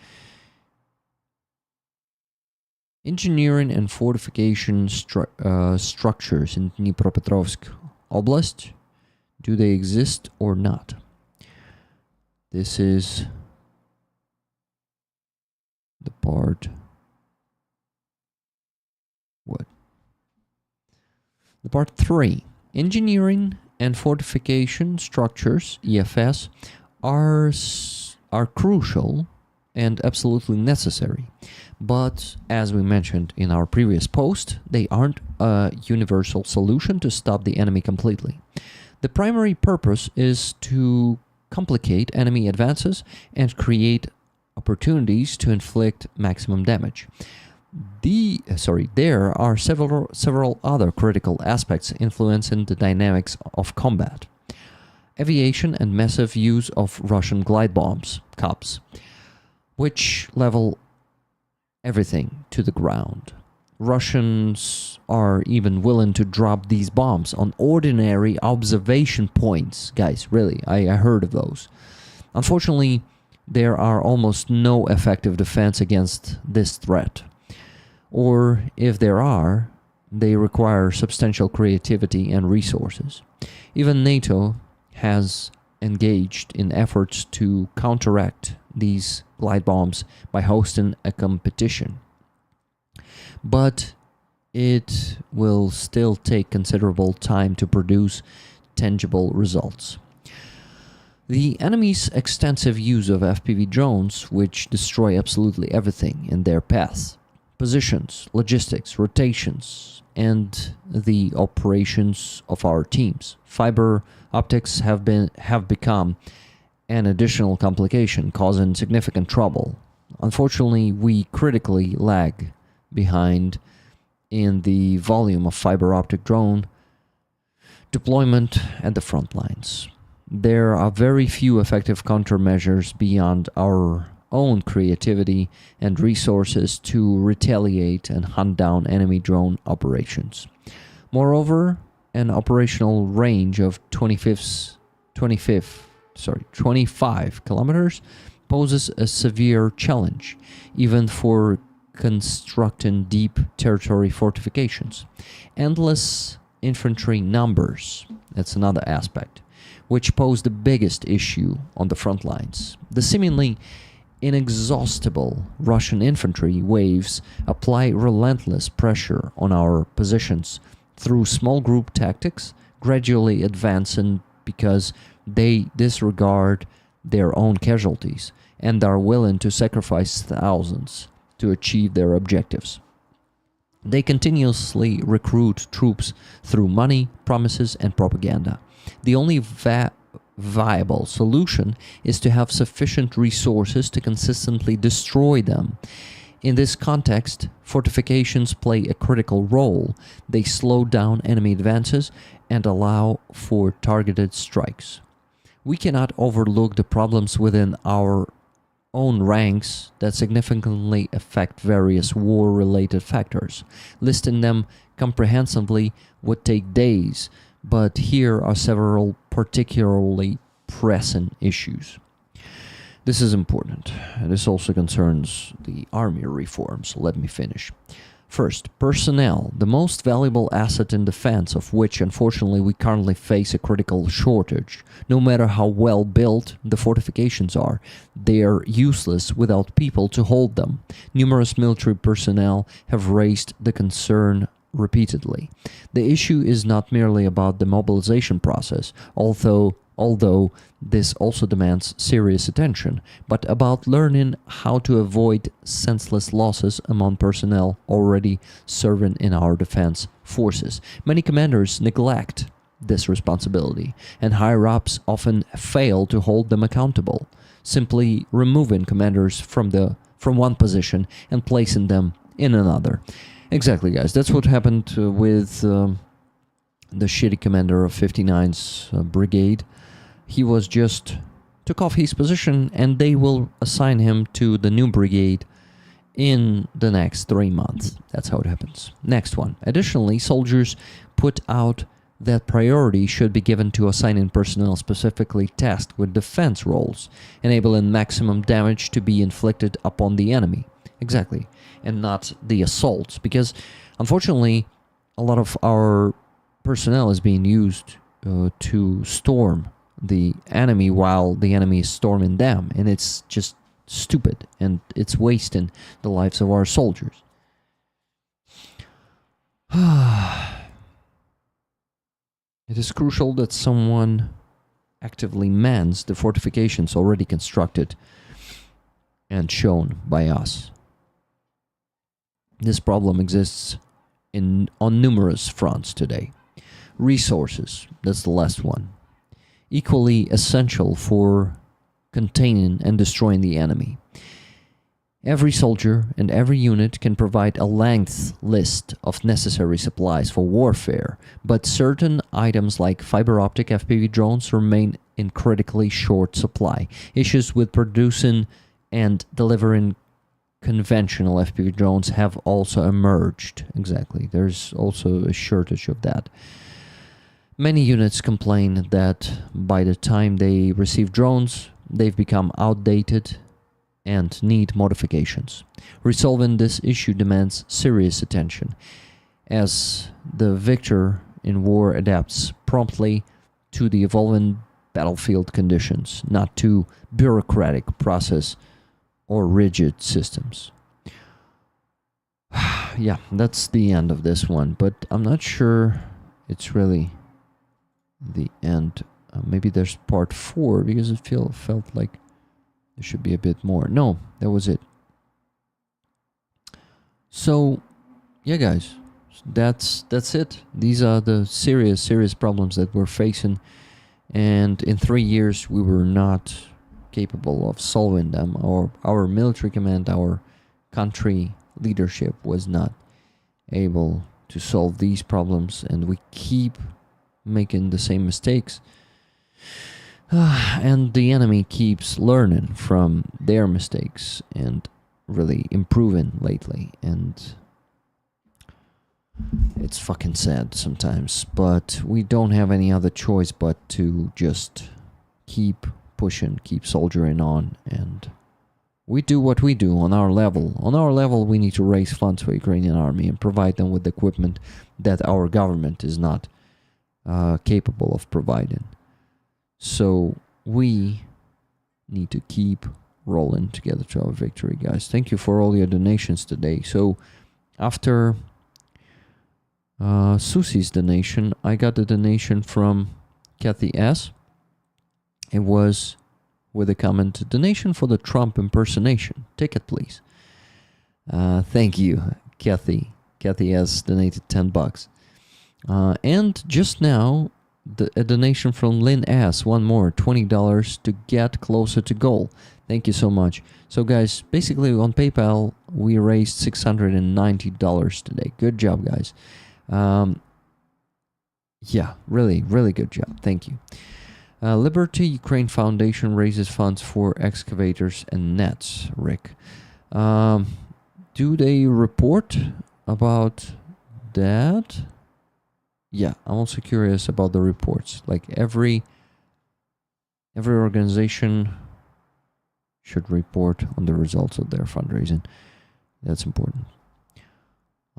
Engineering and fortification structures in Dnipropetrovsk Oblast, do they exist or not? This is the part. What? The part 3. Engineering and fortification structures, EFS, are crucial and absolutely necessary. But as we mentioned in our previous post, they aren't a universal solution to stop the enemy completely. The primary purpose is to complicate enemy advances and create opportunities to inflict maximum damage. There are several other critical aspects influencing the dynamics of combat. Aviation and massive use of Russian glide bombs, CUBs, which level everything to the ground. Russians are even willing to drop these bombs on ordinary observation points. Guys, really, I heard of those. Unfortunately, there are almost no effective defense against this threat. Or if there are, they require substantial creativity and resources. Even NATO has engaged in efforts to counteract these glide bombs by hosting a competition. But it will still take considerable time to produce tangible results. The enemy's extensive use of FPV drones, which destroy absolutely everything in their path, positions, logistics, rotations, and the operations of our teams. Fiber optics have become an additional complication, causing significant trouble. Unfortunately, we critically lag behind in the volume of fiber optic drone deployment at the front lines. There are very few effective countermeasures beyond our own creativity and resources to retaliate and hunt down enemy drone operations. Moreover, an operational range of 25 kilometers poses a severe challenge, even for constructing deep territory fortifications. Endless infantry numbers, that's another aspect, which pose the biggest issue on the front lines. The seemingly inexhaustible Russian infantry waves apply relentless pressure on our positions through small group tactics, gradually advancing because they disregard their own casualties and are willing to sacrifice thousands to achieve their objectives. They continuously recruit troops through money, promises, and propaganda. The only viable solution is to have sufficient resources to consistently destroy them. In this context, fortifications play a critical role. They slow down enemy advances and allow for targeted strikes. We cannot overlook the problems within our own ranks that significantly affect various war-related factors. Listing them comprehensively would take days, but here are several particularly pressing issues. This is important. This also concerns the army reform, so let me finish. First, personnel, the most valuable asset in defense, of which unfortunately we currently face a critical shortage. No matter how well built the fortifications are, they are useless without people to hold them. Numerous military personnel have raised the concern repeatedly. The issue is not merely about the mobilization process, although this also demands serious attention, but about learning how to avoid senseless losses among personnel already serving in our defense forces. Many commanders neglect this responsibility, and higher-ups often fail to hold them accountable, simply removing commanders from one position and placing them in another. Exactly, guys. That's what happened with the shitty commander of 59's Brigade. He was just took off his position, and they will assign him to the new brigade in the next 3 months. That's how it happens. Next one. Additionally, soldiers put out that priority should be given to assigning personnel specifically tasked with defense roles, enabling maximum damage to be inflicted upon the enemy. Exactly. And not the assaults, because unfortunately a lot of our personnel is being used to storm the enemy while the enemy is storming them, and it's just stupid, and it's wasting the lives of our soldiers. It is crucial that someone actively mans the fortifications already constructed and shown by us. This problem exists on numerous fronts today. Resources, that's the last one. Equally essential for containing and destroying the enemy. Every soldier and every unit can provide a length list of necessary supplies for warfare, but certain items like fiber optic FPV drones remain in critically short supply. Issues with producing and delivering conventional FPV drones have also emerged. Exactly. There's also a shortage of that. Many units complain that by the time they receive drones, they've become outdated and need modifications. Resolving this issue demands serious attention, as the victor in war adapts promptly to the evolving battlefield conditions, not to bureaucratic process or rigid systems. Yeah, that's the end of this one, but I'm not sure it's really the end. Maybe there's part 4, because it felt like there should be a bit more. No, that was it. So, yeah, guys, that's it. These are the serious problems that we're facing, and in 3 years we were not capable of solving them, or our military command, our country leadership was not able to solve these problems, and we keep making the same mistakes. And the enemy keeps learning from their mistakes and really improving lately, and it's fucking sad sometimes, but we don't have any other choice but to just keep pushing, keep soldiering on, and we do what we do on our level. On our level, we need to raise funds for Ukrainian army and provide them with equipment that our government is not capable of providing. So we need to keep rolling together to our victory, guys. Thank you for all your donations today. So after Susie's donation, I got a donation from Kathy S. It was with a comment, donation for the Trump impersonation. Ticket, please. Thank you, Kathy. Kathy S. donated $10. And just now, a donation from Lynn S. One more, $20 to get closer to goal. Thank you so much. So guys, basically on PayPal, we raised $690 today. Good job, guys. Yeah, really good job. Thank you. Liberty Ukraine Foundation raises funds for excavators and nets, Rick. Do they report about that? Yeah, I'm also curious about the reports. Like every organization should report on the results of their fundraising. That's important.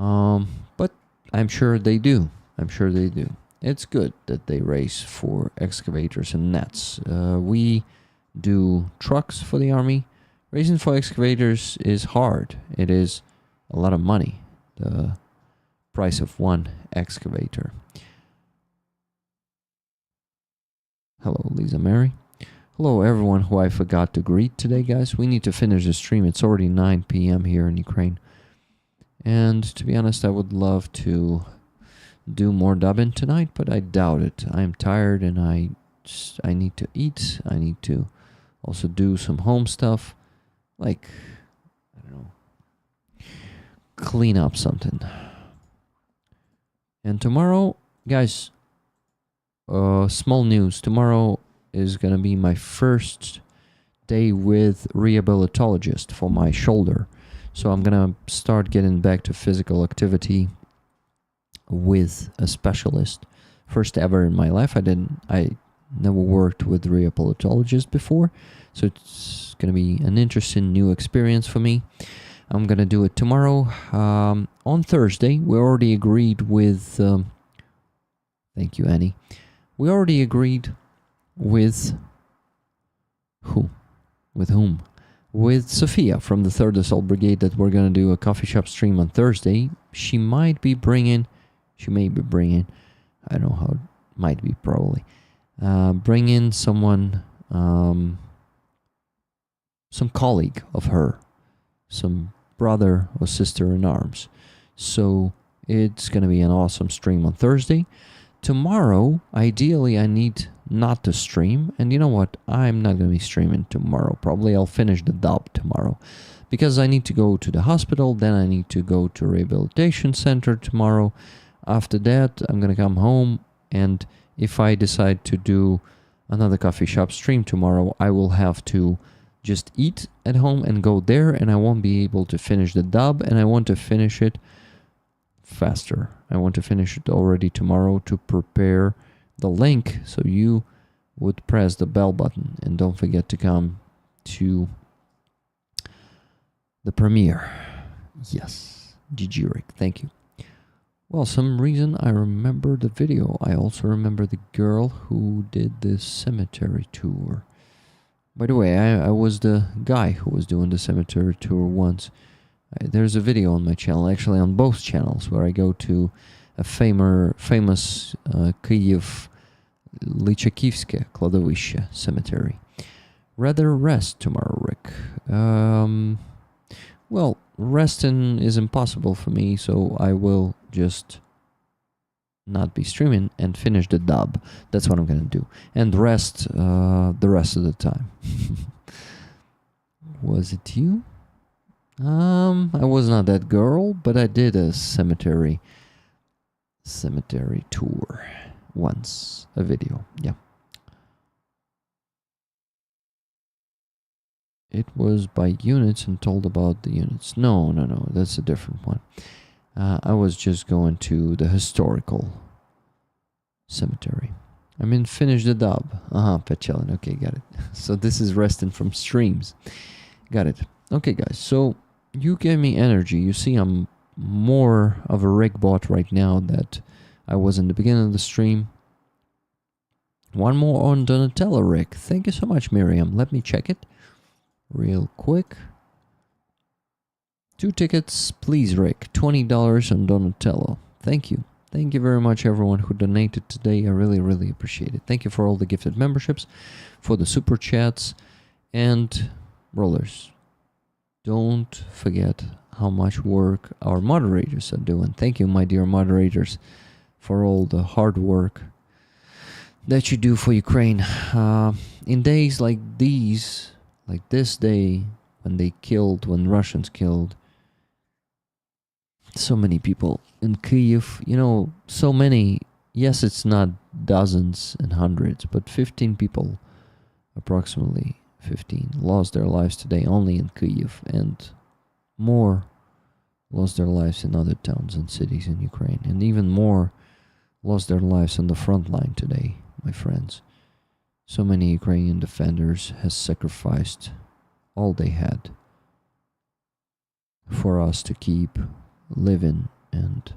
But I'm sure they do. I'm sure they do. It's good that they race for excavators and nets. We do trucks for the army. Racing for excavators is hard. It is a lot of money. The price of one excavator. Hello, Lisa Mary. Hello, everyone who I forgot to greet today, guys. We need to finish the stream. It's already 9 p.m. here in Ukraine. And to be honest, I would love to do more dubbing tonight, but I doubt it. I'm tired and I need to eat. I need to also do some home stuff. Like, I don't know, clean up something. And tomorrow, guys, small news. Tomorrow is going to be my first day with rehabilitologist for my shoulder. So I'm going to start getting back to physical activity with a specialist. First ever in my life. I never worked with rehabilitologist before. So it's going to be an interesting new experience for me. I'm going to do it tomorrow. On Thursday, we already agreed with... thank you, Annie. We already agreed with... Who? With whom? With Sophia from the 3rd Assault Brigade that we're going to do a coffee shop stream on Thursday. She may be bringing... I don't know how... Might be, probably. Bring in someone... some colleague of her. Some brother or sister in arms. So it's going to be an awesome stream on Thursday. Tomorrow, ideally, I need not to stream. And you know what? I'm not going to be streaming tomorrow. Probably I'll finish the dub tomorrow. Because I need to go to the hospital. Then I need to go to rehabilitation center tomorrow. After that, I'm going to come home. And if I decide to do another coffee shop stream tomorrow, I will have to just eat at home and go there. And I won't be able to finish the dub. And I want to finish it faster. I want to finish it already tomorrow to prepare the link so you would press the bell button and don't forget to come to the premiere. Yes, GG Rick, thank you. Well, some reason I remember the video. I also remember the girl who did the cemetery tour. By the way, I was the guy who was doing the cemetery tour once. There's a video on my channel, actually on both channels, where I go to a famous Kyiv Lychakivske Kladovishche cemetery. Rather rest tomorrow, Rick. Well, resting is impossible for me, so I will just not be streaming and finish the dub. That's what I'm gonna do. And rest the rest of the time. Was it you? I was not that girl, but I did a cemetery tour once. A video, yeah. It was by units and told about the units. No, that's a different one. I was just going to the historical cemetery. I mean, finish the dub. Pechelin. Okay, got it. So this is resting from streams. Got it. Okay, guys. So you gave me energy. You see, I'm more of a rig bot right now that I was in the beginning of the stream. One more on Donatello rig. Thank you so much, Miriam. Let me check it real quick. 2 tickets, please, Rick. $20 on Donatello. Thank you. Thank you very much, everyone who donated today. I really, really appreciate it. Thank you for all the gifted memberships, for the super chats, and rollers. Don't forget how much work our moderators are doing. Thank you, my dear moderators, for all the hard work that you do for Ukraine. In days like these, like this day, when Russians killed so many people in Kyiv, so many, yes, it's not dozens and hundreds, but 15 people, approximately 15, lost their lives today only in Kyiv, and more lost their lives in other towns and cities in Ukraine, and even more lost their lives on the front line today, my friends. So many Ukrainian defenders has sacrificed all they had for us to keep living and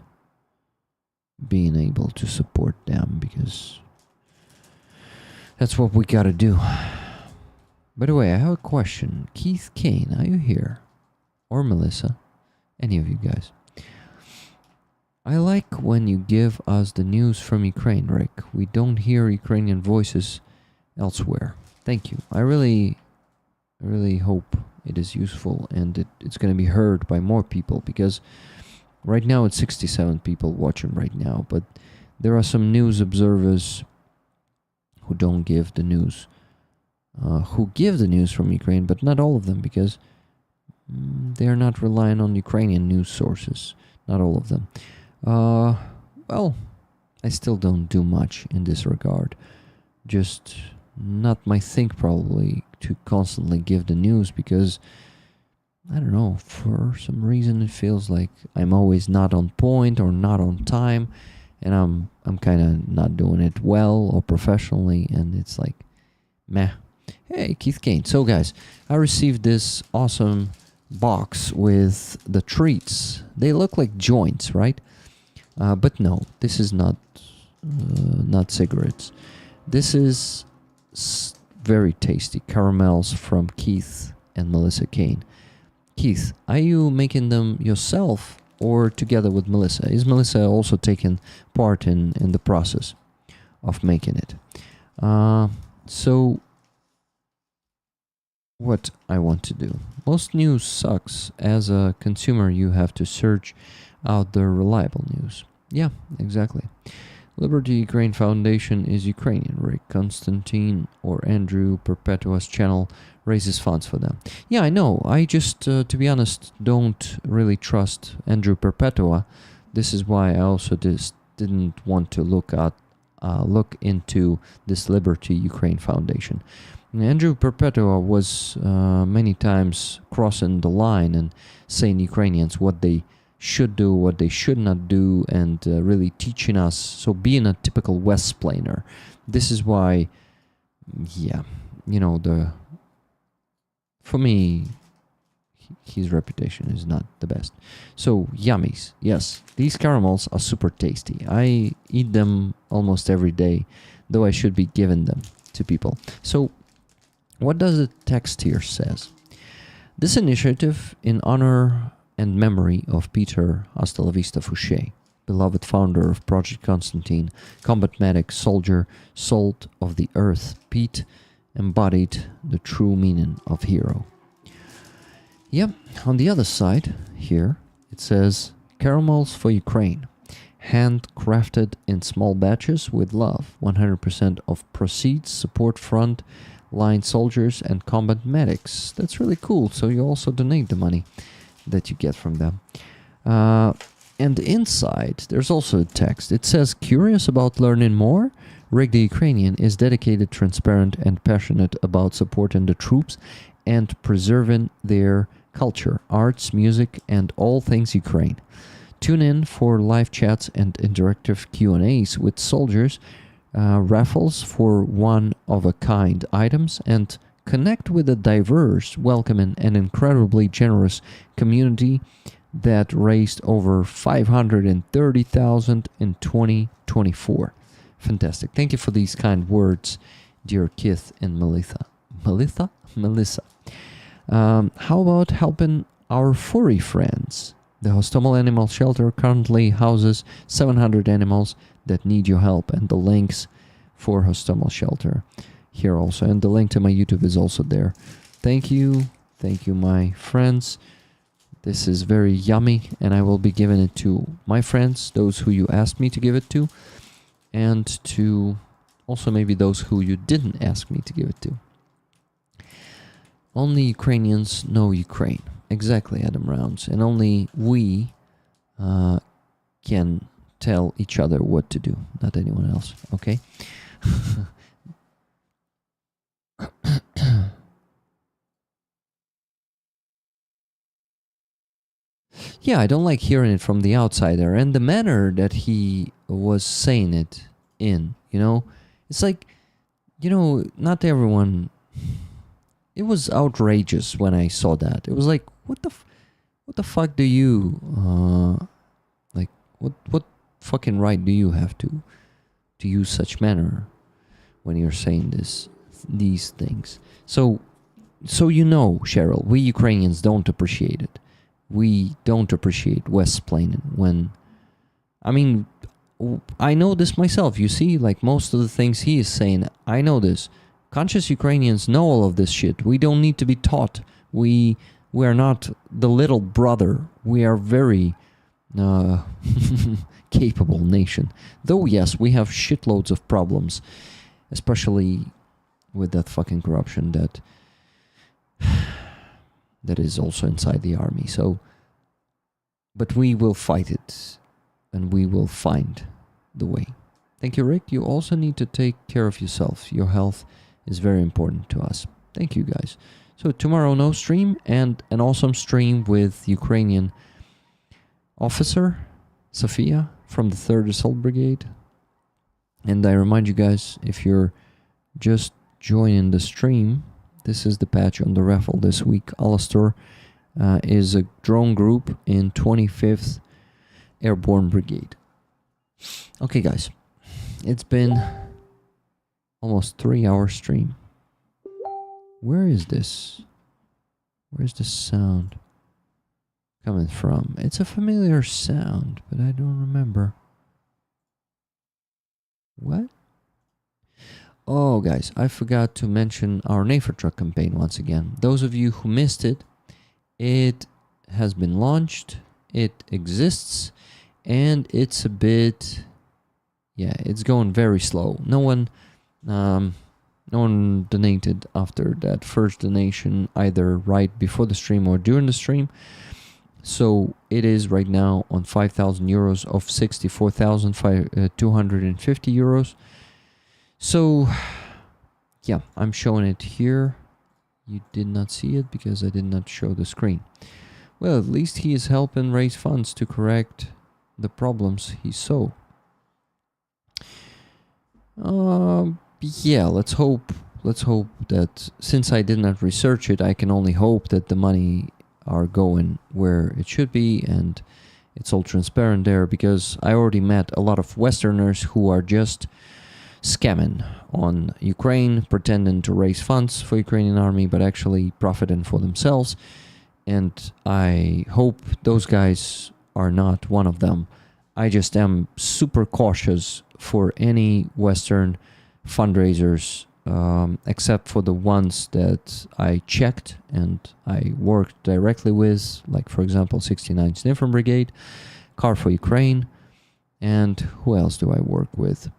being able to support them, because that's what we gotta do. By the way, I have a question. Keith Kane, are you here? Or Melissa? Any of you guys? I like when you give us the news from Ukraine, Rick. We don't hear Ukrainian voices elsewhere. Thank you. I really hope it is useful and it's going to be heard by more people, because right now it's 67 people watching right now, but there are some news observers who don't give the news, who give the news from Ukraine, but not all of them, because they're not relying on Ukrainian news sources. Not all of them. Well, I still don't do much in this regard. Just not my thing, probably, to constantly give the news, because I don't know, for some reason it feels like I'm always not on point or not on time, and I'm kind of not doing it well or professionally, and it's like, meh. Hey, Keith Kane. So guys, I received this awesome box with the treats. They look like joints, right? But no, this is not cigarettes. This is very tasty caramels from Keith and Melissa Kane. Keith, are you making them yourself or together with Melissa? Is Melissa also taking part in the process of making it? So what I want to do. Most news sucks. As a consumer, you have to search out the reliable news. Yeah, exactly. Liberty Ukraine Foundation is Ukrainian. Rick Constantine or Andrew Perpetua's channel raises funds for them. Yeah, I know. I just, to be honest, don't really trust Andrew Perpetua. This is why I also just didn't want to look into this Liberty Ukraine Foundation. Andrew Perpetua was many times crossing the line and saying Ukrainians what they should do, what they should not do, and really teaching us. So being a typical West-planer. This is why, yeah, you know, for me, his reputation is not the best. So yummies, yes, these caramels are super tasty. I eat them almost every day, though I should be giving them to people. So what does the text here says? This initiative in honor and memory of Peter Hasta la Vista Fouché, beloved founder of Project Constantine, combat medic, soldier, salt of the earth, Pete embodied the true meaning of hero. Yep, on the other side here it says caramels for Ukraine, handcrafted in small batches with love. 100% of proceeds support front line soldiers and combat medics. That's really cool. So you also donate the money that you get from them. And inside there's also a text. It says, curious about learning more? Rick the Ukrainian is dedicated, transparent, and passionate about supporting the troops and preserving their culture, arts, music, and all things Ukraine. Tune in for live chats and interactive Q&As with soldiers, raffles for one-of-a-kind items, and connect with a diverse, welcoming, and incredibly generous community that raised over $530,000 in 2024. Fantastic. Thank you for these kind words, dear Keith and Melissa. Melissa? How about helping our furry friends? The Hostomel Animal Shelter currently houses 700 animals that need your help, and the links for Hostomel Shelter here also, and the link to my YouTube is also there. Thank you, my friends. This is very yummy, and I will be giving it to my friends, those who you asked me to give it to, and to also maybe those who you didn't ask me to give it to. Only Ukrainians know Ukraine. Exactly, Adam Rounds. And only we can tell each other what to do, not anyone else, okay? Yeah, I don't like hearing it from the outsider, and the manner that he was saying it in, you know? It's like, you know, not everyone... It was outrageous when I saw that. It was like, what the fuck do you, like, What fucking right do you have to use such manner when you're saying these things? So you know, Cheryl, we Ukrainians don't appreciate it. We don't appreciate West-splaining when... I mean, I know this myself. You see, like most of the things he is saying, I know this. Conscious Ukrainians know all of this shit. We don't need to be taught. We are not the little brother. We are very capable nation. Though, yes, we have shitloads of problems, especially with that fucking corruption that is also inside the army. So, but we will fight it, and we will find the way. Thank you, Rick. You also need to take care of yourself. Your health is very important to us. Thank you, guys. So tomorrow, no stream, and an awesome stream with Ukrainian officer, Sophia, from the 3rd Assault Brigade. And I remind you guys, if you're just joining the stream, this is the patch on the raffle this week. Alastor is a drone group in 25th Airborne Brigade. Okay, guys. It's been almost 3-hour stream. Where is this? Where's the sound coming from? It's a familiar sound, but I don't remember. What? Oh, guys, I forgot to mention our NAFER truck campaign once again. Those of you who missed it, it has been launched, it exists, and it's a bit... yeah, it's going very slow. No one donated after that first donation, either right before the stream or during the stream. So it is right now on 5,000 euros of 64,250 euros. So, yeah, I'm showing it here. You did not see it because I did not show the screen. Well, at least he is helping raise funds to correct the problems he saw. Yeah, let's hope that, since I did not research it, I can only hope that the money are going where it should be and it's all transparent there, because I already met a lot of Westerners who are just scamming on Ukraine, pretending to raise funds for Ukrainian army, but actually profiting for themselves. And I hope those guys are not one of them. I just am super cautious for any Western fundraisers, except for the ones that I checked and I worked directly with, like, for example, 69th Sniffer Brigade, Car for Ukraine, and who else do I work with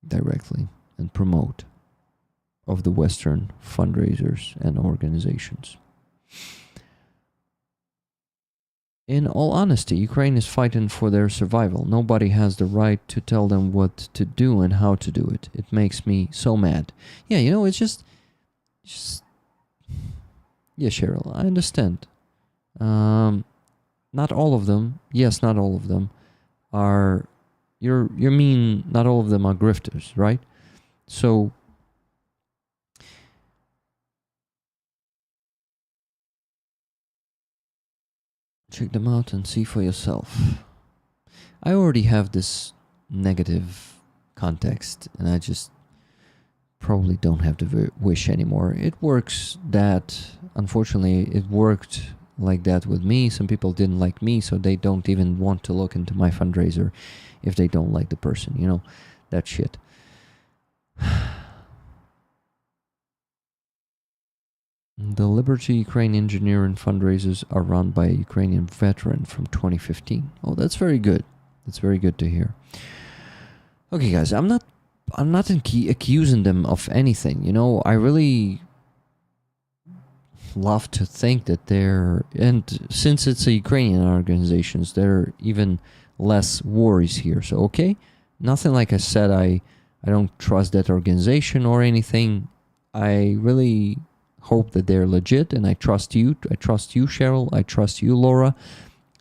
directly and promote of the Western fundraisers and organizations. In all honesty, Ukraine is fighting for their survival. Nobody has the right to tell them what to do and how to do it. It makes me so mad. Yeah, you know, it's just yeah, Cheryl, I understand. Not all of them, yes, not all of them are, you mean not all of them are grifters, right? So, check them out and see for yourself. I already have this negative context, and I just probably don't have the wish anymore. It works that, unfortunately, it worked like that with me. Some people didn't like me, so they don't even want to look into my fundraiser if they don't like the person, you know, that shit. The Liberty Ukraine Engineering fundraisers are run by a Ukrainian veteran from 2015. Oh, that's very good. That's very good to hear. Okay, guys, I'm not accusing them of anything. You know, I really love to think that they're, and since it's a Ukrainian organizations, there are even less worries here. So, okay, nothing like I said, I don't trust that organization or anything. I really hope that they're legit, and I trust you. I trust you, Cheryl. I trust you, Laura.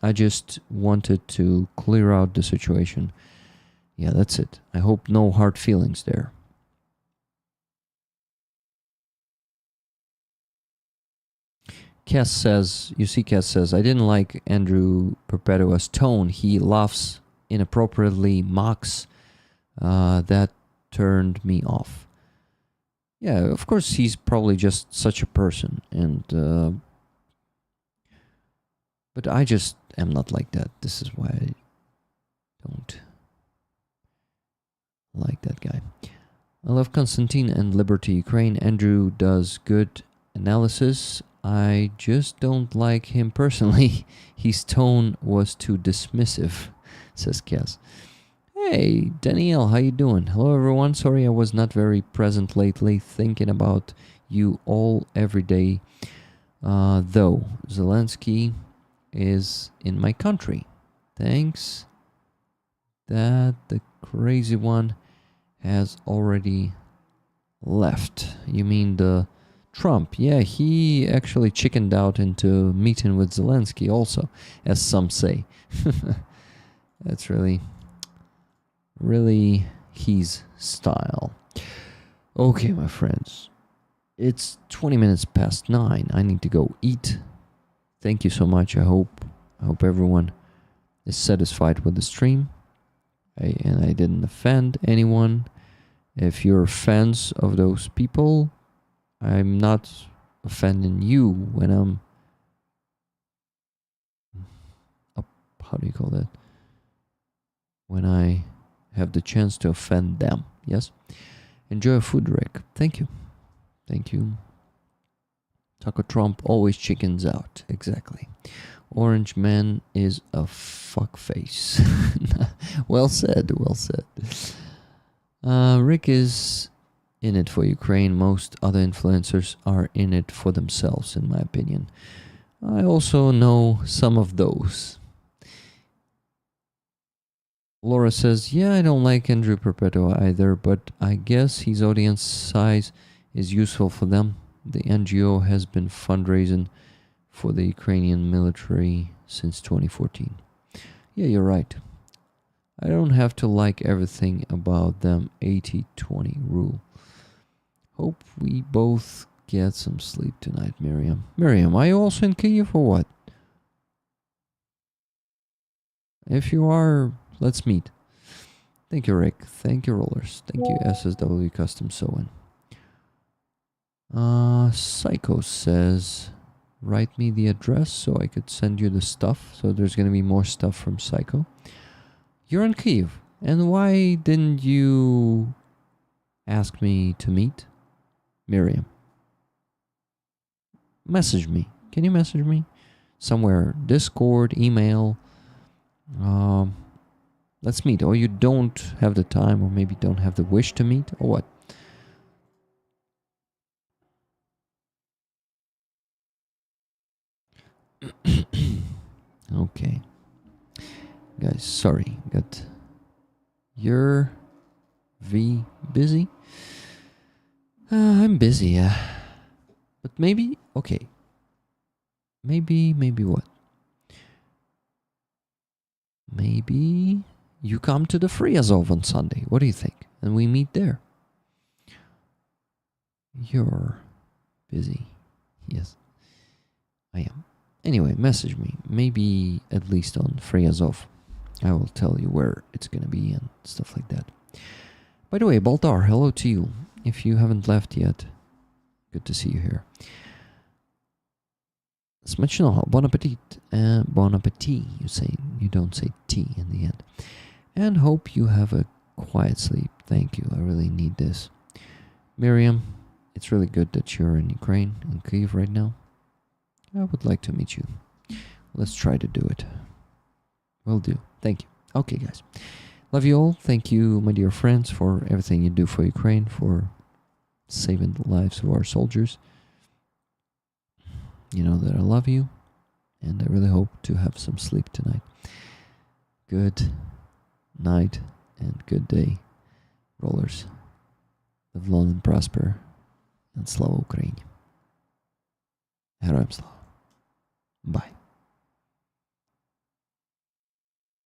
I just wanted to clear out the situation. Yeah, that's it. I hope no hard feelings there. Cass says, I didn't like Andrew Perpetua's tone. He laughs inappropriately, mocks. That turned me off. Yeah, of course, he's probably just such a person. But I just am not like that. This is why I don't like that guy. I love Konstantin and Liberty Ukraine. Andrew does good analysis. I just don't like him personally. His tone was too dismissive, says Cass. Hey, Danielle, how you doing? Hello, everyone. Sorry I was not very present lately, thinking about you all every day. Though, Zelensky is in my country. Thanks that the crazy one has already left. You mean the Trump? Yeah, he actually chickened out into meeting with Zelensky also, as some say. That's really his style. Okay, my friends. It's 20 minutes past 9. I need to go eat. Thank you so much. I hope everyone is satisfied with the stream. And I didn't offend anyone. If you're fans of those people, I'm not offending you when I'm up. How do you call that? When I have the chance to offend them. Yes? Enjoy food, Rick. Thank you. Thank you. Taco Trump always chickens out. Exactly. Orange Man is a fuckface. Well said, well said. Rick is in it for Ukraine. Most other influencers are in it for themselves, in my opinion. I also know some of those. Laura says, yeah, I don't like Andrew Perpetua either, but I guess his audience size is useful for them. The NGO has been fundraising for the Ukrainian military since 2014. Yeah, you're right. I don't have to like everything about them 80-20 rule. Hope we both get some sleep tonight, Miriam. Miriam, are you also in Kyiv or what? If you are, let's meet. Thank you, Rick. Thank you, Rollers. Thank you, SSW Custom Sewing. Psycho says, write me the address so I could send you the stuff. So there's going to be more stuff from Psycho. You're in Kyiv. And why didn't you ask me to meet? Miriam. Message me. Can you message me? Somewhere. Discord, email. Let's meet. Or you don't have the time, or maybe don't have the wish to meet, or what? Okay. Guys, sorry. You're busy? I'm busy, yeah. But maybe, okay. Maybe what? Maybe you come to the Free Azov on Sunday. What do you think? And we meet there. You're busy. Yes, I am. Anyway, message me. Maybe at least on Free Azov. I will tell you where it's going to be and stuff like that. By the way, Baltar, hello to you. If you haven't left yet, good to see you here. Smachnoho, bon appetit. Bon appetit, you say. You don't say tea in the end. And hope you have a quiet sleep. Thank you. I really need this. Miriam, it's really good that you're in Ukraine, in Kyiv right now. I would like to meet you. Let's try to do it. Will do. Thank you. Okay, guys. Love you all. Thank you, my dear friends, for everything you do for Ukraine, for saving the lives of our soldiers. You know that I love you, and I really hope to have some sleep tonight. Good night and good day, rollers. Live long and prosper, and slava Ukraini. Героям слава. Bye.